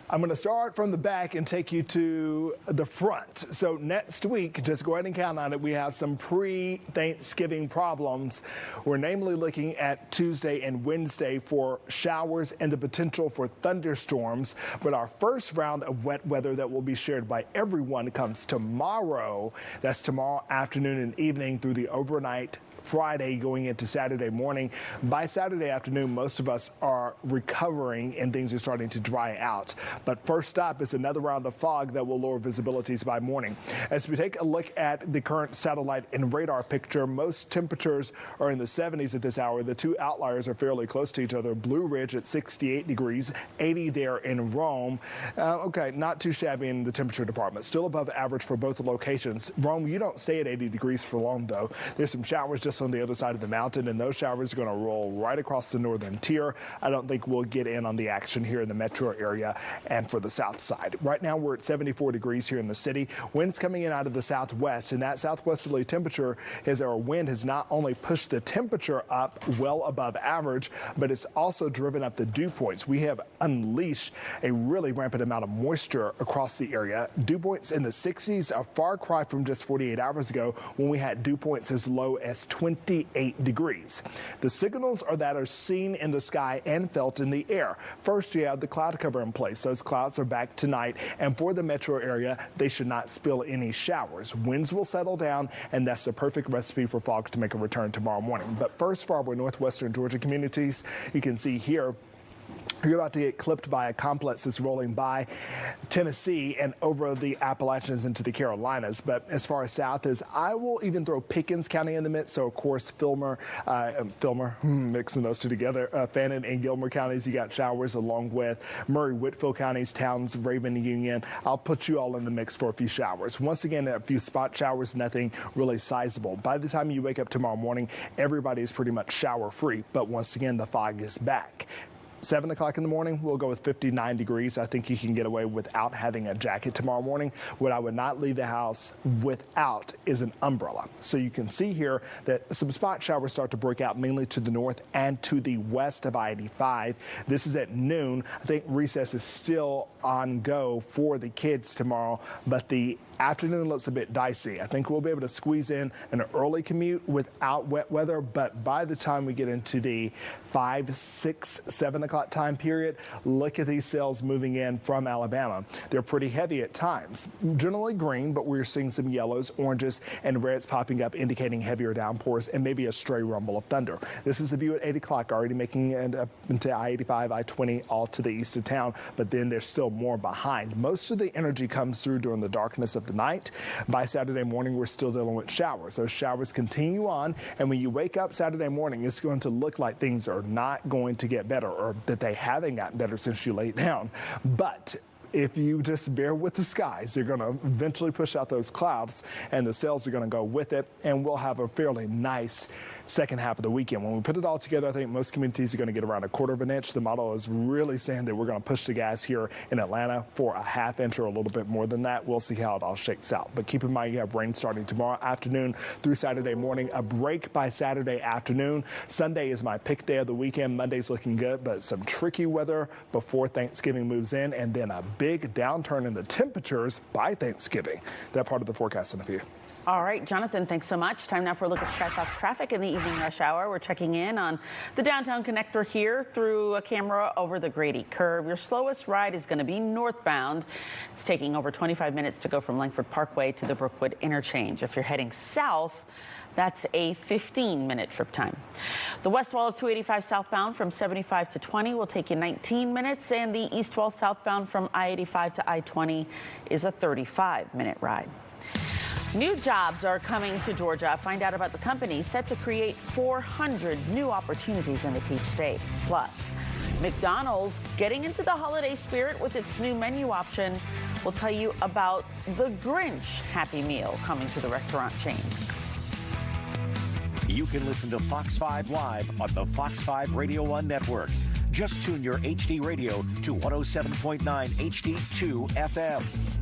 I'm going to start from the back and take you to the front. So next week, just go ahead and count on it, we have some pre-Thanksgiving problems. We're namely looking at Tuesday and Wednesday for showers and the potential for thunderstorms. But our first round of wet weather that will be shared by everyone comes tomorrow. That's tomorrow afternoon and evening through the overnight Friday going into Saturday morning. By Saturday afternoon, most of us are recovering and things are starting to dry out. But first up is another round of fog that will lower visibilities by morning. As we take a look at the current satellite and radar picture, most temperatures are in the 70s at this hour. The two outliers are fairly close to each other. Blue Ridge at 68 degrees, 80 there in Rome. Okay, not too shabby in the temperature department. Still above average for both locations. Rome, you don't stay at 80 degrees for long, though. There's some showers just on the other side of the mountain, and those showers are going to roll right across the northern tier. I don't think we'll get in on the action here in the metro area and for the south side. Right now we're at 74 degrees here in the city. Winds coming in out of the southwest, and that southwesterly temperature is our wind has not only pushed the temperature up well above average, but it's also driven up the dew points. We have unleashed a really rampant amount of moisture across the area. Dew points in the 60s, a far cry from just 48 hours ago when we had dew points as low as 28 degrees. The signals are seen in the sky and felt in the air. First, you have the cloud cover in place. Those clouds are back tonight, and for the metro area, they should not spill any showers. Winds will settle down, and that's the perfect recipe for fog to make a return tomorrow morning. But first, for our northwestern Georgia communities, you can see here You're about to get clipped by a complex that's rolling by Tennessee and over the Appalachians into the Carolinas. But as far as south as I will even throw Pickens County in the mix. So, of course, mixing those two together, Fannin and Gilmer counties, you got showers along with Murray-Whitfield counties, Towns, Raven, Union. I'll put you all in the mix for a few showers. Once again, a few spot showers, nothing really sizable. By the time you wake up tomorrow morning, everybody is pretty much shower free. But once again, the fog is back. 7 o'clock in the morning, we'll go with 59 degrees. I think you can get away without having a jacket tomorrow morning. What I would not leave the house without is an umbrella. So you can see here that some spot showers start to break out mainly to the north and to the west of I-85. This is at noon. I think recess is still on go for the kids tomorrow, but the afternoon looks a bit dicey. I think we'll be able to squeeze in an early commute without wet weather, but by the time we get into the 5, 6, 7 o'clock time period, look at these cells moving in from Alabama. They're pretty heavy at times. Generally green, but we're seeing some yellows, oranges, and reds popping up, indicating heavier downpours and maybe a stray rumble of thunder. This is the view at 8 o'clock, already making it up into I-85, I-20, all to the east of town, but then there's still more behind. Most of the energy comes through during the darkness of the night. By Saturday morning, we're still dealing with showers. Those showers continue on, and when you wake up Saturday morning, it's going to look like things are not going to get better, or that they haven't gotten better since you laid down. But if you just bear with the skies, they're going to eventually push out those clouds, and the cells are going to go with it, and we'll have a fairly nice second half of the weekend. When we put it all together, I think most communities are going to get around a 1/4 of an inch. The model is really saying that we're going to push the gas here in Atlanta for a 1/2 inch or a little bit more than that. We'll see how it all shakes out. But keep in mind, you have rain starting tomorrow afternoon through Saturday morning, a break by Saturday afternoon. Sunday is my pick day of the weekend. Monday's looking good, but some tricky weather before Thanksgiving moves in, and then a big downturn in the temperatures by Thanksgiving. That part of the forecast in a few. All right, Jonathan, thanks so much. Time now for a look at Skyfox traffic in the evening rush hour. We're checking in on the downtown connector here through a camera over the Grady Curve. Your slowest ride is going to be northbound. It's taking over 25 minutes to go from Langford Parkway to the Brookwood interchange. If you're heading south, that's a 15-minute trip time. The west wall of 285 southbound from 75 to 20 will take you 19 minutes, and the east wall southbound from I-85 to I-20 is a 35-minute ride. New jobs are coming to Georgia. Find out about the company set to create 400 new opportunities in the Peach State. Plus, McDonald's getting into the holiday spirit with its new menu option. We'll tell you about the Grinch Happy Meal coming to the restaurant chain. You can listen to Fox 5 Live on the Fox 5 Radio 1 network. Just tune your HD radio to 107.9 HD2 FM.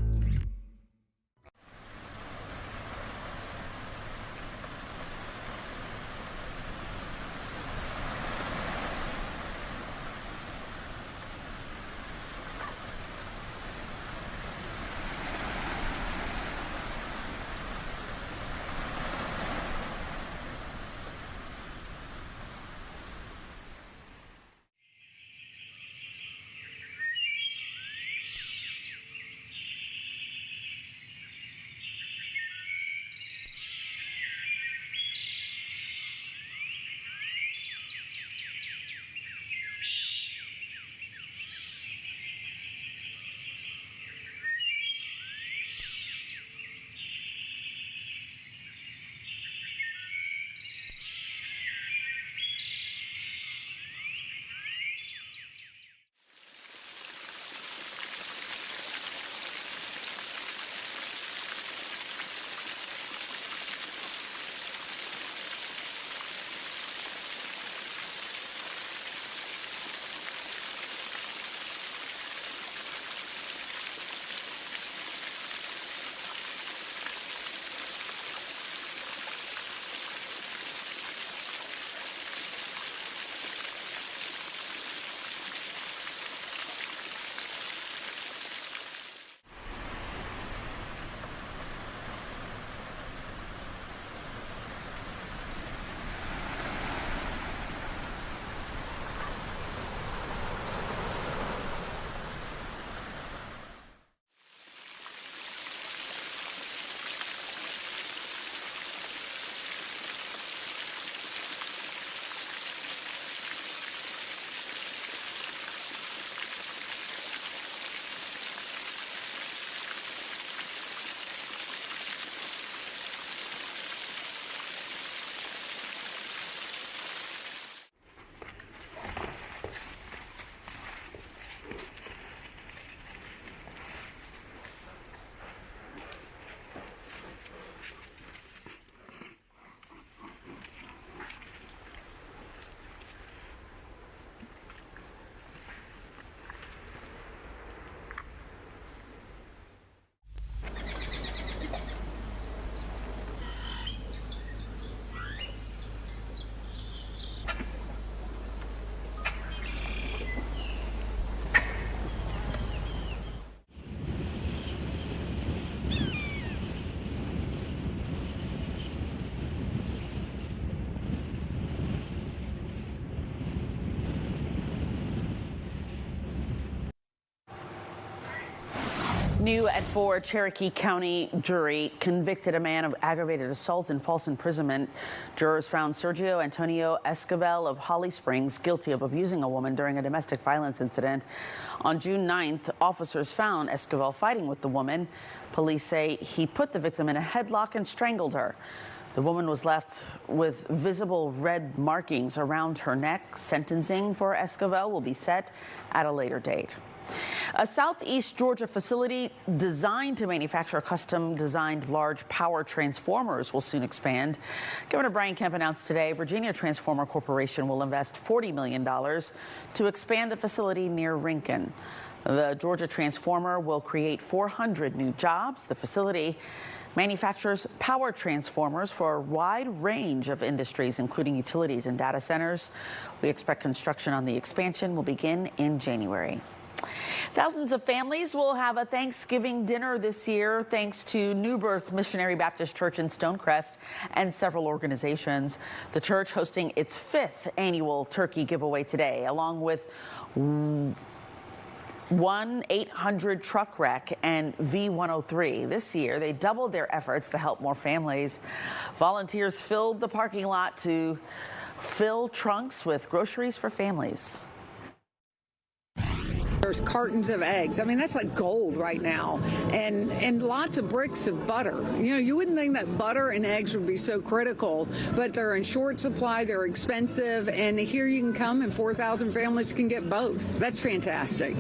New at 4, Cherokee County jury convicted a man of aggravated assault and false imprisonment. Jurors found Sergio Antonio Esquivel of Holly Springs guilty of abusing a woman during a domestic violence incident. On June 9th, officers found Esquivel fighting with the woman. Police say he put the victim in a headlock and strangled her. The woman was left with visible red markings around her neck. Sentencing for Esquivel will be set at a later date. A southeast Georgia facility designed to manufacture custom-designed large power transformers will soon expand. Governor Brian Kemp announced today Virginia Transformer Corporation will invest $40 million to expand the facility near Rincon. The Georgia Transformer will create 400 new jobs. The facility manufactures power transformers for a wide range of industries, including utilities and data centers. We expect construction on the expansion will begin in January. Thousands of families will have a Thanksgiving dinner this year thanks to New Birth Missionary Baptist Church in Stonecrest and several organizations. The church hosting its 5th annual turkey giveaway today, along with 1-800 truck wreck and V103. This year, they doubled their efforts to help more families. Volunteers filled the parking lot to fill trunks with groceries for families. There's cartons of eggs. I mean, that's like gold right now. And lots of bricks of butter. You know, you wouldn't think that butter and eggs would be so critical, but they're in short supply, they're expensive, and here you can come and 4,000 families can get both. That's fantastic.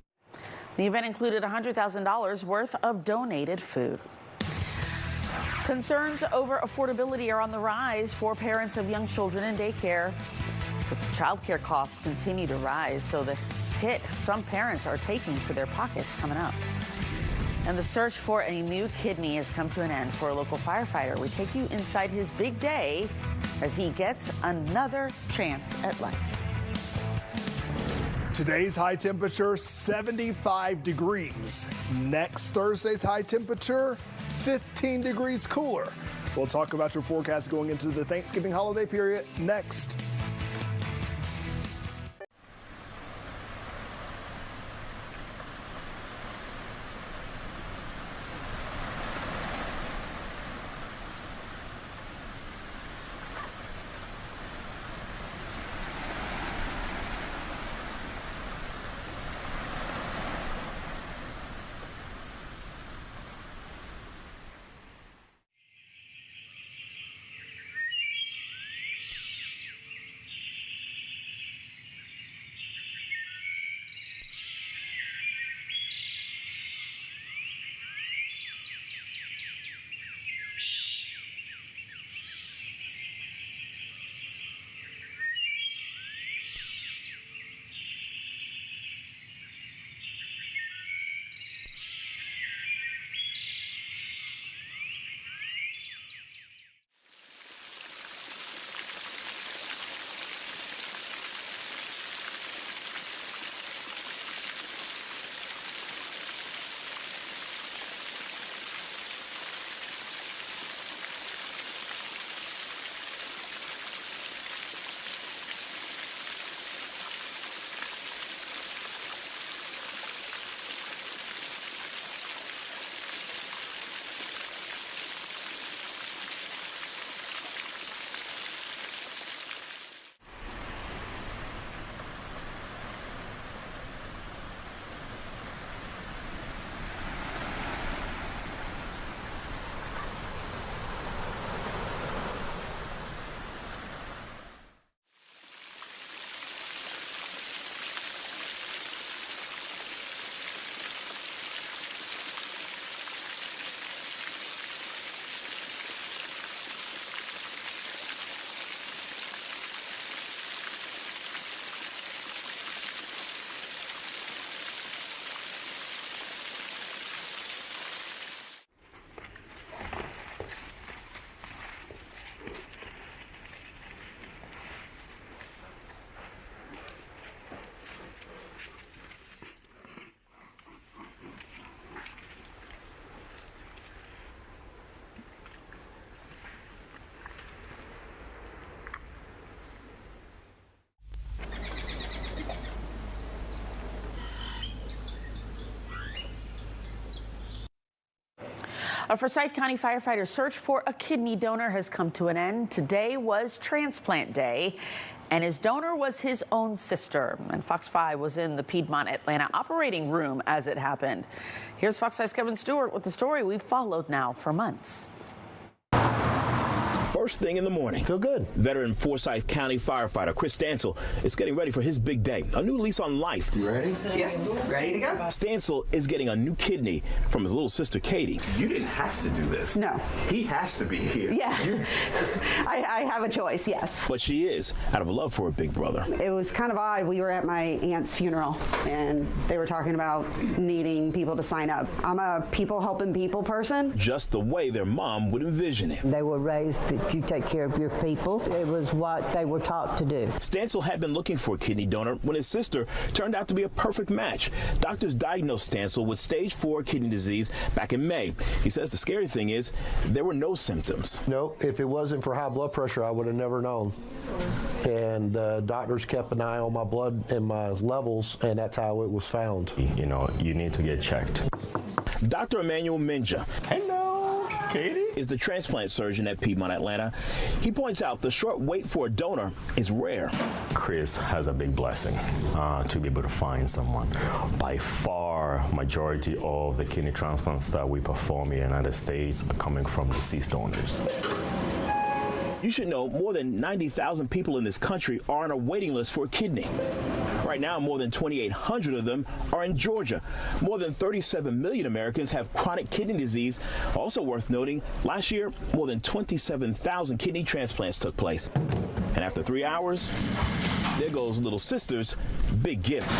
The event included $100,000 worth of donated food. Concerns over affordability are on the rise for parents of young children in daycare. The child care costs continue to rise, so the hit some parents are taking to their pockets coming up. And the search for a new kidney has come to an end for a local firefighter. We take you inside his big day as he gets another chance at life. Today's high temperature, 75 degrees. Next Thursday's high temperature, 15 degrees cooler. We'll talk about your forecast going into the Thanksgiving holiday period next. A Forsyth County firefighter's search for a kidney donor has come to an end. Today was transplant day, and his donor was his own sister. And Fox 5 was in the Piedmont, Atlanta operating room as it happened. Here's Fox 5's Kevin Stewart with the story we've followed now for months. First thing in the morning. Feel good. Veteran Forsyth County firefighter Chris Stansel is getting ready for his big day. A new lease on life. You ready? Yeah, ready to go. Stansel is getting a new kidney from his little sister Katie. You didn't have to do this. No. He has to be here. Yeah. I have a choice, yes. But she is, out of love for her big brother. It was kind of odd. We were at my aunt's funeral, and they were talking about needing people to sign up. I'm a people helping people person. Just the way their mom would envision it. They were raised you take care of your people. It was what they were taught to do. Stansel had been looking for a kidney donor when his sister turned out to be a perfect match. Doctors diagnosed Stansel with stage 4 kidney disease back in May. He says the scary thing is there were no symptoms. No, if it wasn't for high blood pressure, I would have never known. And doctors kept an eye on my blood and my levels, and that's how it was found. You know, you need to get checked. Dr. Emmanuel Minja. Hello, Katie. Is the transplant surgeon at Piedmont, Atlanta. He points out the short wait for a donor is rare. Chris has a big blessing to be able to find someone. By far, majority of the kidney transplants that we perform in the United States are coming from deceased donors. You should know more than 90,000 people in this country are on a waiting list for a kidney. Right now, more than 2,800 of them are in Georgia. More than 37 million Americans have chronic kidney disease. Also worth noting, last year, more than 27,000 kidney transplants took place. And after 3 hours, there goes little sister's big gift,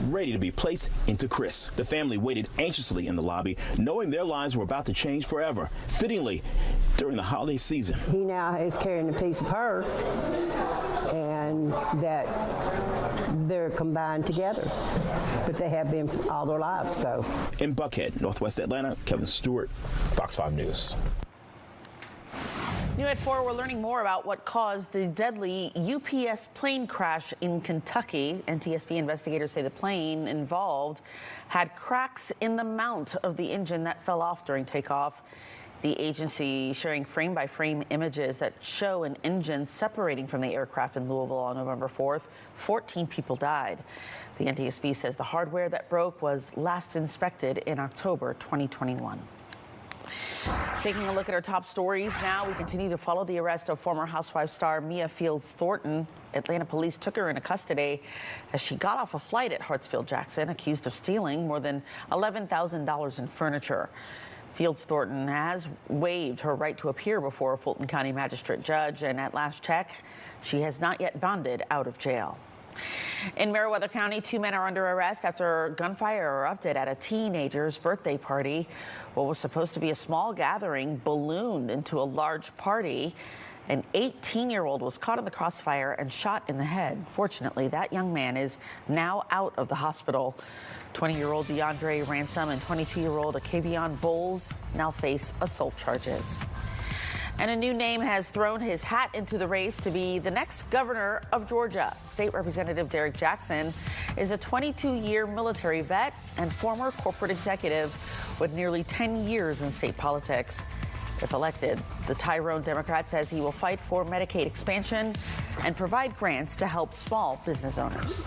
ready to be placed into Chris. The family waited anxiously in the lobby, knowing their lives were about to change forever. Fittingly, during the holiday season. He now is carrying a piece of her, and that they're combined together, but they have been all their lives. So, in Buckhead, Northwest Atlanta, Kevin Stewart, Fox 5 News. New at 4, we're learning more about what caused the deadly UPS plane crash in Kentucky. NTSB investigators say the plane involved had cracks in the mount of the engine that fell off during takeoff. The agency sharing frame-by-frame images that show an engine separating from the aircraft in Louisville on November 4th. 14 people died. The NTSB says the hardware that broke was last inspected in October 2021. Taking a look at our top stories now, we continue to follow the arrest of former Housewives star Mia Fields Thornton. Atlanta police took her into custody as she got off a flight at Hartsfield-Jackson, accused of stealing more than $11,000 in furniture. Fields Thornton has waived her right to appear before a Fulton County magistrate judge, and at last check, she has not yet bonded out of jail. In Meriwether County, 2 men are under arrest after gunfire erupted at a teenager's birthday party. What was supposed to be a small gathering ballooned into a large party. An 18-year-old was caught in the crossfire and shot in the head. Fortunately, that young man is now out of the hospital. 20-year-old DeAndre Ransom and 22-year-old Akavion Bowles now face assault charges. And a new name has thrown his hat into the race to be the next governor of Georgia. State Representative Derek Jackson is a 22-year military vet and former corporate executive with nearly 10 years in state politics. If elected, the Tyrone Democrat says he will fight for Medicaid expansion and provide grants to help small business owners.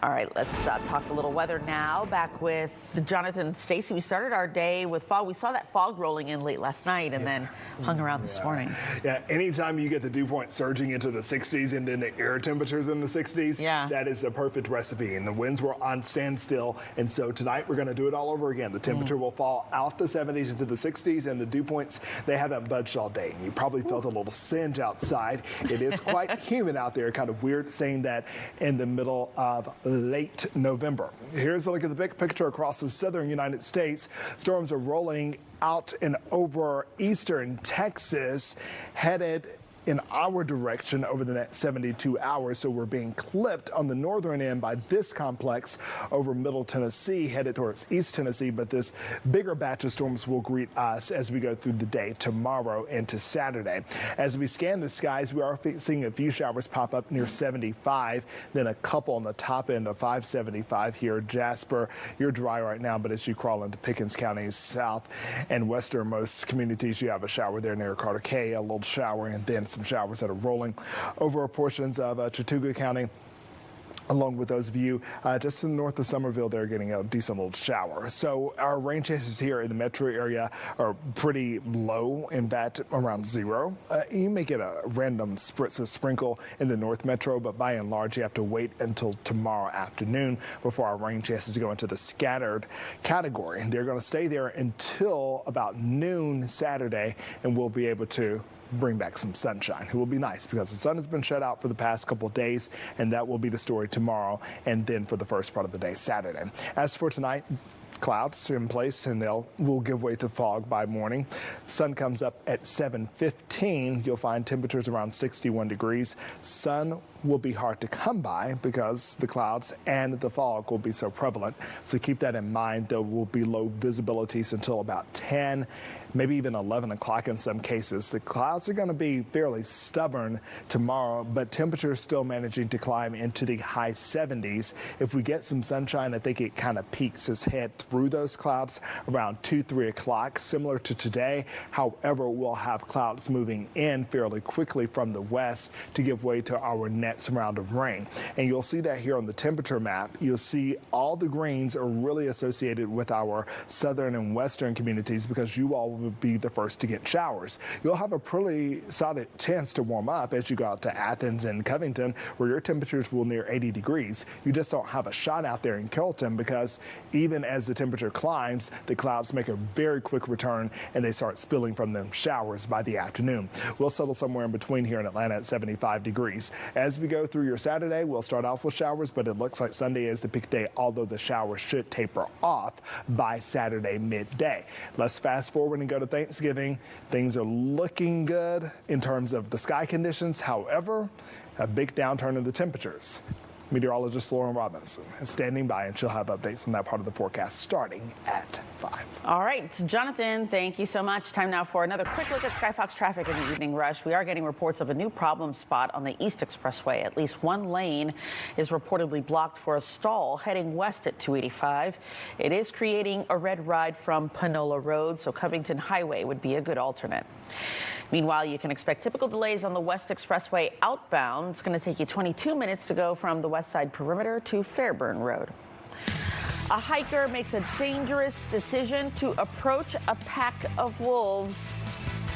All right, let's talk a little weather now. Back with Jonathan Stacy. We started our day with fog. We saw that fog rolling in late last night and then hung around this morning. Yeah, anytime you get the dew point surging into the 60s and then the air temperatures in the 60s, that is a perfect recipe. And the winds were on standstill. And so tonight we're going to do it all over again. The temperature will fall out the 70s into the 60s, and the dew points, they haven't budged all day. And you probably felt a little singe outside. It is quite humid out there. Kind of weird saying that in the middle of late November. Here's a look at the big picture across the southern United States. Storms are rolling out and over eastern Texas, headed in our direction over the next 72 hours. So we're being clipped on the northern end by this complex over Middle Tennessee, headed towards East Tennessee. But this bigger batch of storms will greet us as we go through the day tomorrow into Saturday. As we scan the skies, we are seeing a few showers pop up near 75, then a couple on the top end of 575 here. Jasper, you're dry right now, but as you crawl into Pickens County's south and westernmost communities, you have a shower there near Carter K, a little shower, and then some showers that are rolling over portions of Chattooga County. Along with those of you just to the north of Somerville, they're getting a decent little shower. So our rain chances here in the metro area are pretty low, in fact around 0. You may get a random spritz or sprinkle in the north metro, but by and large you have to wait until tomorrow afternoon before our rain chances go into the scattered category. And they're going to stay there until about noon Saturday, and we'll be able to bring back some sunshine. It will be nice because the sun has been shut out for the past couple of days, and that will be the story tomorrow and then for the first part of the day Saturday. As for tonight, clouds in place, and will give way to fog by morning. Sun comes up at 7:15. You'll find temperatures around 61 degrees. Sun will be hard to come by because the clouds and the fog will be so prevalent. So keep that in mind. There will be low visibilities until about 10, maybe even 11 o'clock in some cases. The clouds are going to be fairly stubborn tomorrow, but temperatures still managing to climb into the high 70s. If we get some sunshine, I think it kind of peaks its head through those clouds around 2, 3 o'clock, similar to today. However, we'll have clouds moving in fairly quickly from the west to give way to our next round of rain. And you'll see that here on the temperature map. You'll see all the greens are really associated with our southern and western communities because you all will be the first to get showers. You'll have a pretty solid chance to warm up as you go out to Athens and Covington, where your temperatures will near 80 degrees. You just don't have a shot out there in Carrollton because even as the temperature climbs, the clouds make a very quick return and they start spilling from them showers by the afternoon. We'll settle somewhere in between here in Atlanta at 75 degrees. As we go through your Saturday, we'll start off with showers, but it looks like Sunday is the peak day, although the showers should taper off by Saturday midday. Let's fast forward and go to Thanksgiving. Things are looking good in terms of the sky conditions. However, a big downturn in the temperatures. Meteorologist Lauren Robinson is standing by, and she'll have updates on that part of the forecast starting at 5. All right, Jonathan, thank you so much. Time now for another quick look at Skyfox traffic in the evening rush. We are getting reports of a new problem spot on the East Expressway. At least one lane is reportedly blocked for a stall heading west at 285. It is creating a red ride from Panola Road, so Covington Highway would be a good alternate. Meanwhile, you can expect typical delays on the West Expressway outbound. It's going to take you 22 minutes to go from the West Side Perimeter to Fairburn Road. A hiker makes a dangerous decision to approach a pack of wolves.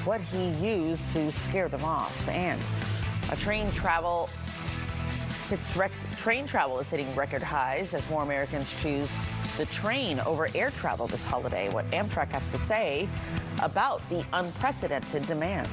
What he used to scare them off. And train travel is hitting record highs as more Americans choose the train over air travel this holiday. What Amtrak has to say about the unprecedented demand.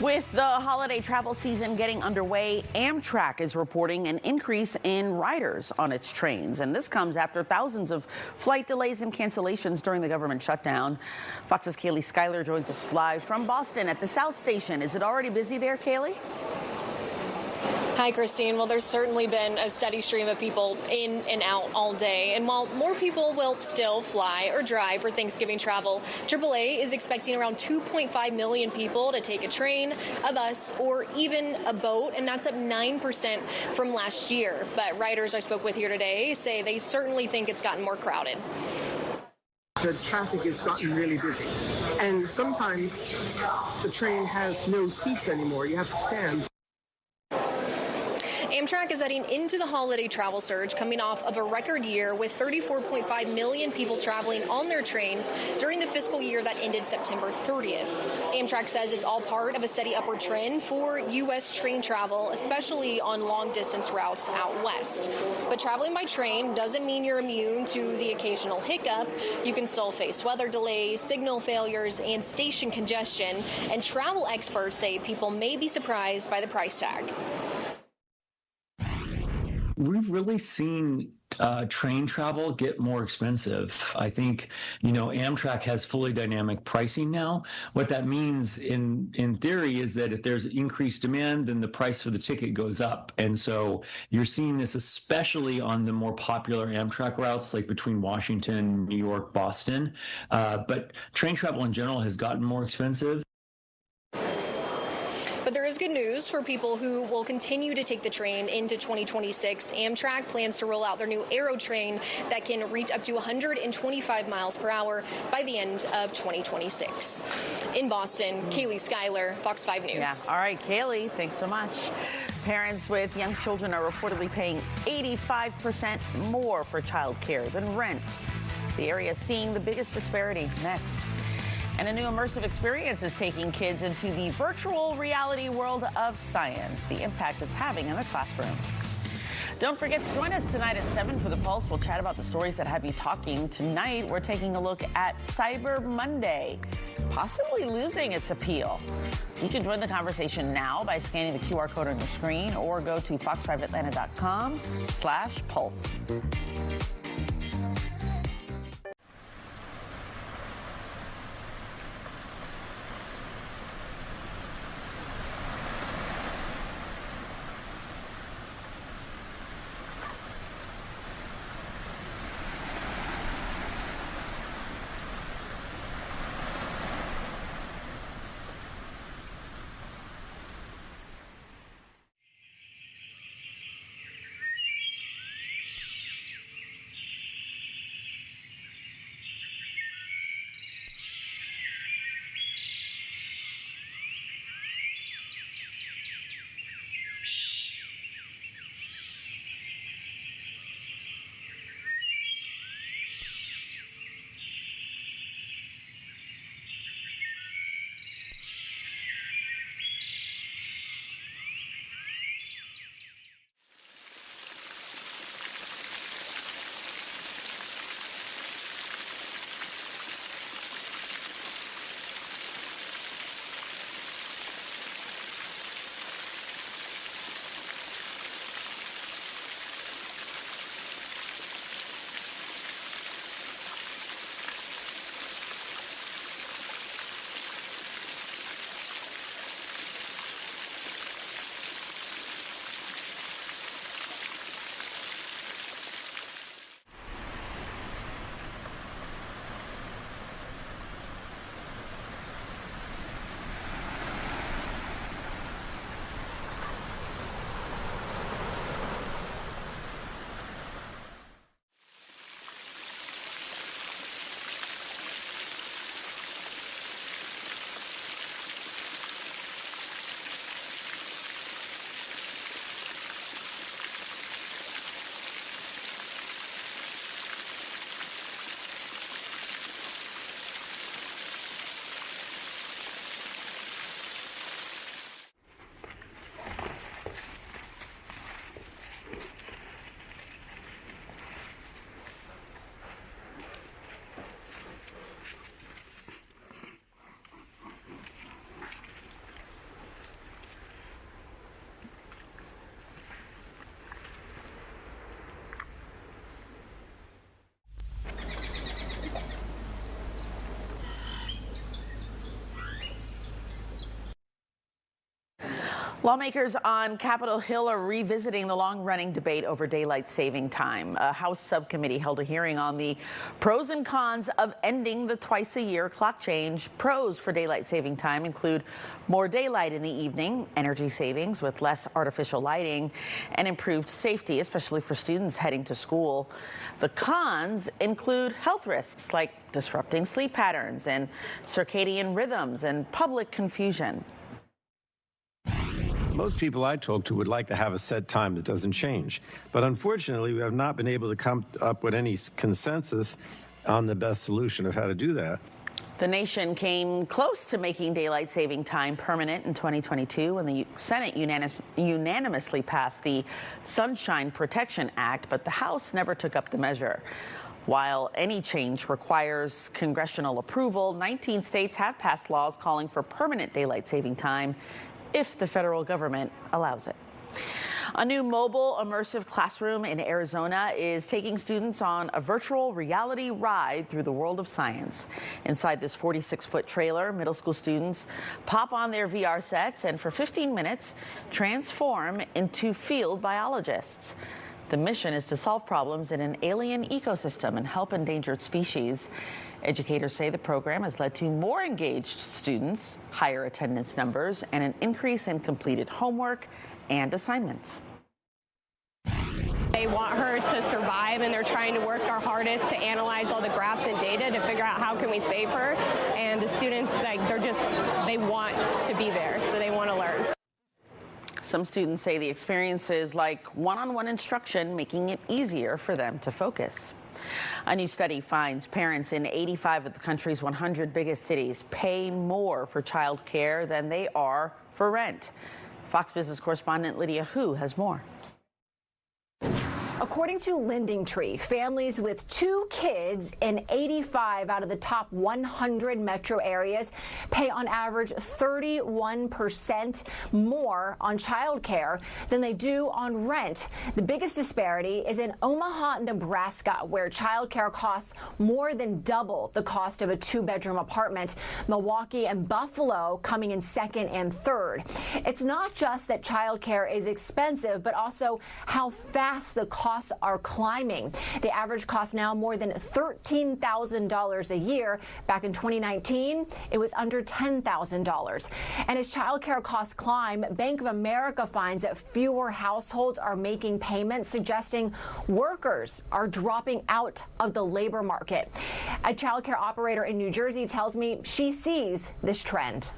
With the holiday travel season getting underway, Amtrak is reporting an increase in riders on its trains. And this comes after thousands of flight delays and cancellations during the government shutdown. Fox's Kaylee Schuyler joins us live from Boston at the South Station. Is it already busy there, Kaylee? Hi, Christine. Well, there's certainly been a steady stream of people in and out all day. And while more people will still fly or drive for Thanksgiving travel, AAA is expecting around 2.5 million people to take a train, a bus, or even a boat. And that's up 9% from last year. But riders I spoke with here today say they certainly think it's gotten more crowded. The traffic has gotten really busy. And sometimes the train has no seats anymore. You have to stand. Amtrak is heading into the holiday travel surge, coming off of a record year with 34.5 million people traveling on their trains during the fiscal year that ended September 30th. Amtrak says it's all part of a steady upward trend for U.S. train travel, especially on long-distance routes out west. But traveling by train doesn't mean you're immune to the occasional hiccup. You can still face weather delays, signal failures, and station congestion. And travel experts say people may be surprised by the price tag. We've really seen train travel get more expensive. I think, Amtrak has fully dynamic pricing now. What that means in theory is that if there's increased demand, then the price for the ticket goes up. And so you're seeing this especially on the more popular Amtrak routes, like between Washington, New York, Boston. But train travel in general has gotten more expensive. But there is good news for people who will continue to take the train into 2026. Amtrak plans to roll out their new Aero train that can reach up to 125 miles per hour by the end of 2026. In Boston, Kaylee Schuyler, Fox 5 News. Yeah. All right, Kaylee, thanks so much. Parents with young children are reportedly paying 85% more for childcare than rent. The area is seeing the biggest disparity. Next. And a new immersive experience is taking kids into the virtual reality world of science, the impact it's having in the classroom. Don't forget to join us tonight at 7 for The Pulse. We'll chat about the stories that have you talking. Tonight, we're taking a look at Cyber Monday, possibly losing its appeal. You can join the conversation now by scanning the QR code on your screen or go to fox5atlanta.com/pulse. Lawmakers on Capitol Hill are revisiting the long-running debate over daylight saving time. A House subcommittee held a hearing on the pros and cons of ending the twice-a-year clock change. Pros for daylight saving time include more daylight in the evening, energy savings with less artificial lighting, and improved safety, especially for students heading to school. The cons include health risks like disrupting sleep patterns and circadian rhythms and public confusion. Most people I talk to would like to have a set time that doesn't change. But unfortunately, we have not been able to come up with any consensus on the best solution of how to do that. The nation came close to making daylight saving time permanent in 2022 when the Senate unanimously passed the Sunshine Protection Act, but the House never took up the measure. While any change requires congressional approval, 19 states have passed laws calling for permanent daylight saving time if the federal government allows it. A new mobile immersive classroom in Arizona is taking students on a virtual reality ride through the world of science. Inside this 46-foot trailer, middle school students pop on their VR sets and for 15 minutes transform into field biologists. The mission is to solve problems in an alien ecosystem and help endangered species. Educators say the program has led to more engaged students, higher attendance numbers, and an increase in completed homework and assignments. They want her to survive, and they're trying to work our hardest to analyze all the graphs and data to figure out how can we save her. And the students, they want to be there, so they want to learn. Some students say the experience is like one-on-one instruction, making it easier for them to focus. A new study finds parents in 85 of the country's 100 biggest cities pay more for child care than they are for rent. Fox Business correspondent Lydia Hu has more. According to LendingTree, families with 2 kids in 85 out of the top 100 metro areas pay on average 31% more on child care than they do on rent. The biggest disparity is in Omaha, Nebraska, where child care costs more than double the cost of a 2-bedroom apartment. Milwaukee and Buffalo coming in second and third. It's not just that child care is expensive, but also how fast the costs are climbing. The average cost now more than $13,000 a year. Back in 2019, it was under $10,000. And as child care costs climb, Bank of America finds that fewer households are making payments, suggesting workers are dropping out of the labor market. A child care operator in New Jersey tells me she sees this trend.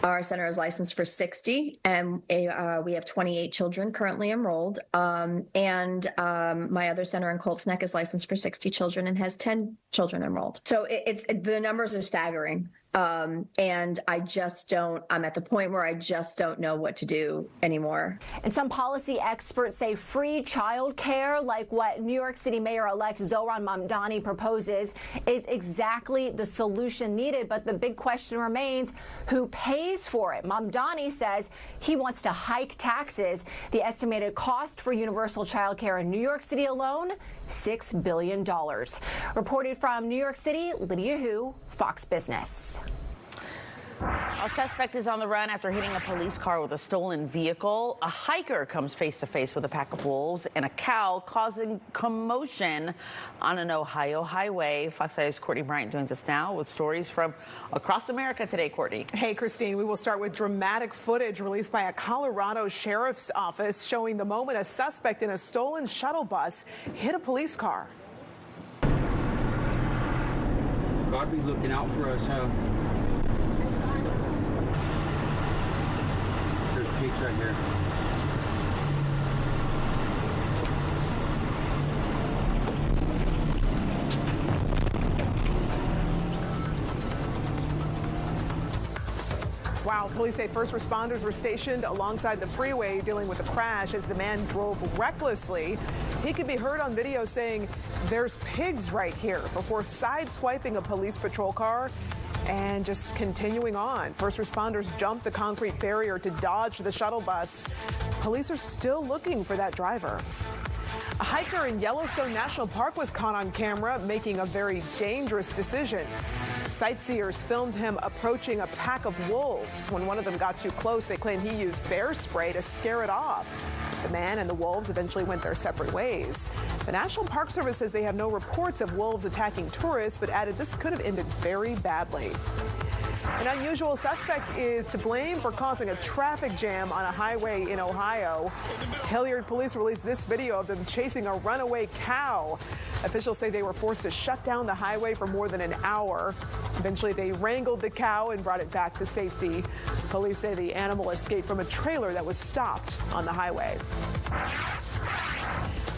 Our center is licensed for 60, and we have 28 children currently enrolled. And my other center in Colts Neck is licensed for 60 children and has 10 children enrolled. So the numbers are staggering. And I'm at the point where I just don't know what to do anymore. And some policy experts say free child care, like what New York City Mayor-elect Zohran Mamdani proposes, is exactly the solution needed. But the big question remains, who pays for it? Mamdani says he wants to hike taxes. The estimated cost for universal child care in New York City alone, $6 billion. Reported from New York City, Lydia Hu, Fox Business. A suspect is on the run after hitting a police car with a stolen vehicle. A hiker comes face to face with a pack of wolves and a cow, causing commotion on an Ohio highway. Fox 5's Courtney Bryant joins us now with stories from across America today. Courtney. Hey, Christine, we will start with dramatic footage released by a Colorado sheriff's office showing the moment a suspect in a stolen shuttle bus hit a police car. God be looking out for us, huh? There's pigs right here. Wow, police say first responders were stationed alongside the freeway dealing with the crash as the man drove recklessly. He could be heard on video saying, "There's pigs right here," before sideswiping a police patrol car and just continuing on. First responders jumped the concrete barrier to dodge the shuttle bus. Police are still looking for that driver. A hiker in Yellowstone National Park was caught on camera making a very dangerous decision. Sightseers filmed him approaching a pack of wolves. When one of them got too close, they claim he used bear spray to scare it off. The man and the wolves eventually went their separate ways. The National Park Service says they have no reports of wolves attacking tourists, but added this could have ended very badly. An unusual suspect is to blame for causing a traffic jam on a highway in Ohio. Hilliard police released this video of them chasing a runaway cow. Officials say they were forced to shut down the highway for more than an hour. Eventually, they wrangled the cow and brought it back to safety. Police say the animal escaped from a trailer that was stopped on the highway.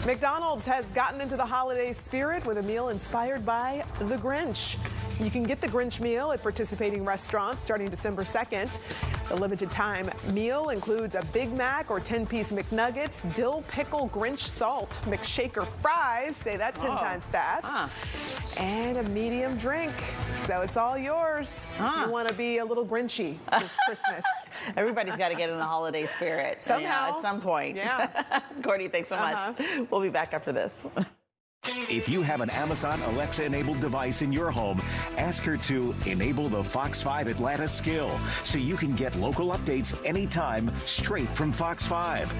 McDonald's has gotten into the holiday spirit with a meal inspired by The Grinch. You can get the Grinch meal at participating restaurants starting December 2nd. The limited time meal includes a Big Mac or 10-piece McNuggets, dill pickle Grinch salt, McShaker fries, say that 10 times fast, and a medium drink. So it's all yours if you want to be a little Grinchy this Christmas. Everybody's got to get in the holiday spirit somehow at some point. Yeah. Courtney, thanks so much. We'll be back after this. If you have an Amazon Alexa-enabled device in your home, ask her to enable the Fox 5 Atlanta skill so you can get local updates anytime straight from Fox 5.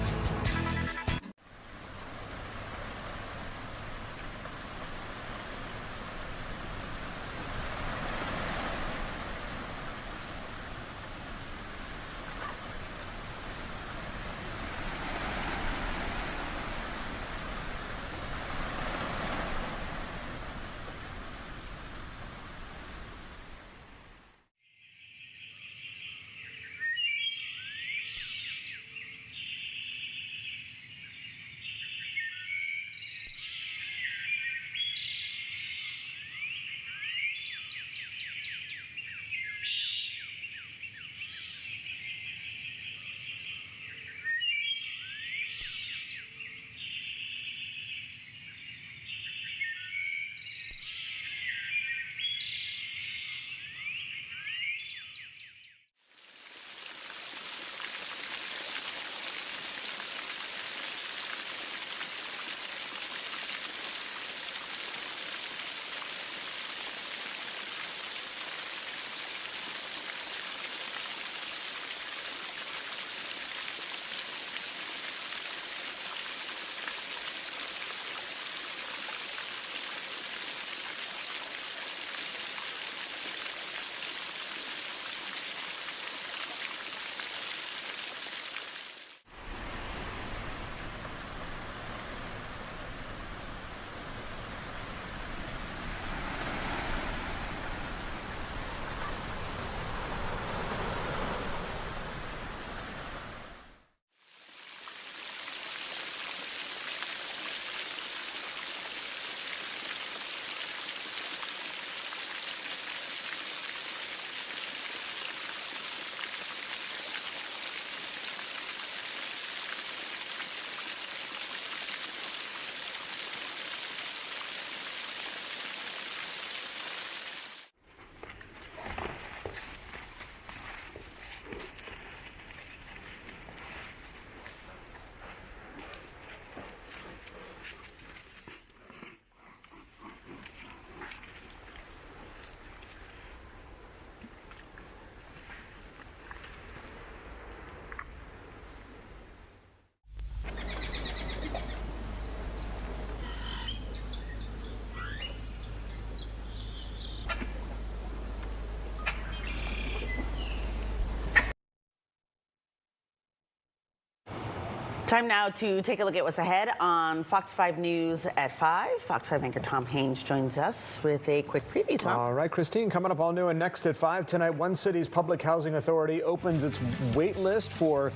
Time now to take a look at what's ahead on Fox 5 News at 5. Fox 5 anchor Tom Haynes joins us with a quick preview. Tom. All right, Christine, coming up all new and next at 5 tonight, one city's public housing authority opens its wait list for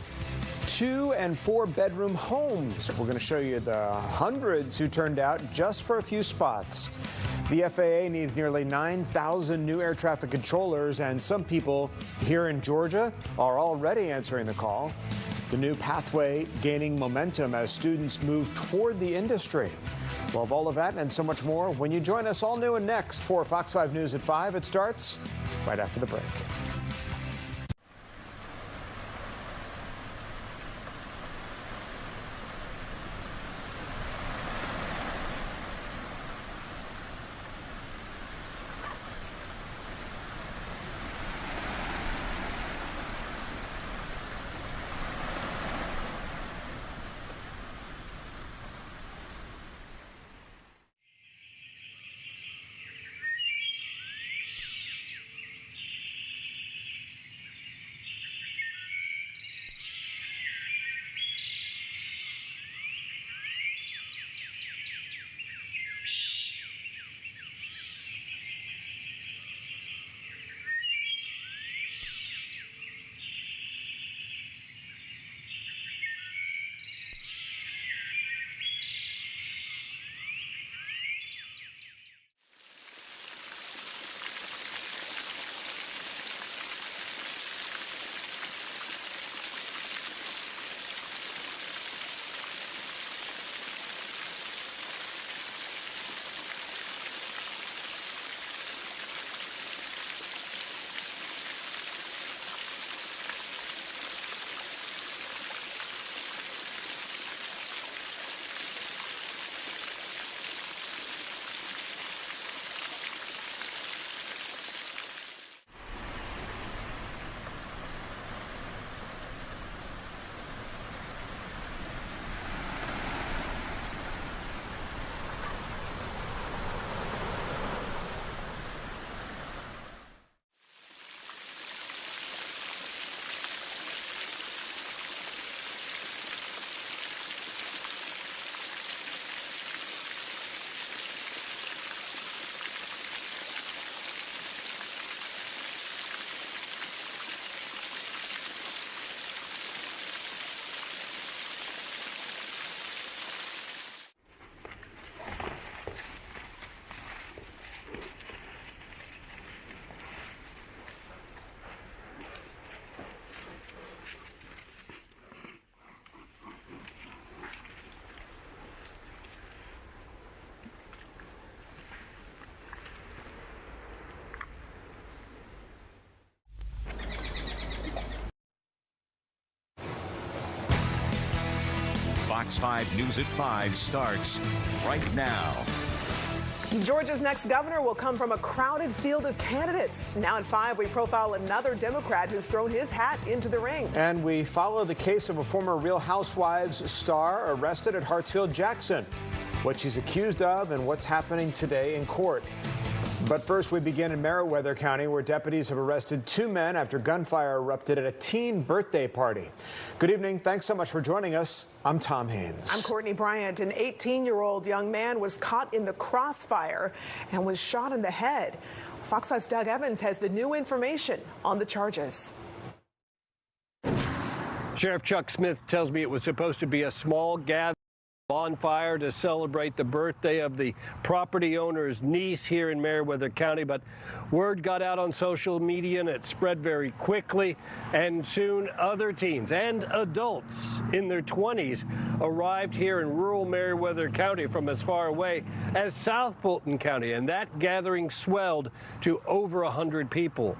2- and 4-bedroom homes. We're going to show you the hundreds who turned out just for a few spots. The FAA needs nearly 9,000 new air traffic controllers, and some people here in Georgia are already answering the call. The new pathway gaining momentum as students move toward the industry. We'll have all of that and so much more when you join us all new and next for Fox 5 News at 5. It starts right after the break. Fox 5 News at 5 starts right now. Georgia's next governor will come from a crowded field of candidates. Now at 5, we profile another Democrat who's thrown his hat into the ring. And we follow the case of a former Real Housewives star arrested at Hartsfield-Jackson, what she's accused of and what's happening today in court. But first, we begin in Meriwether County, where deputies have arrested 2 men after gunfire erupted at a teen birthday party. Good evening. Thanks so much for joining us. I'm Tom Haynes. I'm Courtney Bryant. An 18-year-old young man was caught in the crossfire and was shot in the head. Fox 5's Doug Evans has the new information on the charges. Sheriff Chuck Smith tells me it was supposed to be a small gathering bonfire to celebrate the birthday of the property owner's niece here in Meriwether County, but word got out on social media and it spread very quickly, and soon other teens and adults in their 20s arrived here in rural Meriwether County from as far away as South Fulton County, and that gathering swelled to over 100 people.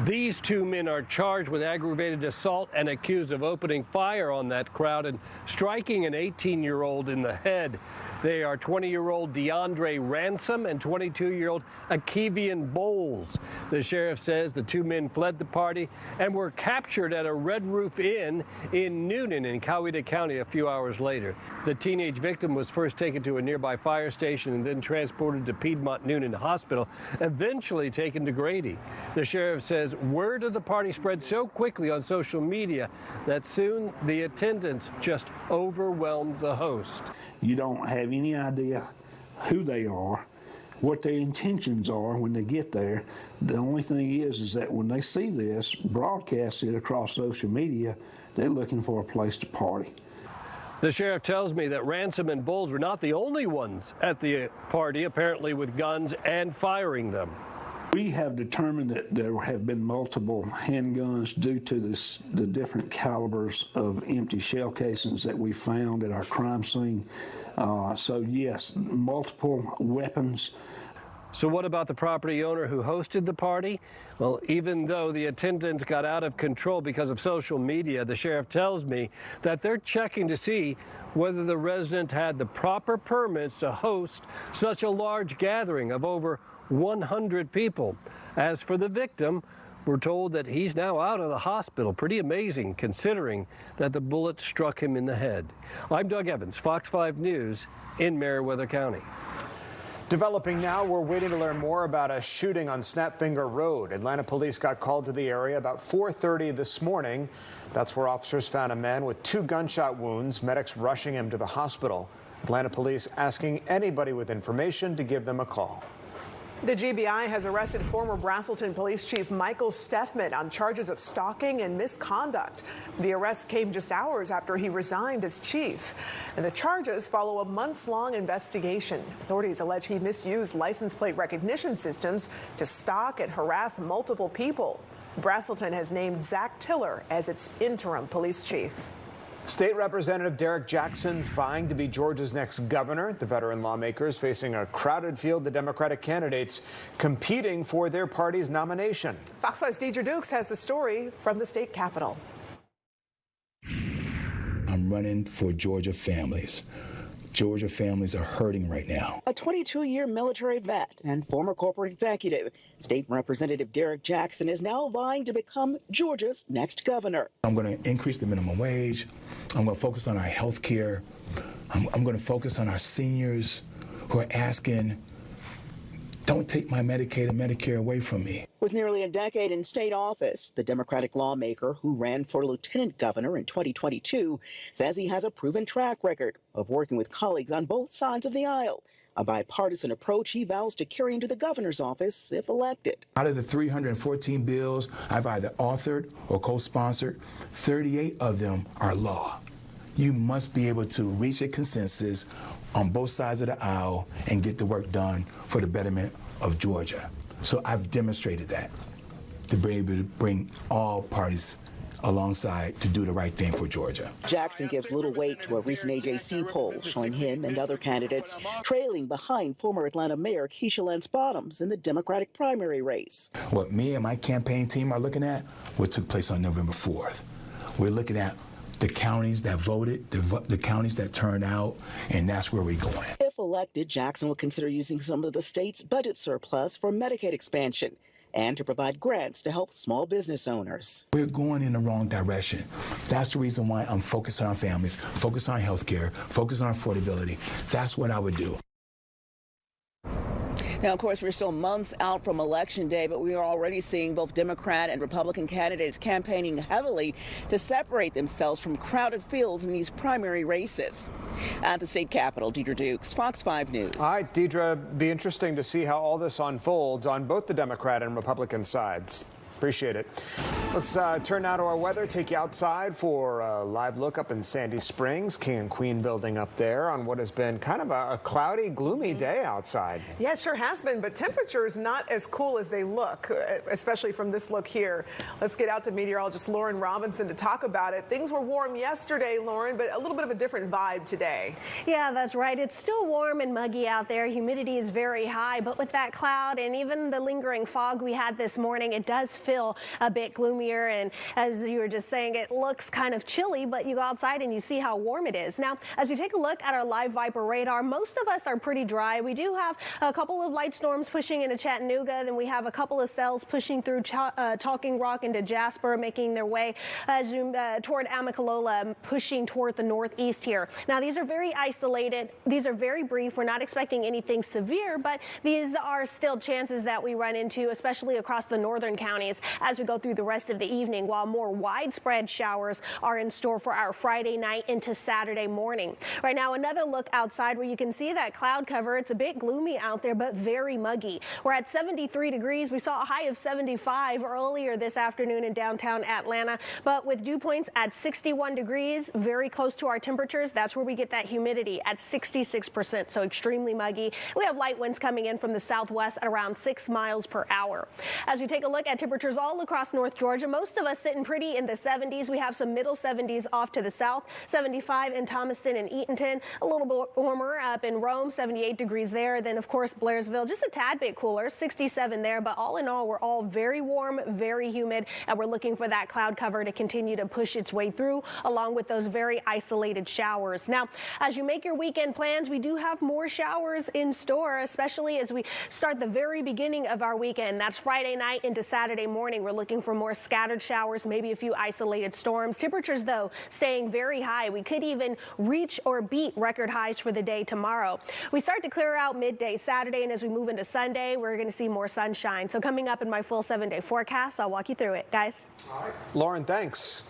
These 2 men are charged with aggravated assault and accused of opening fire on that crowd and striking an 18-year-old in the head. They are 20-year-old DeAndre Ransom and 22-year-old Akevian Bowles. The sheriff says the 2 men fled the party and were captured at a Red Roof Inn in Noonan in Coweta County a few hours later. The teenage victim was first taken to a nearby fire station and then transported to Piedmont Noonan Hospital, eventually taken to Grady. The sheriff says word of the party spread so quickly on social media that soon the attendance just overwhelmed the host. You don't have any idea who they are, what their intentions are when they get there. The only thing is that when they see this broadcasted across social media, they're looking for a place to party. The sheriff tells me that Ransom and Bowles were not the only ones at the party, apparently with guns and firing them. We have determined that there have been multiple handguns due to the different calibers of empty shell casings that we found at our crime scene. So yes, multiple weapons. So what about the property owner who hosted the party? Well, even though the attendance got out of control because of social media, the sheriff tells me that they're checking to see whether the resident had the proper permits to host such a large gathering of over 100 people. As for the victim, we're told that he's now out of the hospital. Pretty amazing considering that the bullet struck him in the head. I'm Doug Evans, Fox 5 News in Meriwether County. Developing now, we're waiting to learn more about a shooting on Snapfinger Road. Atlanta police got called to the area about 4:30 this morning. That's where officers found a man with 2 gunshot wounds, medics rushing him to the hospital. Atlanta police asking anybody with information to give them a call. The GBI has arrested former Braselton Police Chief Michael Steffman on charges of stalking and misconduct. The arrest came just hours after he resigned as chief. And the charges follow a months-long investigation. Authorities allege he misused license plate recognition systems to stalk and harass multiple people. Braselton has named Zach Tiller as its interim police chief. State Representative Derek Jackson's vying to be Georgia's next governor. The veteran lawmaker is facing a crowded field of Democratic candidates competing for their party's nomination. Fox 5's Deidre Dukes has the story from the state capitol. I'm running for Georgia families. Georgia families are hurting right now. A 22-year military vet and former corporate executive, State Representative Derek Jackson is now vying to become Georgia's next governor. I'm going to increase the minimum wage. I'm going to focus on our health care. I'm going to focus on our seniors who are asking, don't take my Medicaid and Medicare away from me. With nearly a decade in state office, the Democratic lawmaker who ran for lieutenant governor in 2022 says he has a proven track record of working with colleagues on both sides of the aisle, a bipartisan approach he vows to carry into the governor's office if elected. Out of the 314 bills I've either authored or co-sponsored, 38 of them are law. You must be able to reach a consensus on both sides of the aisle and get the work done for the betterment of Georgia. So I've demonstrated that, to be able to bring all parties alongside to do the right thing for Georgia. Jackson gives little weight to a recent AJC poll showing him and other candidates trailing behind former Atlanta Mayor Keisha Lance Bottoms in the Democratic primary race. What me and my campaign team are looking at, what took place on November 4th. We're looking at the counties that voted, the counties that turned out, and that's where we're going. If elected, Jackson will consider using some of the state's budget surplus for Medicaid expansion and to provide grants to help small business owners. We're going in the wrong direction. That's the reason why I'm focused on families, focused on health care, focused on affordability. That's what I would do. Now, of course, we're still months out from Election Day, but we are already seeing both Democrat and Republican candidates campaigning heavily to separate themselves from crowded fields in these primary races. At the state capitol, Deidre Dukes, Fox 5 News. All right, Deidre, be interesting to see how all this unfolds on both the Democrat and Republican sides. Appreciate it. Let's turn now to our weather. Take you outside for a live look up in Sandy Springs, King and Queen building up there on what has been kind of a cloudy, gloomy day outside. Yeah, it sure has been, but temperatures not as cool as they look, especially from this look here. Let's get out to meteorologist Lauren Robinson to talk about it. Things were warm yesterday, Lauren, but a little bit of a different vibe today. Yeah, that's right. It's still warm and muggy out there. Humidity is very high, but with that cloud and even the lingering fog we had this morning, it does feel a bit gloomier, and as you were just saying, it looks kind of chilly, but you go outside and you see how warm it is. Now, as you take a look at our live Viper radar, most of us are pretty dry. We do have a couple of light storms pushing into Chattanooga, then we have a couple of cells pushing through Talking Rock into Jasper, making their way toward Amicalola, pushing toward the northeast here. Now, these are very isolated. These are very brief. We're not expecting anything severe, but these are still chances that we run into, especially across the northern counties as we go through the rest of the evening, while more widespread showers are in store for our Friday night into Saturday morning. Right now, another look outside where you can see that cloud cover. It's a bit gloomy out there, but very muggy. We're at 73 degrees. We saw a high of 75 earlier this afternoon in downtown Atlanta, but with dew points at 61 degrees, very close to our temperatures. That's where we get that humidity at 66%, so extremely muggy. We have light winds coming in from the southwest at around 6 miles per hour. As we take a look at temperatures all across North Georgia, most of us sitting pretty in the 70s. We have some middle 70s off to the south, 75 in Thomaston and Eatonton, a little bit warmer up in Rome, 78 degrees there. Then, of course, Blairsville, just a tad bit cooler, 67 there. But all in all, we're all very warm, very humid, and we're looking for that cloud cover to continue to push its way through, along with those very isolated showers. Now, as you make your weekend plans, we do have more showers in store, especially as we start the very beginning of our weekend. That's Friday night into Saturday morning. We're looking for more scattered showers, maybe a few isolated storms. Temperatures, though, staying very high. We could even reach or beat record highs for the day tomorrow. We start to clear out midday Saturday, and as we move into Sunday, we're going to see more sunshine. So coming up in my full 7-day forecast, I'll walk you through it, guys. All right, Lauren, thanks.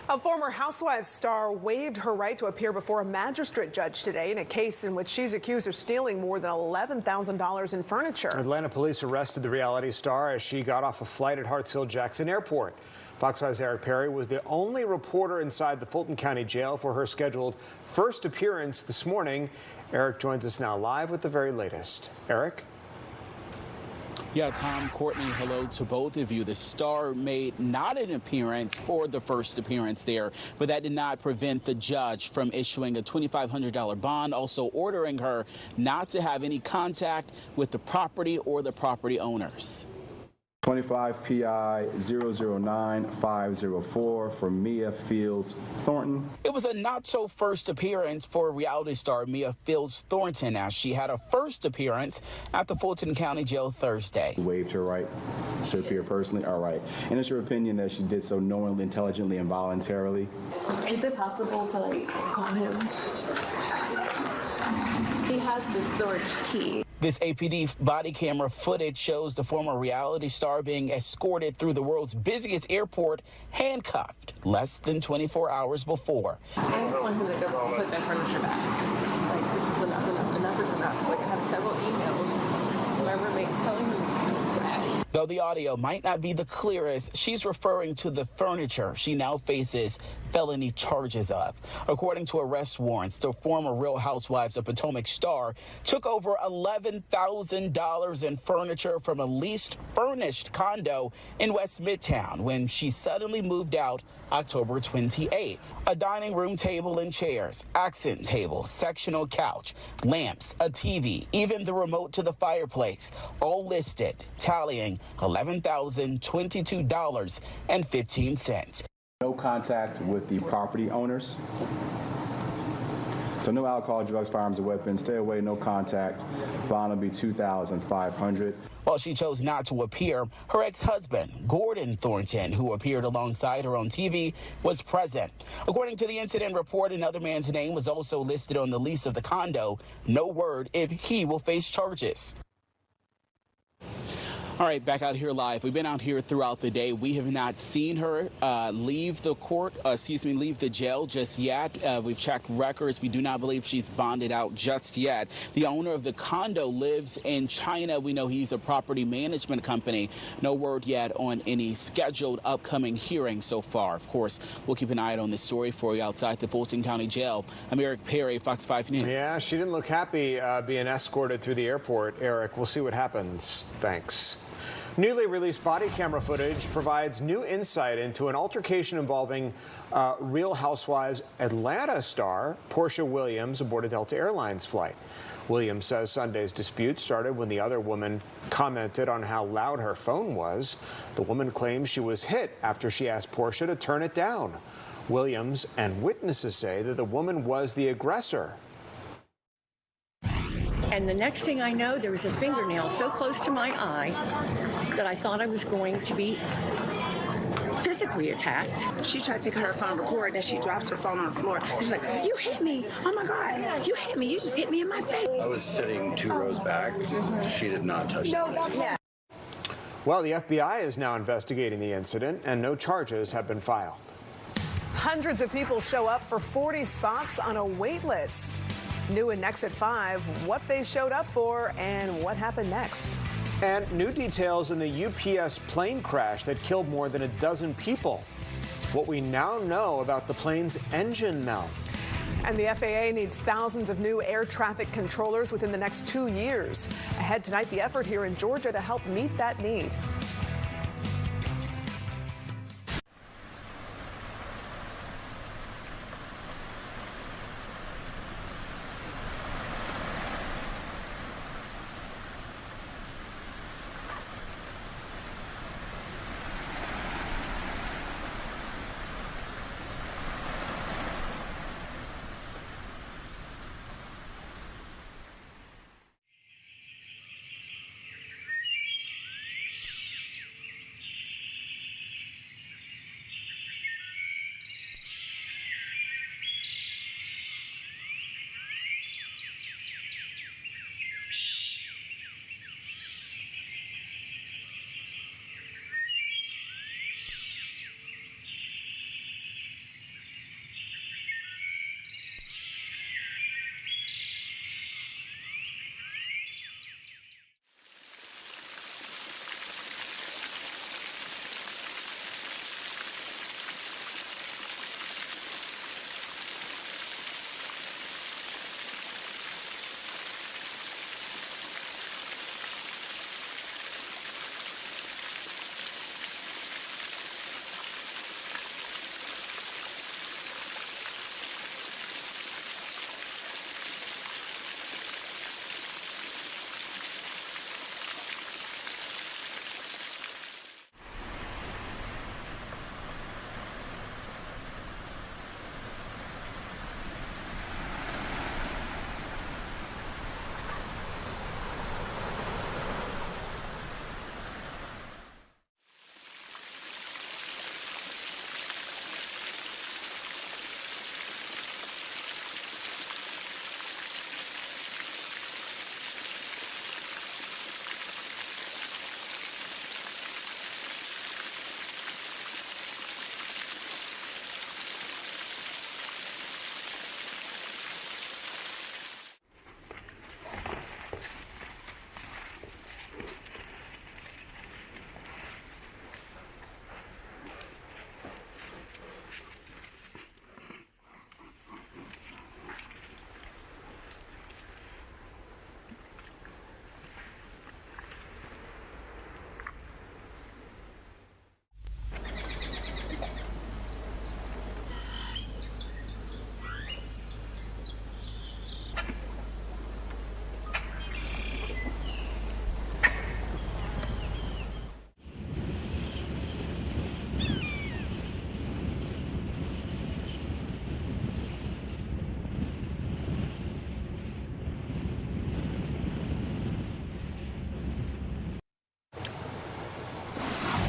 A former Housewives star waived her right to appear before a magistrate judge today in a case in which she's accused of stealing more than $11,000 in furniture. Atlanta police arrested the reality star as she got off a flight at Hartsfield-Jackson Airport. Fox 5's Eric Perry was the only reporter inside the Fulton County Jail for her scheduled first appearance this morning. Eric joins us now live with the very latest. Eric? Yeah, Tom, Courtney, hello to both of you. The star made not an appearance for the first appearance there, but that did not prevent the judge from issuing a $2,500 bond, also ordering her not to have any contact with the property or the property owners. 25 PI 009504 for Mia Fields Thornton. It was a not-so first appearance for reality star Mia Fields Thornton as she had a first appearance at the Fulton County Jail Thursday. Waived her right to appear personally. All right. And it's your opinion that she did so knowingly, intelligently, and voluntarily? Is it possible to call him? He has the storage key. This APD body camera footage shows the former reality star being escorted through the world's busiest airport, handcuffed less than 24 hours before. I just want him to go put that furniture back. This is enough is enough. I have several emails from my roommate telling me to crash. Though the audio might not be the clearest, she's referring to the furniture she now faces felony charges of. According to arrest warrants, the former Real Housewives of Potomac star took over $11,000 in furniture from a leased furnished condo in West Midtown when she suddenly moved out October 28th. A dining room table and chairs, accent table, sectional couch, lamps, a TV, even the remote to the fireplace, all listed, tallying $11,022.15. No contact with the property owners. So no alcohol, drugs, firearms, or weapons. Stay away, no contact. Bond will be $2,500. While she chose not to appear, her ex-husband, Gordon Thornton, who appeared alongside her on TV, was present. According to the incident report, another man's name was also listed on the lease of the condo. No word if he will face charges. All right, back out here live. We've been out here throughout the day. We have not seen her leave the jail just yet. We've checked records. We do not believe she's bonded out just yet. The owner of the condo lives in China. We know he's a property management company. No word yet on any scheduled upcoming hearings so far. Of course, we'll keep an eye on this story for you outside the Fulton County Jail. I'm Eric Perry, Fox 5 News. Yeah, she didn't look happy being escorted through the airport, Eric. We'll see what happens. Thanks. Newly released body camera footage provides new insight into an altercation involving Real Housewives Atlanta star Portia Williams aboard a Delta Airlines flight. Williams says Sunday's dispute started when the other woman commented on how loud her phone was. The woman claims she was hit after she asked Portia to turn it down. Williams and witnesses say that the woman was the aggressor. And the next thing I know, there was a fingernail so close to my eye that I thought I was going to be physically attacked. She tried to take her phone, record, and she drops her phone on the floor. She's like, "You hit me! Oh my God! You hit me! You just hit me in my face!" I was sitting 2 rows back. She did not touch me. Yeah. Well, the FBI is now investigating the incident, and no charges have been filed. Hundreds of people show up for 40 spots on a wait list. New in Next at 5, what they showed up for and what happened next. And new details in the UPS plane crash that killed more than a dozen people. What we now know about the plane's engine melt. And the FAA needs thousands of new air traffic controllers within the next 2 years. Ahead tonight, the effort here in Georgia to help meet that need.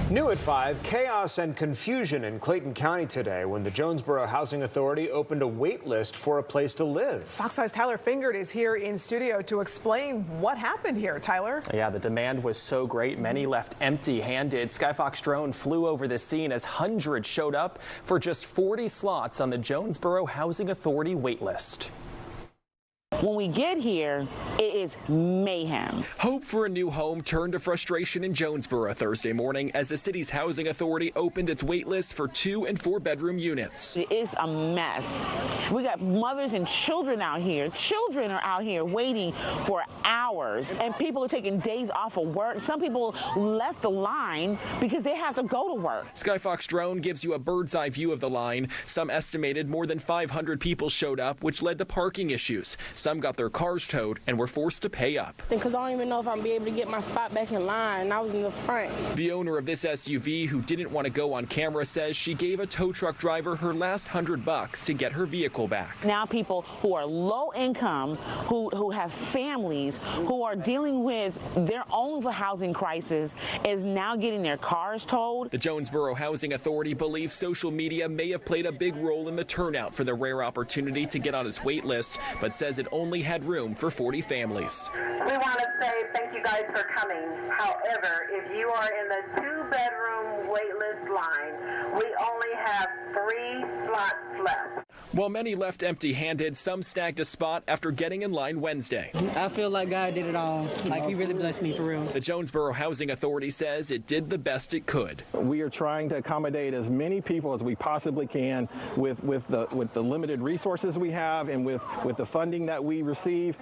New at 5, chaos and confusion in Clayton County today when the Jonesboro Housing Authority opened a wait list for a place to live. Fox 5's Tyler Fingert is here in studio to explain what happened here. Tyler? Yeah, the demand was so great, many left empty-handed. Skyfox drone flew over the scene as hundreds showed up for just 40 slots on the Jonesboro Housing Authority wait list. When we get here, it is mayhem. Hope for a new home turned to frustration in Jonesboro Thursday morning as the city's housing authority opened its wait list for 2- and 4-bedroom units. It is a mess. We got mothers and children out here. Children are out here waiting for hours, and people are taking days off of work. Some people left the line because they have to go to work. Skyfox drone gives you a bird's eye view of the line. Some estimated more than 500 people showed up, which led to parking issues. Some got their cars towed and were forced to pay up. Because I don't even know if I'm be able to get my spot back in line. I was in the front. The owner of this SUV, who didn't want to go on camera, says she gave a tow truck driver her last $100 to get her vehicle back. Now people who are low income, who have families, who are dealing with their own housing crisis, is now getting their cars towed. The Jonesboro Housing Authority believes social media may have played a big role in the turnout for the rare opportunity to get on its wait list, but says it only had room for 40 families. We want to say thank you guys for coming. However, if you are in the 2-bedroom waitlist line, we only have 3 slots left. While many left empty-handed, some snagged a spot after getting in line Wednesday. I feel like God did it all. Like he really blessed me for real. The Jonesboro Housing Authority says it did the best it could. We are trying to accommodate as many people as we possibly can with the limited resources we have and with the funding that we receive.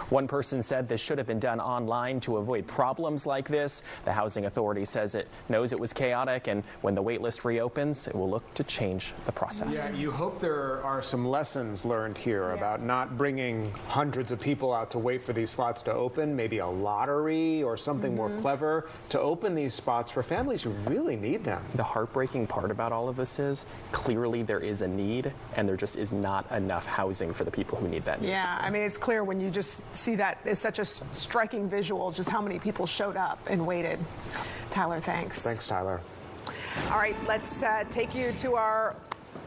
One person said this should have been done online to avoid problems like this. The Housing Authority says it knows it was chaotic, and when the wait list reopens, it will look to change the process. Yeah, you hope there are some lessons learned here about not bringing hundreds of people out to wait for these slots to open, maybe a lottery or something more clever to open these spots for families who really need them. The heartbreaking part about all of this is clearly there is a need, and there just is not enough housing for the people who need that need. Yeah, I mean, it's clear when you just see that is such a striking visual, just how many people showed up and waited. Tyler, thanks. Thanks, Tyler. All right, let's take you to our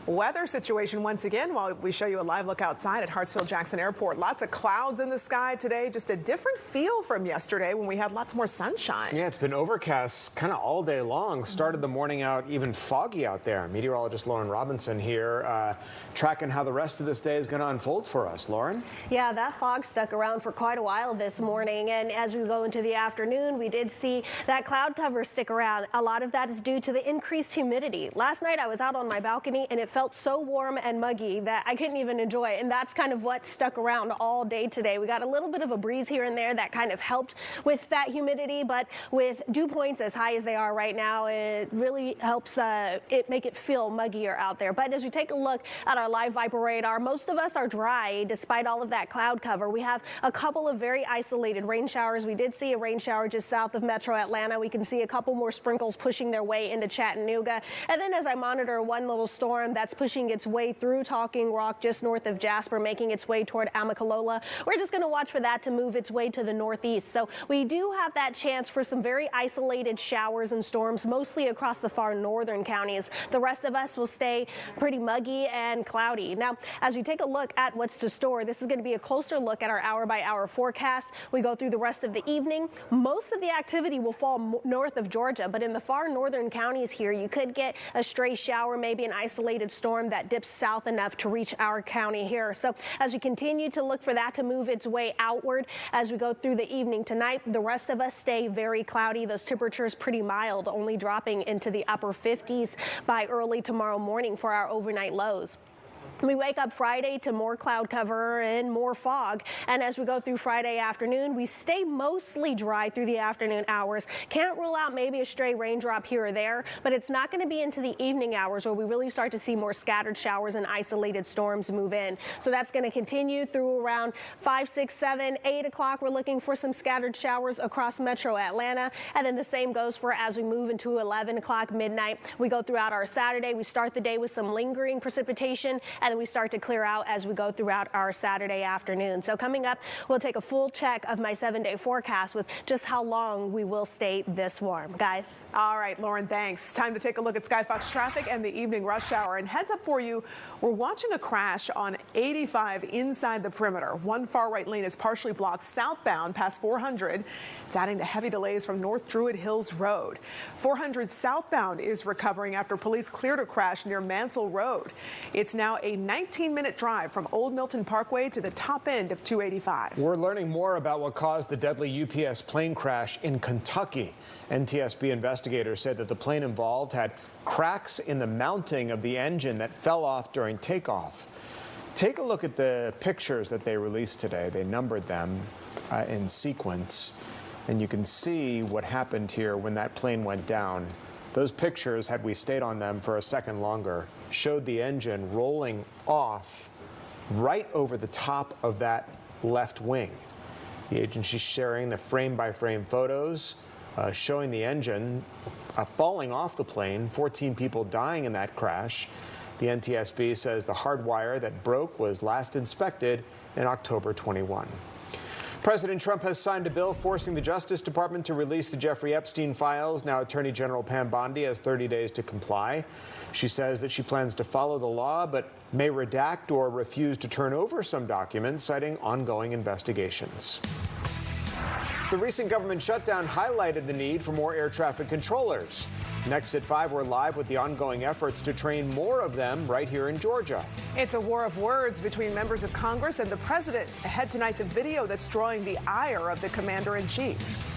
weather situation once again while we show you a live look outside at Hartsfield-Jackson Airport. Lots of clouds in the sky today, just a different feel from yesterday when we had lots more sunshine. Yeah, it's been overcast kind of all day long. Started the morning out even foggy out there. Meteorologist Lauren Robinson here tracking how the rest of this day is going to unfold for us. Lauren? Yeah, that fog stuck around for quite a while this morning, and as we go into the afternoon, we did see that cloud cover stick around. A lot of that is due to the increased humidity. Last night I was out on my balcony and it felt so warm and muggy that I couldn't even enjoy it, and that's kind of what stuck around all day today. We got a little bit of a breeze here and there that kind of helped with that humidity, but with dew points as high as they are right now, it really helps make it feel muggier out there. But as we take a look at our live Viper radar, most of us are dry despite all of that cloud cover. We have a couple of very isolated rain showers. We did see a rain shower just south of Metro Atlanta. We can see a couple more sprinkles pushing their way into Chattanooga. And then as I monitor one little storm that's pushing its way through Talking Rock just north of Jasper, making its way toward Amicalola. We're just going to watch for that to move its way to the northeast. So we do have that chance for some very isolated showers and storms, mostly across the far northern counties. The rest of us will stay pretty muggy and cloudy. Now, as we take a look at what's to store, this is going to be a closer look at our hour-by-hour forecast. We go through the rest of the evening. Most of the activity will fall north of Georgia, but in the far northern counties here, you could get a stray shower, maybe an isolated storm that dips south enough to reach our county here. So as we continue to look for that to move its way outward as we go through the evening tonight, the rest of us stay very cloudy. Those temperatures pretty mild, only dropping into the upper 50s by early tomorrow morning for our overnight lows. We wake up Friday to more cloud cover and more fog. And as we go through Friday afternoon, we stay mostly dry through the afternoon hours. Can't rule out maybe a stray raindrop here or there, but it's not going to be into the evening hours where we really start to see more scattered showers and isolated storms move in. So that's going to continue through around 5, 6, 7, 8 o'clock. We're looking for some scattered showers across Metro Atlanta. And then the same goes for as we move into 11 o'clock midnight. We go throughout our Saturday. We start the day with some lingering precipitation, and and then we start to clear out as we go throughout our Saturday afternoon. So coming up, we'll take a full check of my 7-day forecast with just how long we will stay this warm. Guys. All right, Lauren, thanks. Time to take a look at Skyfox traffic and the evening rush hour. And heads up for you, we're watching a crash on 85 inside the perimeter. One far right lane is partially blocked southbound past 400. It's adding to heavy delays from North Druid Hills Road. 400 southbound is recovering after police cleared a crash near Mansell Road. It's now a 19-minute drive from Old Milton Parkway to the top end of 285. We're learning more about what caused the deadly UPS plane crash in Kentucky. NTSB investigators said that the plane involved had cracks in the mounting of the engine that fell off during takeoff. Take a look at the pictures that they released today. They numbered them in sequence, and you can see what happened here when that plane went down. Those pictures, had we stayed on them for a second longer, showed the engine rolling off right over the top of that left wing. The agency sharing the frame-by-frame photos showing the engine falling off the plane, 14 people dying in that crash. The NTSB says the hard wire that broke was last inspected in October 21. President Trump has signed a bill forcing the Justice Department to release the Jeffrey Epstein files. Now Attorney General Pam Bondi has 30 days to comply. She says that she plans to follow the law, but may redact or refuse to turn over some documents, citing ongoing investigations. The recent government shutdown highlighted the need for more air traffic controllers. Next at 5, we're live with the ongoing efforts to train more of them right here in Georgia. It's a war of words between members of Congress and the president. Ahead tonight, the video that's drawing the ire of the commander-in-chief.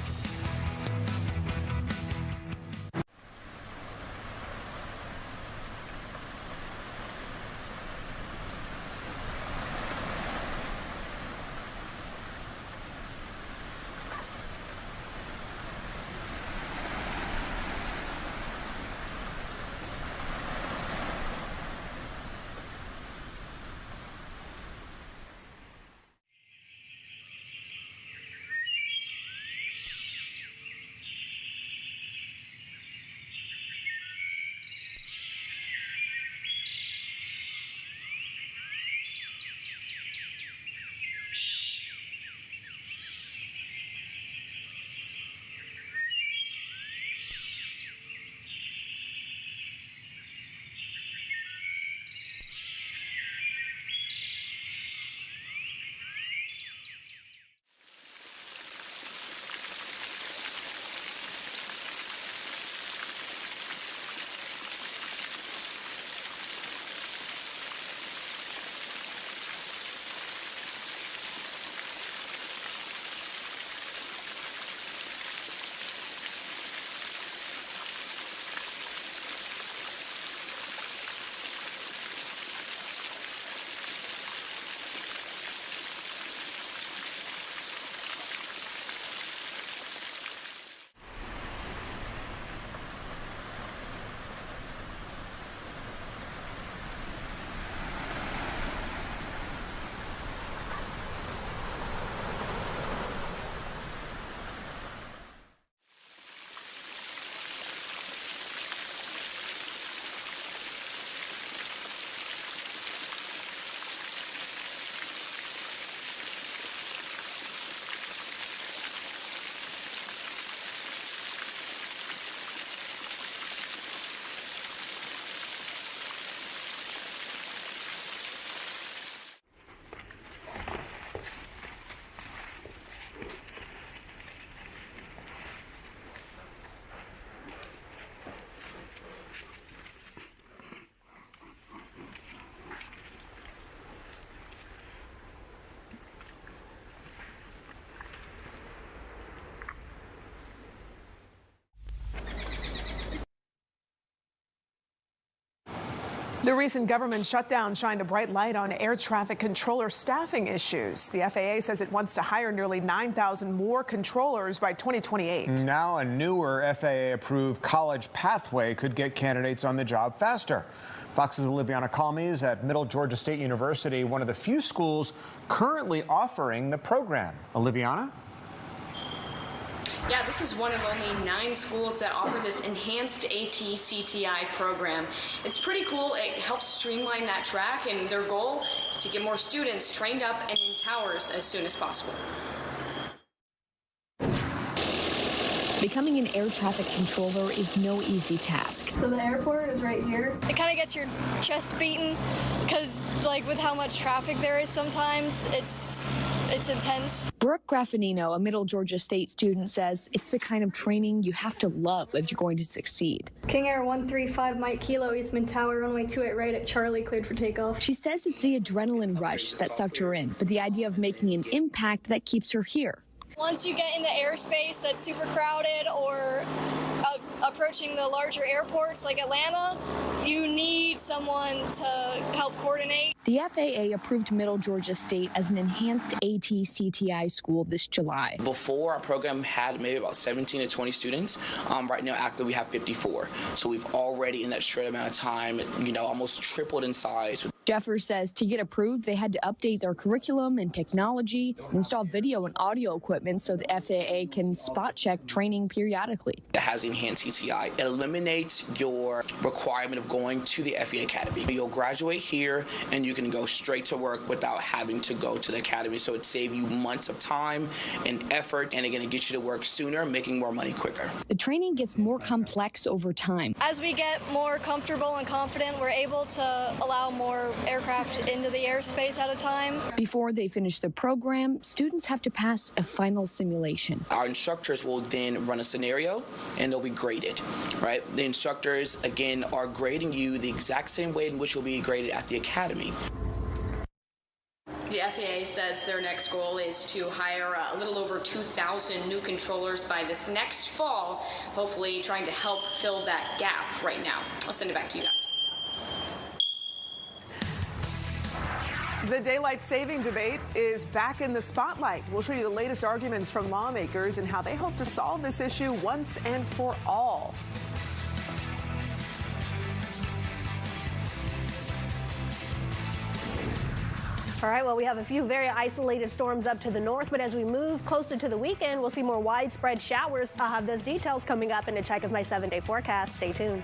The recent government shutdown shined a bright light on air traffic controller staffing issues. The FAA says it wants to hire nearly 9,000 more controllers by 2028. Now a newer FAA-approved college pathway could get candidates on the job faster. Fox's Oliviana Calmes at Middle Georgia State University, one of the few schools currently offering the program. Oliviana? Yeah, this is one of only 9 schools that offer this enhanced AT-CTI program. It's pretty cool. It helps streamline that track, and their goal is to get more students trained up and in towers as soon as possible. Becoming an air traffic controller is no easy task. So the airport is right here. It kind of gets your chest beaten because, like, with how much traffic there is sometimes, it's intense. Brooke Graffinino, a Middle Georgia State student, says it's the kind of training you have to love if you're going to succeed. King Air 135 Mike Kilo Eastman Tower, runway 28 right at Charlie, cleared for takeoff. She says it's the adrenaline rush that sucked her in, but the idea of making an impact that keeps her here. Once you get into airspace that's super crowded or approaching the larger airports like Atlanta, you need someone to help coordinate. The FAA approved Middle Georgia State as an enhanced AT-CTI school this July. Before, our program had maybe about 17 to 20 students. Right now, actively, we have 54. So we've already, in that short amount of time, almost tripled in size. Jeffers says to get approved, they had to update their curriculum and technology, install video and audio equipment so the FAA can spot check training periodically. It has enhanced CTI. It eliminates your requirement of going to the FAA Academy. You'll graduate here and you can go straight to work without having to go to the academy. So it saves you months of time and effort, and again, it gets you to work sooner, making more money quicker. The training gets more complex over time. As we get more comfortable and confident, we're able to allow more aircraft into the airspace at a time. Before they finish the program, students have to pass a final simulation. Our instructors will then run a scenario and they'll be graded, right? The instructors, again, are grading you the exact same way in which you'll be graded at the academy. The FAA says their next goal is to hire a little over 2,000 new controllers by this next fall, hopefully trying to help fill that gap right now. I'll send it back to you guys. The daylight saving debate is back in the spotlight. We'll show you the latest arguments from lawmakers and how they hope to solve this issue once and for all. All right, well, we have a few very isolated storms up to the north, but as we move closer to the weekend, we'll see more widespread showers. I'll have those details coming up in a check of my 7-day forecast. Stay tuned.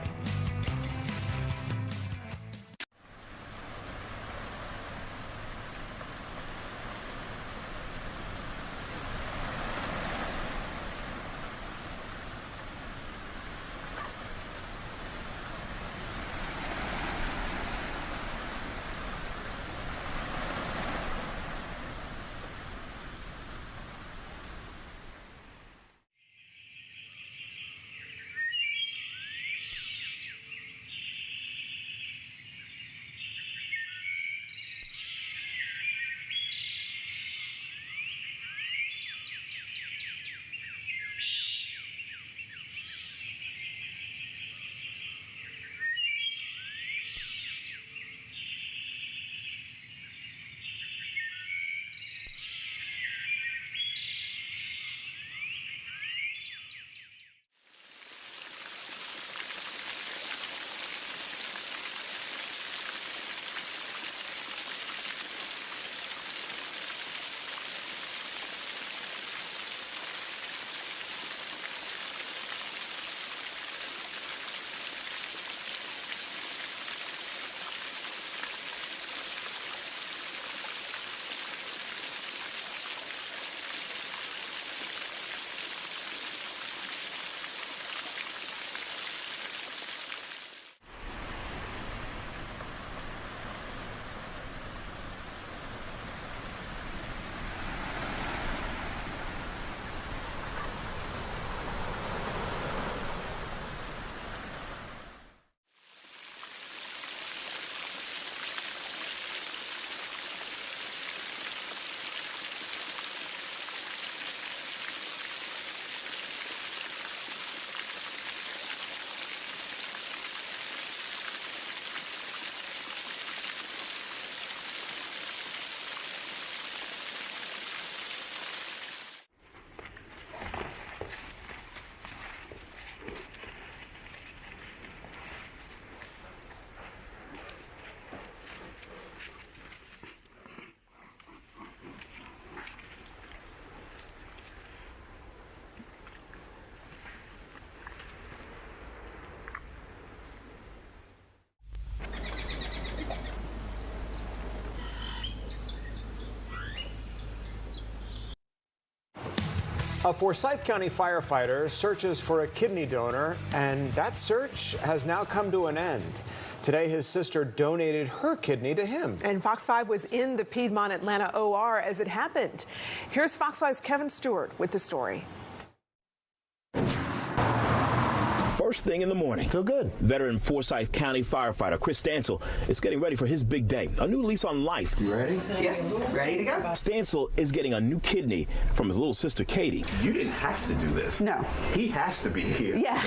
A Forsyth County firefighter searches for a kidney donor, and that search has now come to an end. Today, his sister donated her kidney to him. And Fox 5 was in the Piedmont Atlanta OR as it happened. Here's Fox 5's Kevin Stewart with the story. First thing in the morning. Feel good. Veteran Forsyth County firefighter Chris Stansel is getting ready for his big day. A new lease on life. You ready? Yeah, ready to go. Stansel is getting a new kidney from his little sister Katie. You didn't have to do this. No. He has to be here. Yeah.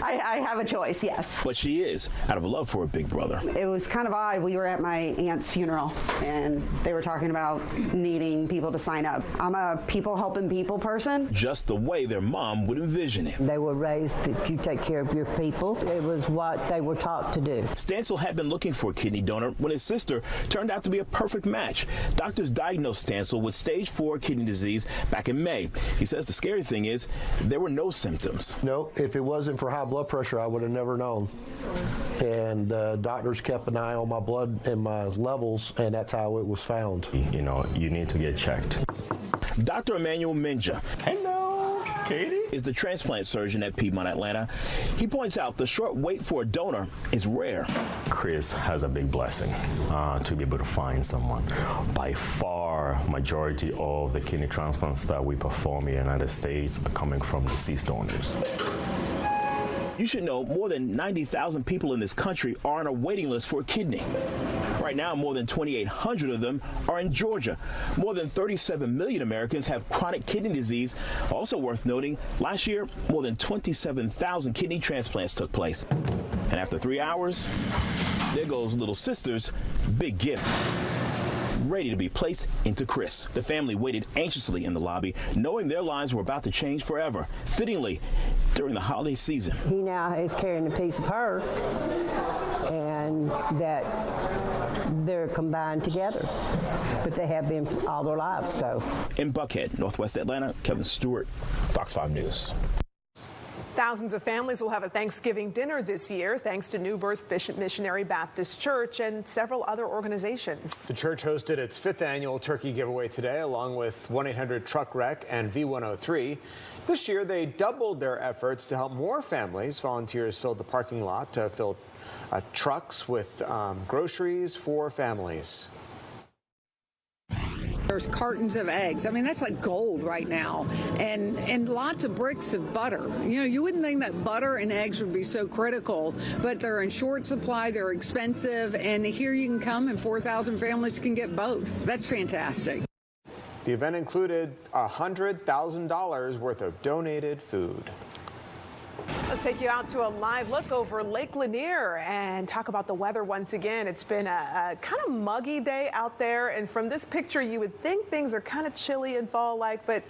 I have a choice, yes. But she is, out of love for her big brother. It was kind of odd. We were at my aunt's funeral, and they were talking about needing people to sign up. I'm a people helping people person. Just the way their mom would envision it. They were raised that you take care of your people. It was what they were taught to do. Stansel had been looking for a kidney donor when his sister turned out to be a perfect match. Doctors diagnosed Stansel with stage 4 kidney disease back in May. He says the scary thing is there were no symptoms. No, if it wasn't for high blood pressure, I would have never known. And doctors kept an eye on my blood and my levels, and that's how it was found. You know, you need to get checked. Dr. Emmanuel Minja. Hello, Katie. Is the transplant surgeon at Piedmont Atlanta. He points out the short wait for a donor is rare. Chris has a big blessing to be able to find someone. By far, majority of the kidney transplants that we perform in the United States are coming from deceased donors. You should know more than 90,000 people in this country are on a waiting list for a kidney. Right now, more than 2,800 of them are in Georgia. More than 37 million Americans have chronic kidney disease. Also worth noting, last year, more than 27,000 kidney transplants took place. And after 3 hours, there goes little sister's big gift, ready to be placed into Chris. The family waited anxiously in the lobby, knowing their lives were about to change forever. Fittingly, during the holiday season. He now is carrying a piece of her, and that they're combined together, but they have been all their lives. So, in Buckhead, Northwest Atlanta, Kevin Stewart, Fox 5 News. Thousands of families will have a Thanksgiving dinner this year, thanks to New Birth Bishop Missionary Baptist Church and several other organizations. The church hosted its 5th annual turkey giveaway today, along with 1-800-TRUCK-WRECK and V103. This year, they doubled their efforts to help more families. Volunteers filled the parking lot to fill trucks with groceries for families. There's cartons of eggs. I mean, that's like gold right now. And lots of bricks of butter. You know, you wouldn't think that butter and eggs would be so critical, but they're in short supply, they're expensive, and here you can come and 4,000 families can get both. That's fantastic. The event included $100,000 worth of donated food. Let's take you out to a live look over Lake Lanier and talk about the weather once again. It's been a kind of muggy day out there, and from this picture you would think things are kind of chilly and fall-like, but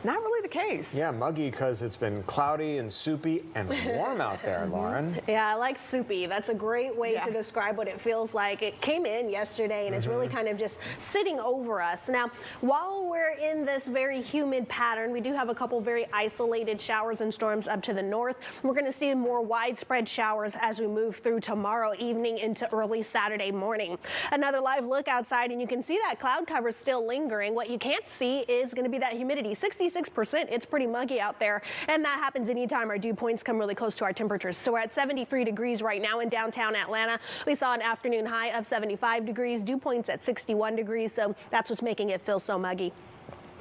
not really the case. Yeah, muggy because it's been cloudy and soupy and warm out there, Lauren. Yeah, I like soupy. That's a great way to describe what it feels like. It came in yesterday and it's really kind of just sitting over us. Now, while we're in this very humid pattern, we do have a couple very isolated showers and storms up to the north. We're going to see more widespread showers as we move through tomorrow evening into early Saturday morning. Another live look outside, and you can see that cloud cover still lingering. What you can't see is going to be that humidity, 66%. It's pretty muggy out there, and that happens anytime our dew points come really close to our temperatures. So we're at 73 degrees right now in downtown Atlanta. We saw an afternoon high of 75 degrees, dew points at 61 degrees, so that's what's making it feel so muggy.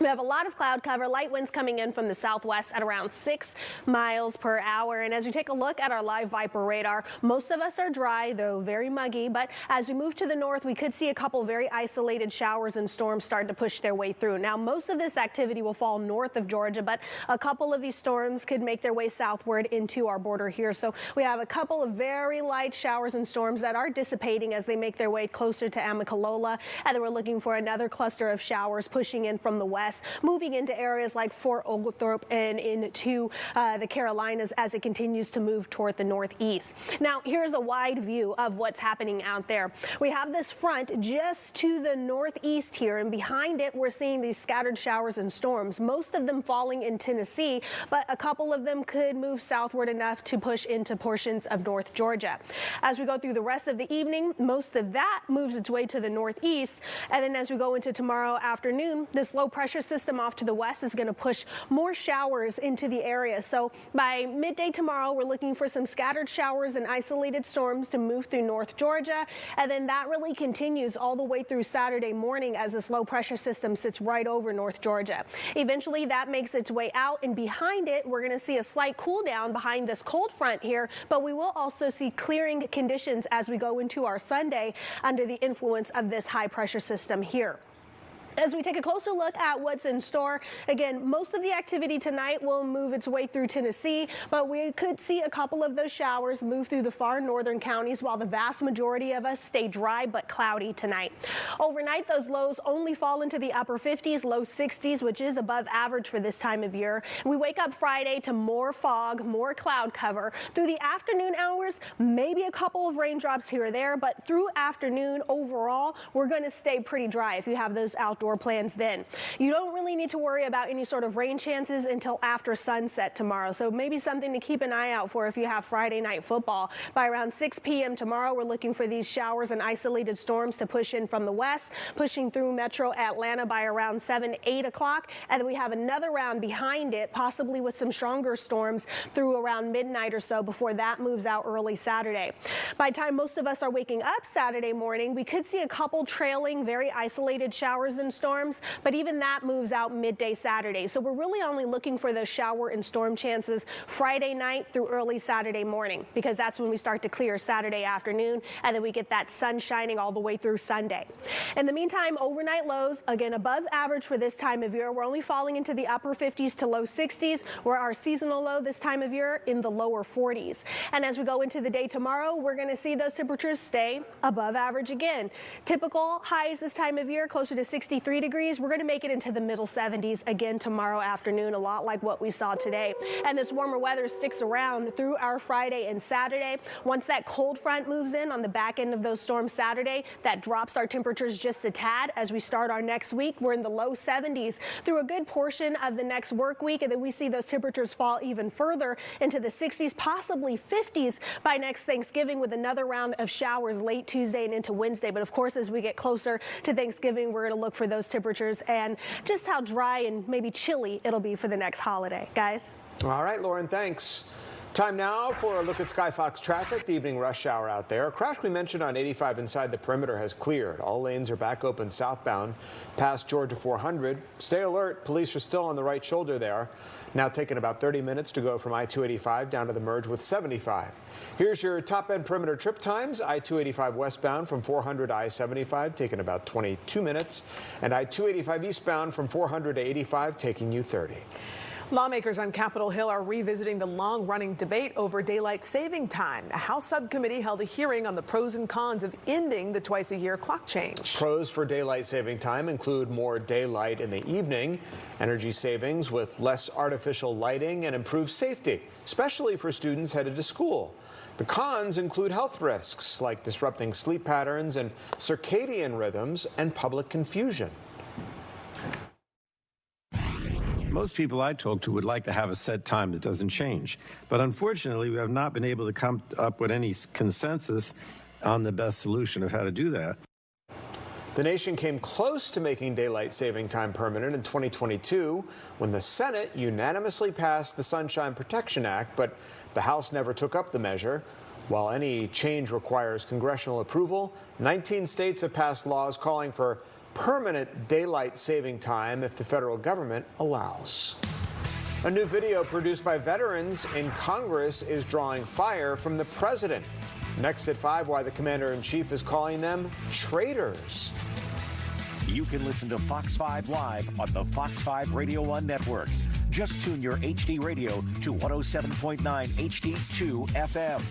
We have a lot of cloud cover, light winds coming in from the southwest at around 6 miles per hour. And as we take a look at our live Viper radar, most of us are dry, though very muggy. But as we move to the north, we could see a couple very isolated showers and storms start to push their way through. Now, most of this activity will fall north of Georgia, but a couple of these storms could make their way southward into our border here. So we have a couple of very light showers and storms that are dissipating as they make their way closer to Amicalola. And then we're looking for another cluster of showers pushing in from the west, moving into areas like Fort Oglethorpe and into the Carolinas as it continues to move toward the northeast. Now, here's a wide view of what's happening out there. We have this front just to the northeast here, and behind it, we're seeing these scattered showers and storms, most of them falling in Tennessee, but a couple of them could move southward enough to push into portions of North Georgia. As we go through the rest of the evening, most of that moves its way to the northeast, and then as we go into tomorrow afternoon, this low pressure pressure system off to the west is going to push more showers into the area. So by midday tomorrow, we're looking for some scattered showers and isolated storms to move through North Georgia. And then that really continues all the way through Saturday morning as this low pressure system sits right over North Georgia. Eventually that makes its way out, and behind it, we're going to see a slight cool down behind this cold front here, but we will also see clearing conditions as we go into our Sunday under the influence of this high pressure system here. As we take a closer look at what's in store, again, most of the activity tonight will move its way through Tennessee, but we could see a couple of those showers move through the far northern counties while the vast majority of us stay dry but cloudy tonight. Overnight, those lows only fall into the upper 50s, low 60s, which is above average for this time of year. We wake up Friday to more fog, more cloud cover. Through the afternoon hours, maybe a couple of raindrops here or there, but through afternoon overall, we're going to stay pretty dry if you have those outdoor plans then. You don't really need to worry about any sort of rain chances until after sunset tomorrow. So maybe something to keep an eye out for if you have Friday night football. By around 6 p.m. tomorrow, we're looking for these showers and isolated storms to push in from the west, pushing through metro Atlanta by around 7, 8 o'clock. And then we have another round behind it, possibly with some stronger storms through around midnight or so before that moves out early Saturday. By the time most of us are waking up Saturday morning, we could see a couple trailing, very isolated showers and storms, but even that moves out midday Saturday. So we're really only looking for those shower and storm chances Friday night through early Saturday morning, because that's when we start to clear Saturday afternoon, and then we get that sun shining all the way through Sunday. In the meantime, overnight lows, again, above average for this time of year. We're only falling into the upper 50s to low 60s, where our seasonal low this time of year in the lower 40s. And as we go into the day tomorrow, we're going to see those temperatures stay above average again. Typical highs this time of year, closer to 63 degrees. We're going to make it into the middle 70s again tomorrow afternoon, a lot like what we saw today. And this warmer weather sticks around through our Friday and Saturday. Once that cold front moves in on the back end of those storms Saturday, that drops our temperatures just a tad. As we start our next week, we're in the low 70s through a good portion of the next work week, and then we see those temperatures fall even further into the 60s, possibly 50s by next Thanksgiving, with another round of showers late Tuesday and into Wednesday. But of course, as we get closer to Thanksgiving, we're going to look for those temperatures and just how dry and maybe chilly it'll be for the next holiday. Guys? All right, Lauren, thanks. Time now for a look at Skyfox traffic, the evening rush hour out there. A crash we mentioned on 85 inside the perimeter has cleared. All lanes are back open southbound past Georgia 400. Stay alert. Police are still on the right shoulder there. Now taking about 30 minutes to go from I-285 down to the merge with 75. Here's your top-end perimeter trip times. I-285 westbound from 400 to I-75 taking about 22 minutes. And I-285 eastbound from 400 to 85 taking you 30. Lawmakers on Capitol Hill are revisiting the long-running debate over daylight saving time. A House subcommittee held a hearing on the pros and cons of ending the twice-a-year clock change. Pros for daylight saving time include more daylight in the evening, energy savings with less artificial lighting, and improved safety, especially for students headed to school. The cons include health risks like disrupting sleep patterns and circadian rhythms and public confusion. Most people I talk to would like to have a set time that doesn't change. But unfortunately, we have not been able to come up with any consensus on the best solution of how to do that. The nation came close to making daylight saving time permanent in 2022 when the Senate unanimously passed the Sunshine Protection Act, but the House never took up the measure. While any change requires congressional approval, 19 states have passed laws calling for permanent daylight saving time if the federal government allows. A new video produced by veterans in Congress is drawing fire from the president. Next at 5, why the commander-in-chief is calling them traitors. You can listen to Fox 5 live on the Fox 5 Radio 1 network. Just tune your HD radio to 107.9 HD2 FM.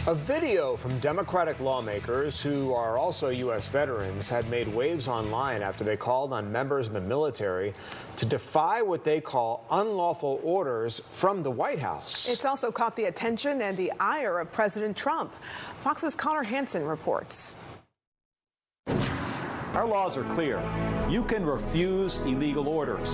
A video from Democratic lawmakers who are also U.S. veterans had made waves online after they called on members in the military to defy what they call unlawful orders from the White House. It's also caught the attention and the ire of President Trump. Fox's Connor Hansen reports. Our laws are clear. You can refuse illegal orders.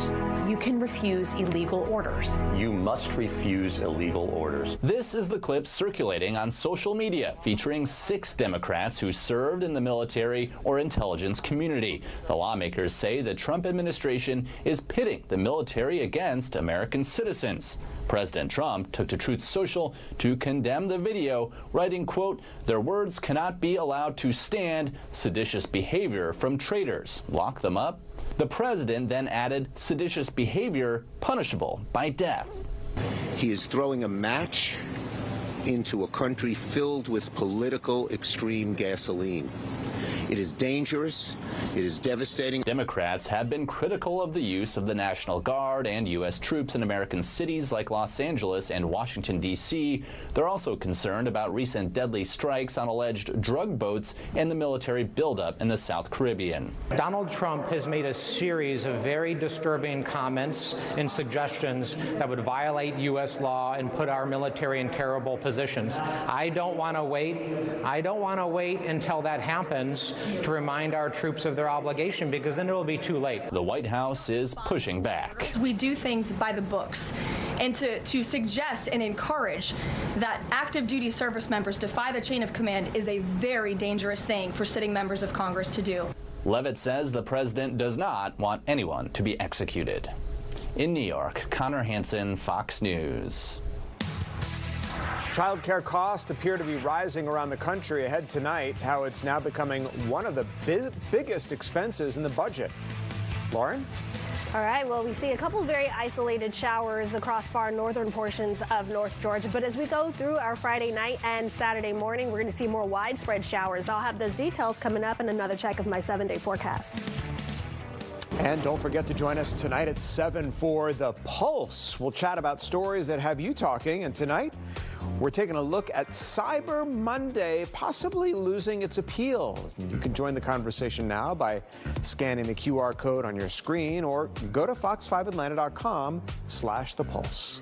You can refuse illegal orders. You must refuse illegal orders. This is the clip circulating on social media featuring 6 Democrats who served in the military or intelligence community. The lawmakers say the Trump administration is pitting the military against American citizens. President Trump took to Truth Social to condemn the video, writing, quote, "Their words cannot be allowed to stand. Seditious behavior from traitors. Lock them up." The president then added seditious behavior punishable by death. He is throwing a match into a country filled with political extreme gasoline. It is dangerous. It is devastating. Democrats have been critical of the use of the National Guard and U.S. troops in American cities like Los Angeles and Washington, D.C. They're also concerned about recent deadly strikes on alleged drug boats and the military buildup in the South Caribbean. Donald Trump has made a series of very disturbing comments and suggestions that would violate U.S. law and put our military in terrible positions. I don't want to wait. I don't want to wait until that happens to remind our troops of their obligation, because then it will be too late. The White House is pushing back. We do things by the books, and to suggest and encourage that active duty service members defy the chain of command is a very dangerous thing for sitting members of Congress to do. Levitt says the president does not want anyone to be executed. In New York, Connor Hansen, Fox News. Child care costs appear to be rising around the country. Ahead tonight, how it's now becoming one of the biggest expenses in the budget. Lauren? All right, well, we see a couple very isolated showers across far northern portions of North Georgia. But as we go through our Friday night and Saturday morning, we're going to see more widespread showers. I'll have those details coming up in another check of my 7-day forecast. And don't forget to join us tonight at 7 for The Pulse. We'll chat about stories that have you talking. And tonight, we're taking a look at Cyber Monday possibly losing its appeal. You can join the conversation now by scanning the QR code on your screen or go to fox5atlanta.com/The Pulse.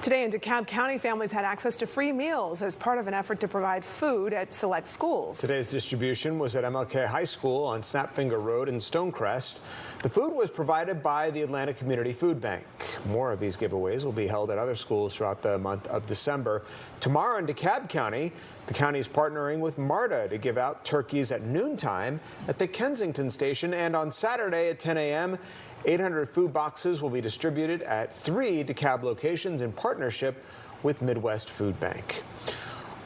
Today in DeKalb County, families had access to free meals as part of an effort to provide food at select schools. Today's distribution was at MLK High School on Snapfinger Road in Stonecrest. The food was provided by the Atlanta Community Food Bank. More of these giveaways will be held at other schools throughout the month of December. Tomorrow in DeKalb County, the county is partnering with MARTA to give out turkeys at noontime at the Kensington station, and on Saturday at 10 a.m., 800 food boxes will be distributed at 3 DeKalb locations in partnership with Midwest Food Bank.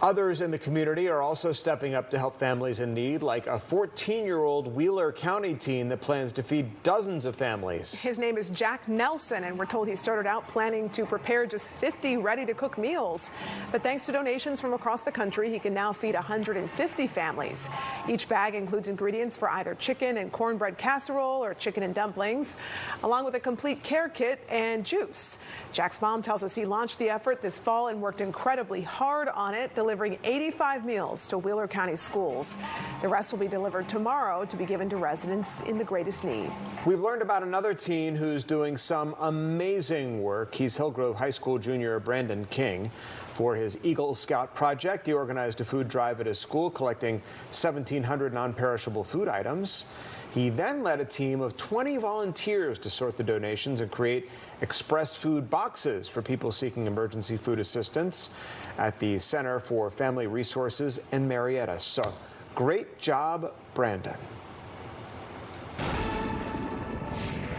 Others in the community are also stepping up to help families in need, like a 14-year-old Wheeler County teen that plans to feed dozens of families. His name is Jack Nelson, and we're told he started out planning to prepare just 50 ready-to-cook meals. But thanks to donations from across the country, he can now feed 150 families. Each bag includes ingredients for either chicken and cornbread casserole or chicken and dumplings, along with a complete care kit and juice. Jack's mom tells us he launched the effort this fall and worked incredibly hard on it, delivering 85 meals to Wheeler County schools. The rest will be delivered tomorrow to be given to residents in the greatest need. We've learned about another teen who's doing some amazing work. He's Hillgrove High School junior Brandon King. For his Eagle Scout project, he organized a food drive at his school, collecting 1,700 non-perishable food items. He then led a team of 20 volunteers to sort the donations and create express food boxes for people seeking emergency food assistance at the Center for Family Resources in Marietta. So great job, Brandon.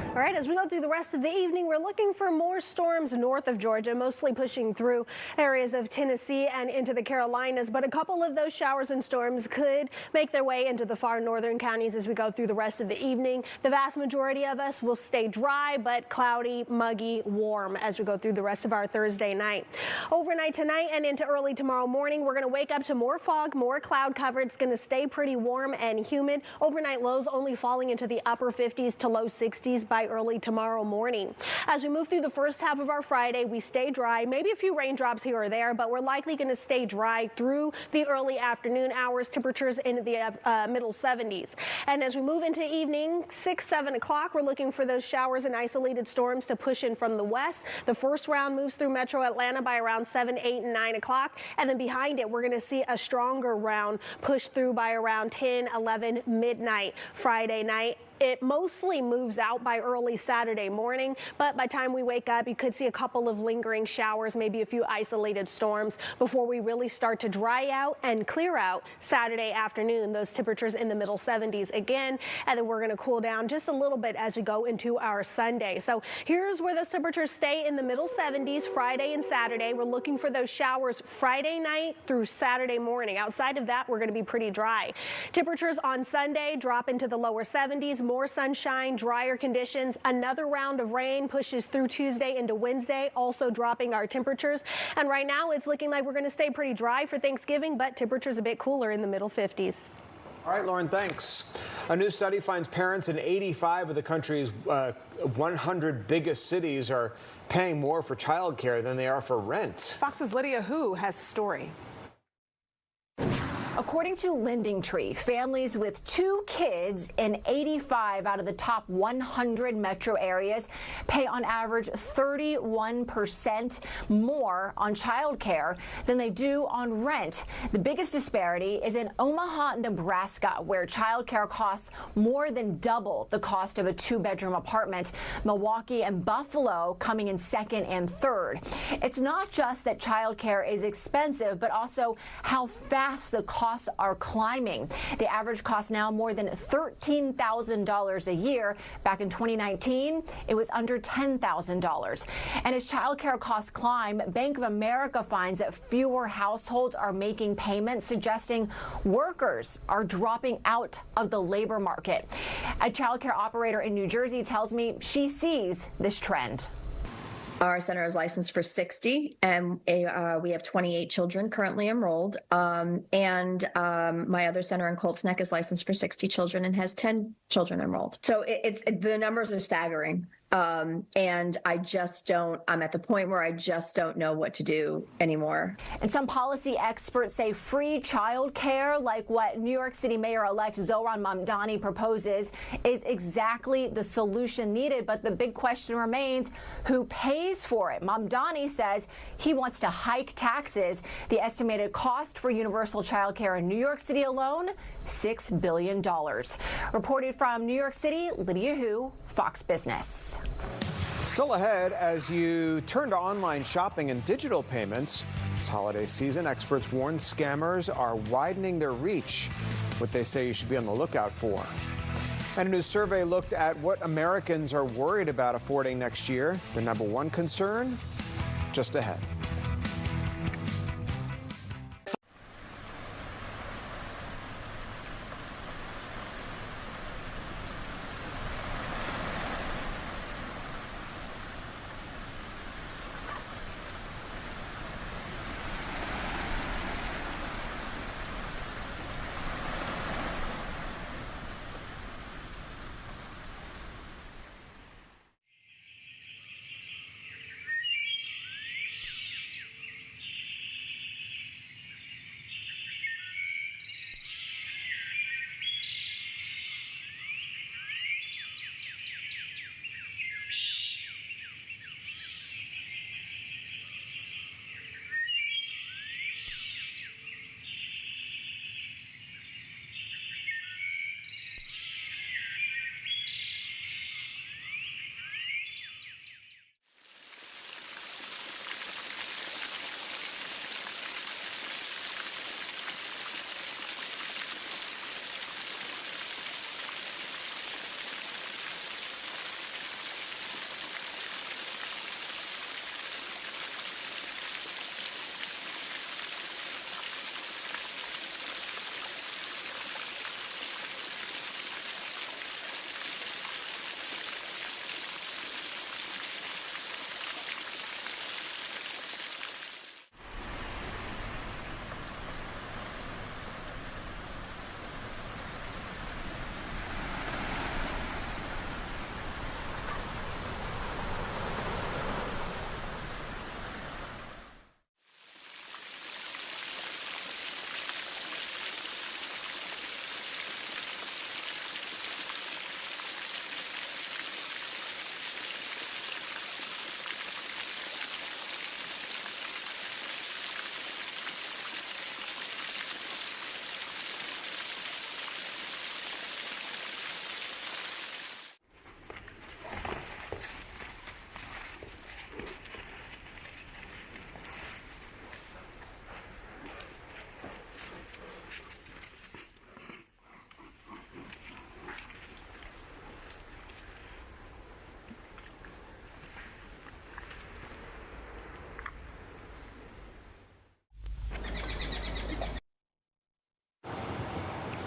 All right, as we go through the rest of the evening, we're looking for more storms north of Georgia, mostly pushing through areas of Tennessee and into the Carolinas. But a couple of those showers and storms could make their way into the far northern counties as we go through the rest of the evening. The vast majority of us will stay dry, but cloudy, muggy, warm as we go through the rest of our Thursday night. Overnight tonight and into early tomorrow morning, we're going to wake up to more fog, more cloud cover. It's going to stay pretty warm and humid. Overnight lows only falling into the upper 50s to low 60s by early tomorrow morning. As we move through the first half of our Friday, we stay dry, maybe a few raindrops here or there, but we're likely going to stay dry through the early afternoon hours, temperatures in the middle 70s. And as we move into evening, 6, 7 o'clock, we're looking for those showers and isolated storms to push in from the west. The first round moves through metro Atlanta by around 7, 8, and 9 o'clock. And then behind it, we're going to see a stronger round push through by around 10, 11, midnight Friday night. It mostly moves out by early Saturday morning, but by the time we wake up, you could see a couple of lingering showers, maybe a few isolated storms before we really start to dry out and clear out Saturday afternoon. Those temperatures in the middle 70s again, and then we're going to cool down just a little bit as we go into our Sunday. So here's where those temperatures stay in the middle 70s Friday and Saturday. We're looking for those showers Friday night through Saturday morning. Outside of that, we're going to be pretty dry. Temperatures on Sunday drop into the lower 70s. More sunshine, drier conditions. Another round of rain pushes through Tuesday into Wednesday, also dropping our temperatures. And right now it's looking like we're going to stay pretty dry for Thanksgiving, but temperatures a bit cooler in the middle 50s. All right, Lauren, thanks. A new study finds parents in 85 of the country's 100 biggest cities are paying more for childcare than they are for rent. Fox's Lydia Hu has the story. According to LendingTree, families with 2 kids in 85 out of the top 100 metro areas pay on average 31% more on childcare than they do on rent. The biggest disparity is in Omaha, Nebraska, where childcare costs more than double the cost of a 2-bedroom apartment. Milwaukee and Buffalo coming in second and third. It's not just that childcare is expensive, but also how fast the costs are climbing. The average cost now more than $13,000 a year. Back in 2019, it was under $10,000. And as childcare costs climb, Bank of America finds that fewer households are making payments, suggesting workers are dropping out of the labor market. A childcare operator in New Jersey tells me she sees this trend. Our center is licensed for 60, and we have 28 children currently enrolled. And my other center in Colts Neck is licensed for 60 children and has 10 children enrolled. So the numbers are staggering. And I'm at the point where I just don't know what to do anymore. And some policy experts say free child care, like what New York City Mayor-elect Zohran Mamdani proposes, is exactly the solution needed. But the big question remains, who pays for it? Mamdani says he wants to hike taxes. The estimated cost for universal child care in New York City alone, $6 billion. Reported from New York City, Lydia Hu, Fox Business. Still ahead, as you turn to online shopping and digital payments, this holiday season, experts warn scammers are widening their reach, what they say you should be on the lookout for. And a new survey looked at what Americans are worried about affording next year. The number one concern, just ahead.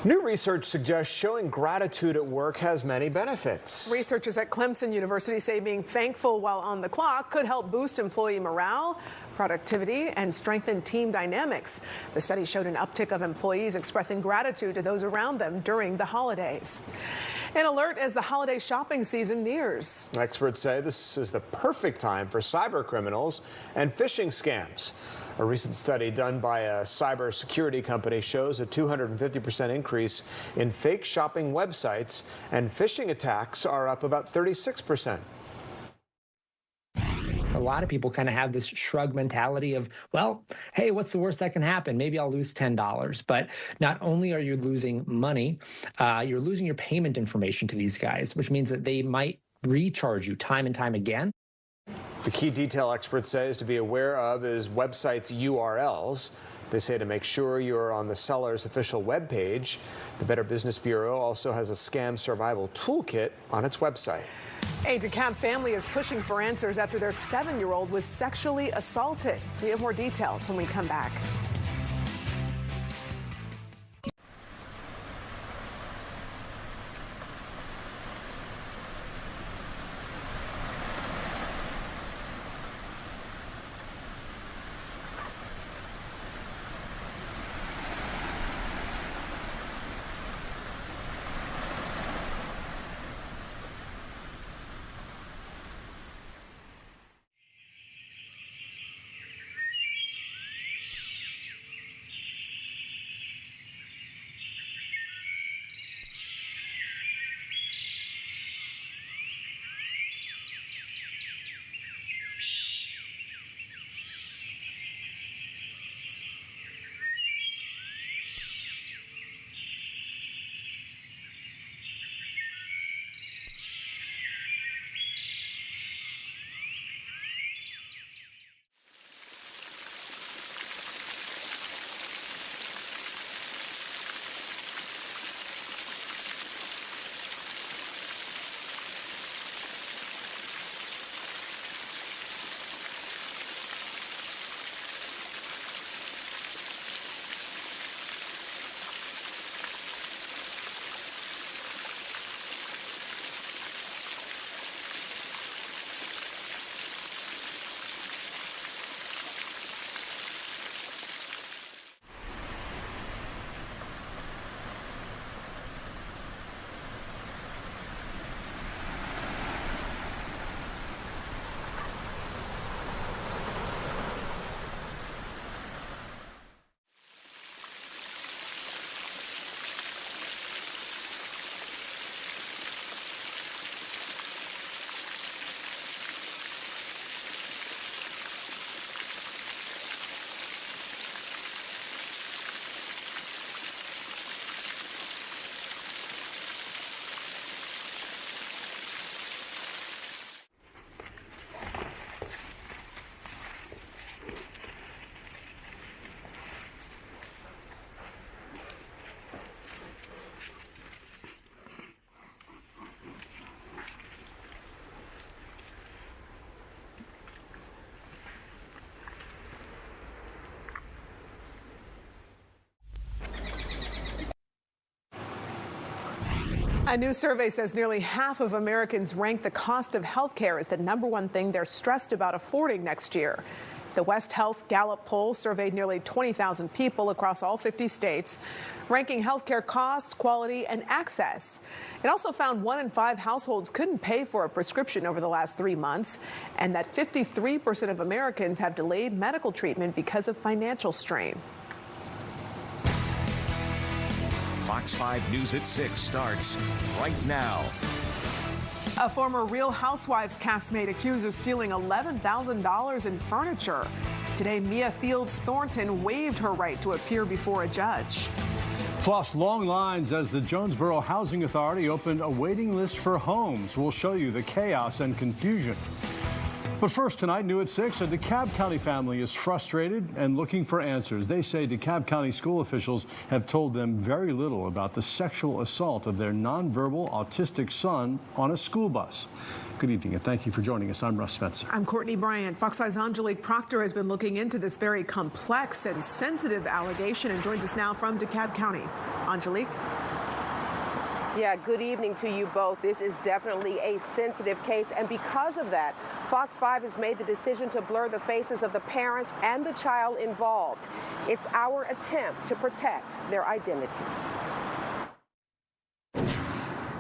New research suggests showing gratitude at work has many benefits. Researchers at Clemson University say being thankful while on the clock could help boost employee morale, productivity, and strengthen team dynamics. The study showed an uptick of employees expressing gratitude to those around them during the holidays. An alert as the holiday shopping season nears. Experts say this is the perfect time for cyber criminals and phishing scams. A recent study done by a cybersecurity company shows a 250% increase in fake shopping websites, and phishing attacks are up about 36%. A lot of people kind of have this shrug mentality of, well, hey, what's the worst that can happen? Maybe I'll lose $10. But not only are you losing money, you're losing your payment information to these guys, which means that they might recharge you time and time again. The key detail experts say is to be aware of is websites' URLs. They say to make sure you're on the seller's official webpage. The Better Business Bureau also has a scam survival toolkit on its website. A DeKalb family is pushing for answers after their 7-year-old was sexually assaulted. We have more details when we come back. A new survey says nearly half of Americans rank the cost of health care as the #1 thing they're stressed about affording next year. The West Health Gallup poll surveyed nearly 20,000 people across all 50 states, ranking healthcare costs, quality, and access. It also found 1 in 5 households couldn't pay for a prescription over the last 3 months, and that 53% of Americans have delayed medical treatment because of financial strain. Fox 5 News at 6 starts right now. A former Real Housewives castmate accused of stealing $11,000 in furniture. Today, Mia Fields Thornton waived her right to appear before a judge. Plus, long lines as the Jonesboro Housing Authority opened a waiting list for homes. We'll show you the chaos and confusion. But first tonight, new at 6, a DeKalb County family is frustrated and looking for answers. They say DeKalb County school officials have told them very little about the sexual assault of their nonverbal autistic son on a school bus. Good evening, and thank you for joining us. I'm Russ Spencer. I'm Courtney Bryant. Fox 5's Angelique Proctor has been looking into this very complex and sensitive allegation and joins us now from DeKalb County. Angelique? Yeah, good evening to you both. This is definitely a sensitive case, and because of that, Fox 5 has made the decision to blur the faces of the parents and the child involved. It's our attempt to protect their identities.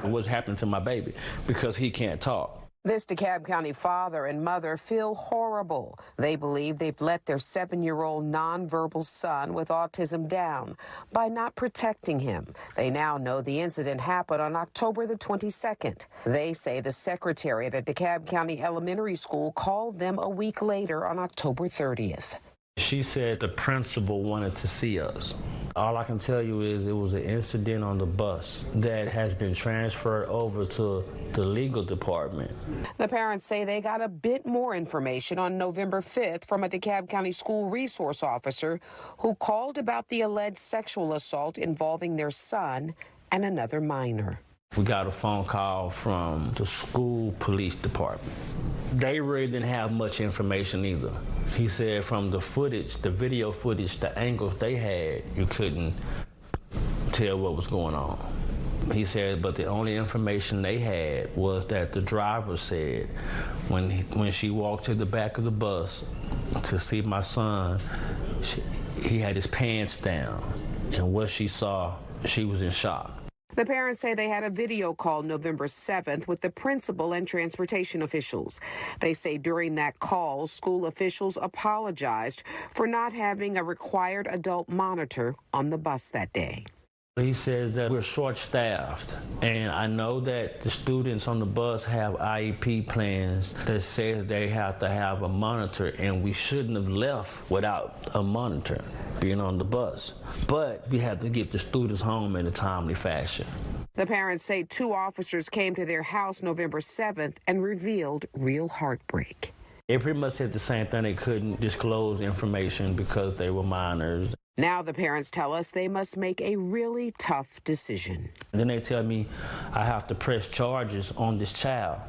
What's happened to my baby? Because he can't talk. This DeKalb County father and mother feel horrible. They believe they've let their 7-year-old nonverbal son with autism down by not protecting him. They now know the incident happened on October the 22nd. They say the secretary at a DeKalb County elementary school called them a week later on October 30th. She said the principal wanted to see us. All I can tell you is it was an incident on the bus that has been transferred over to the legal department. The parents say they got a bit more information on November 5th from a DeKalb County school resource officer who called about the alleged sexual assault involving their son and another minor. We got a phone call from the school police department. They really didn't have much information either. He said from the footage, the video footage, the angles they had, you couldn't tell what was going on. He said, but the only information they had was that the driver said when she walked to the back of the bus to see my son, he had his pants down. And what she saw, she was in shock. The parents say they had a video call November 7th with the principal and transportation officials. They say during that call, school officials apologized for not having a required adult monitor on the bus that day. He says that we're short-staffed, and I know that the students on the bus have IEP plans that says they have to have a monitor, and we shouldn't have left without a monitor being on the bus. But we have to get the students home in a timely fashion. The parents say 2 officers came to their house November 7th and revealed real heartbreak. They pretty much said the same thing. They couldn't disclose information because they were minors. Now the parents tell us they must make a really tough decision. And then they tell me I have to press charges on this child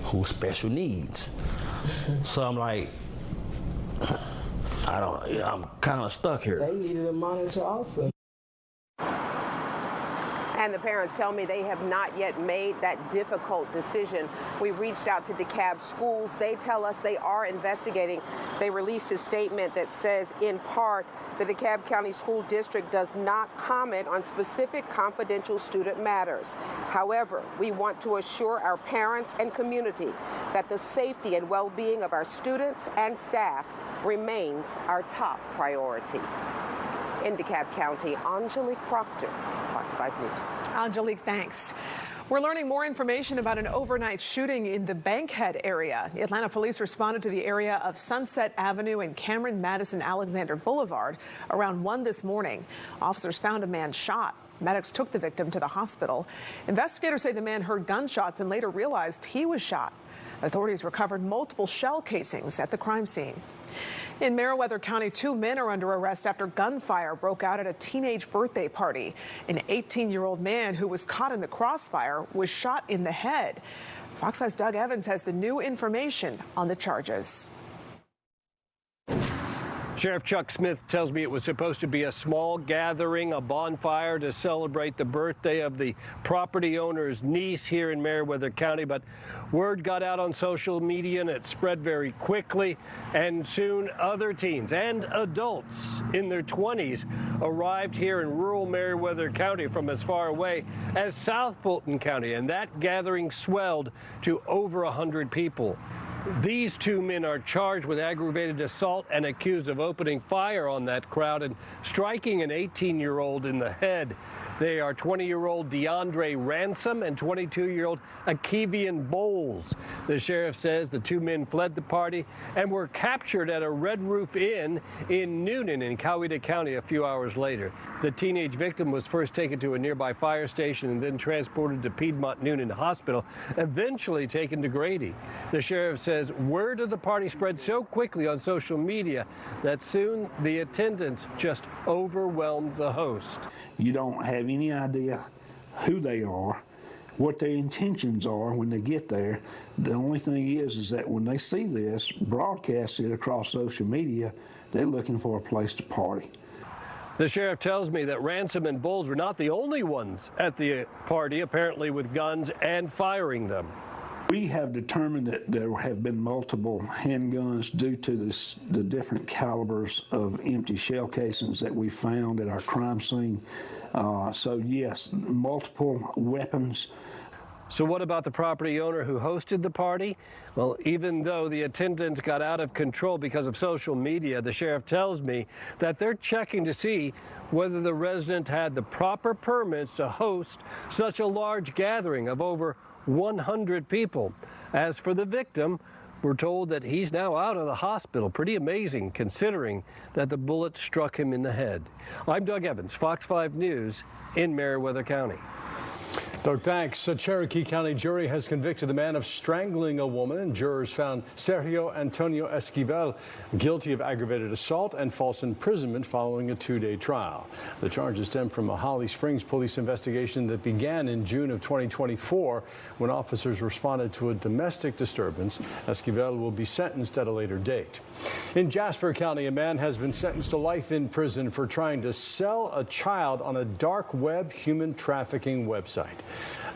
who's special needs. So I'm like, I'm kind of stuck here. They needed a monitor also. And the parents tell me they have not yet made that difficult decision. We reached out to DeKalb schools. They tell us they are investigating. They released a statement that says, in part, the DeKalb County School District does not comment on specific confidential student matters. However, we want to assure our parents and community that the safety and well-being of our students and staff remains our top priority. In DeKalb County, Angelique Proctor, Fox 5 News. Angelique, thanks. We're learning more information about an overnight shooting in the Bankhead area. Atlanta police responded to the area of Sunset Avenue and Cameron Madison Alexander Boulevard around 1 this morning. Officers found a man shot. Medics took the victim to the hospital. Investigators say the man heard gunshots and later realized he was shot. Authorities recovered multiple shell casings at the crime scene. In Meriwether County, 2 men are under arrest after gunfire broke out at a teenage birthday party. An 18-year-old man who was caught in the crossfire was shot in the head. Fox 5's Doug Evans has the new information on the charges. Sheriff Chuck Smith tells me it was supposed to be a small gathering, a bonfire to celebrate the birthday of the property owner's niece here in Meriwether County, but word got out on social media and it spread very quickly, and soon other teens and adults in their 20s arrived here in rural Meriwether County from as far away as South Fulton County, and that gathering swelled to over 100 people. These two men are charged with aggravated assault and accused of opening fire on that crowd and striking an 18-year-old in the head. They are 20-year-old DeAndre Ransom and 22-year-old Akivian Bowles. The sheriff says the two men fled the party and were captured at a Red Roof Inn in Noonan in Coweta County a few hours later. The teenage victim was first taken to a nearby fire station and then transported to Piedmont Noonan Hospital, eventually taken to Grady. The sheriff says word of the party spread so quickly on social media that soon the attendance just overwhelmed the host. You don't have any idea who they are, what their intentions are when they get there. The only thing is that when they see this broadcasted across social media, they're looking for a place to party. The sheriff tells me that Ransom and Bowles were not the only ones at the party, apparently with guns and firing them. We have determined that there have been multiple handguns due to the different calibers of empty shell casings that we found at our crime scene. So yes, multiple weapons. So what about the property owner who hosted the party? Well, even though the attendance got out of control because of social media, the sheriff tells me that they're checking to see whether the resident had the proper permits to host such a large gathering of over 100 people. As for the victim, we're told that he's now out of the hospital. Pretty amazing considering that the bullet struck him in the head. I'm Doug Evans, Fox 5 News in Meriwether County. Doug, thanks. A Cherokee County jury has convicted the man of strangling a woman. Jurors found Sergio Antonio Esquivel guilty of aggravated assault and false imprisonment following a 2-day trial. The charges stem from a Holly Springs police investigation that began in June of 2024 when officers responded to a domestic disturbance. Esquivel will be sentenced at a later date. In Jasper County, a man has been sentenced to life in prison for trying to sell a child on a dark web human trafficking website.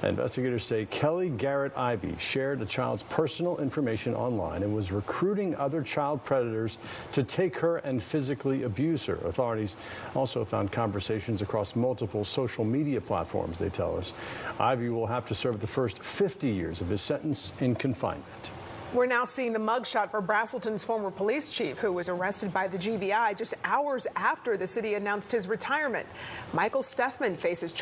Investigators say Kelly Garrett Ivy shared a child's personal information online and was recruiting other child predators to take her and physically abuse her. Authorities also found conversations across multiple social media platforms, they tell us. Ivy will have to serve the first 50 years of his sentence in confinement. We're now seeing the mugshot for Braselton's former police chief, who was arrested by the GBI just hours after the city announced his retirement. Michael Steffman faces charges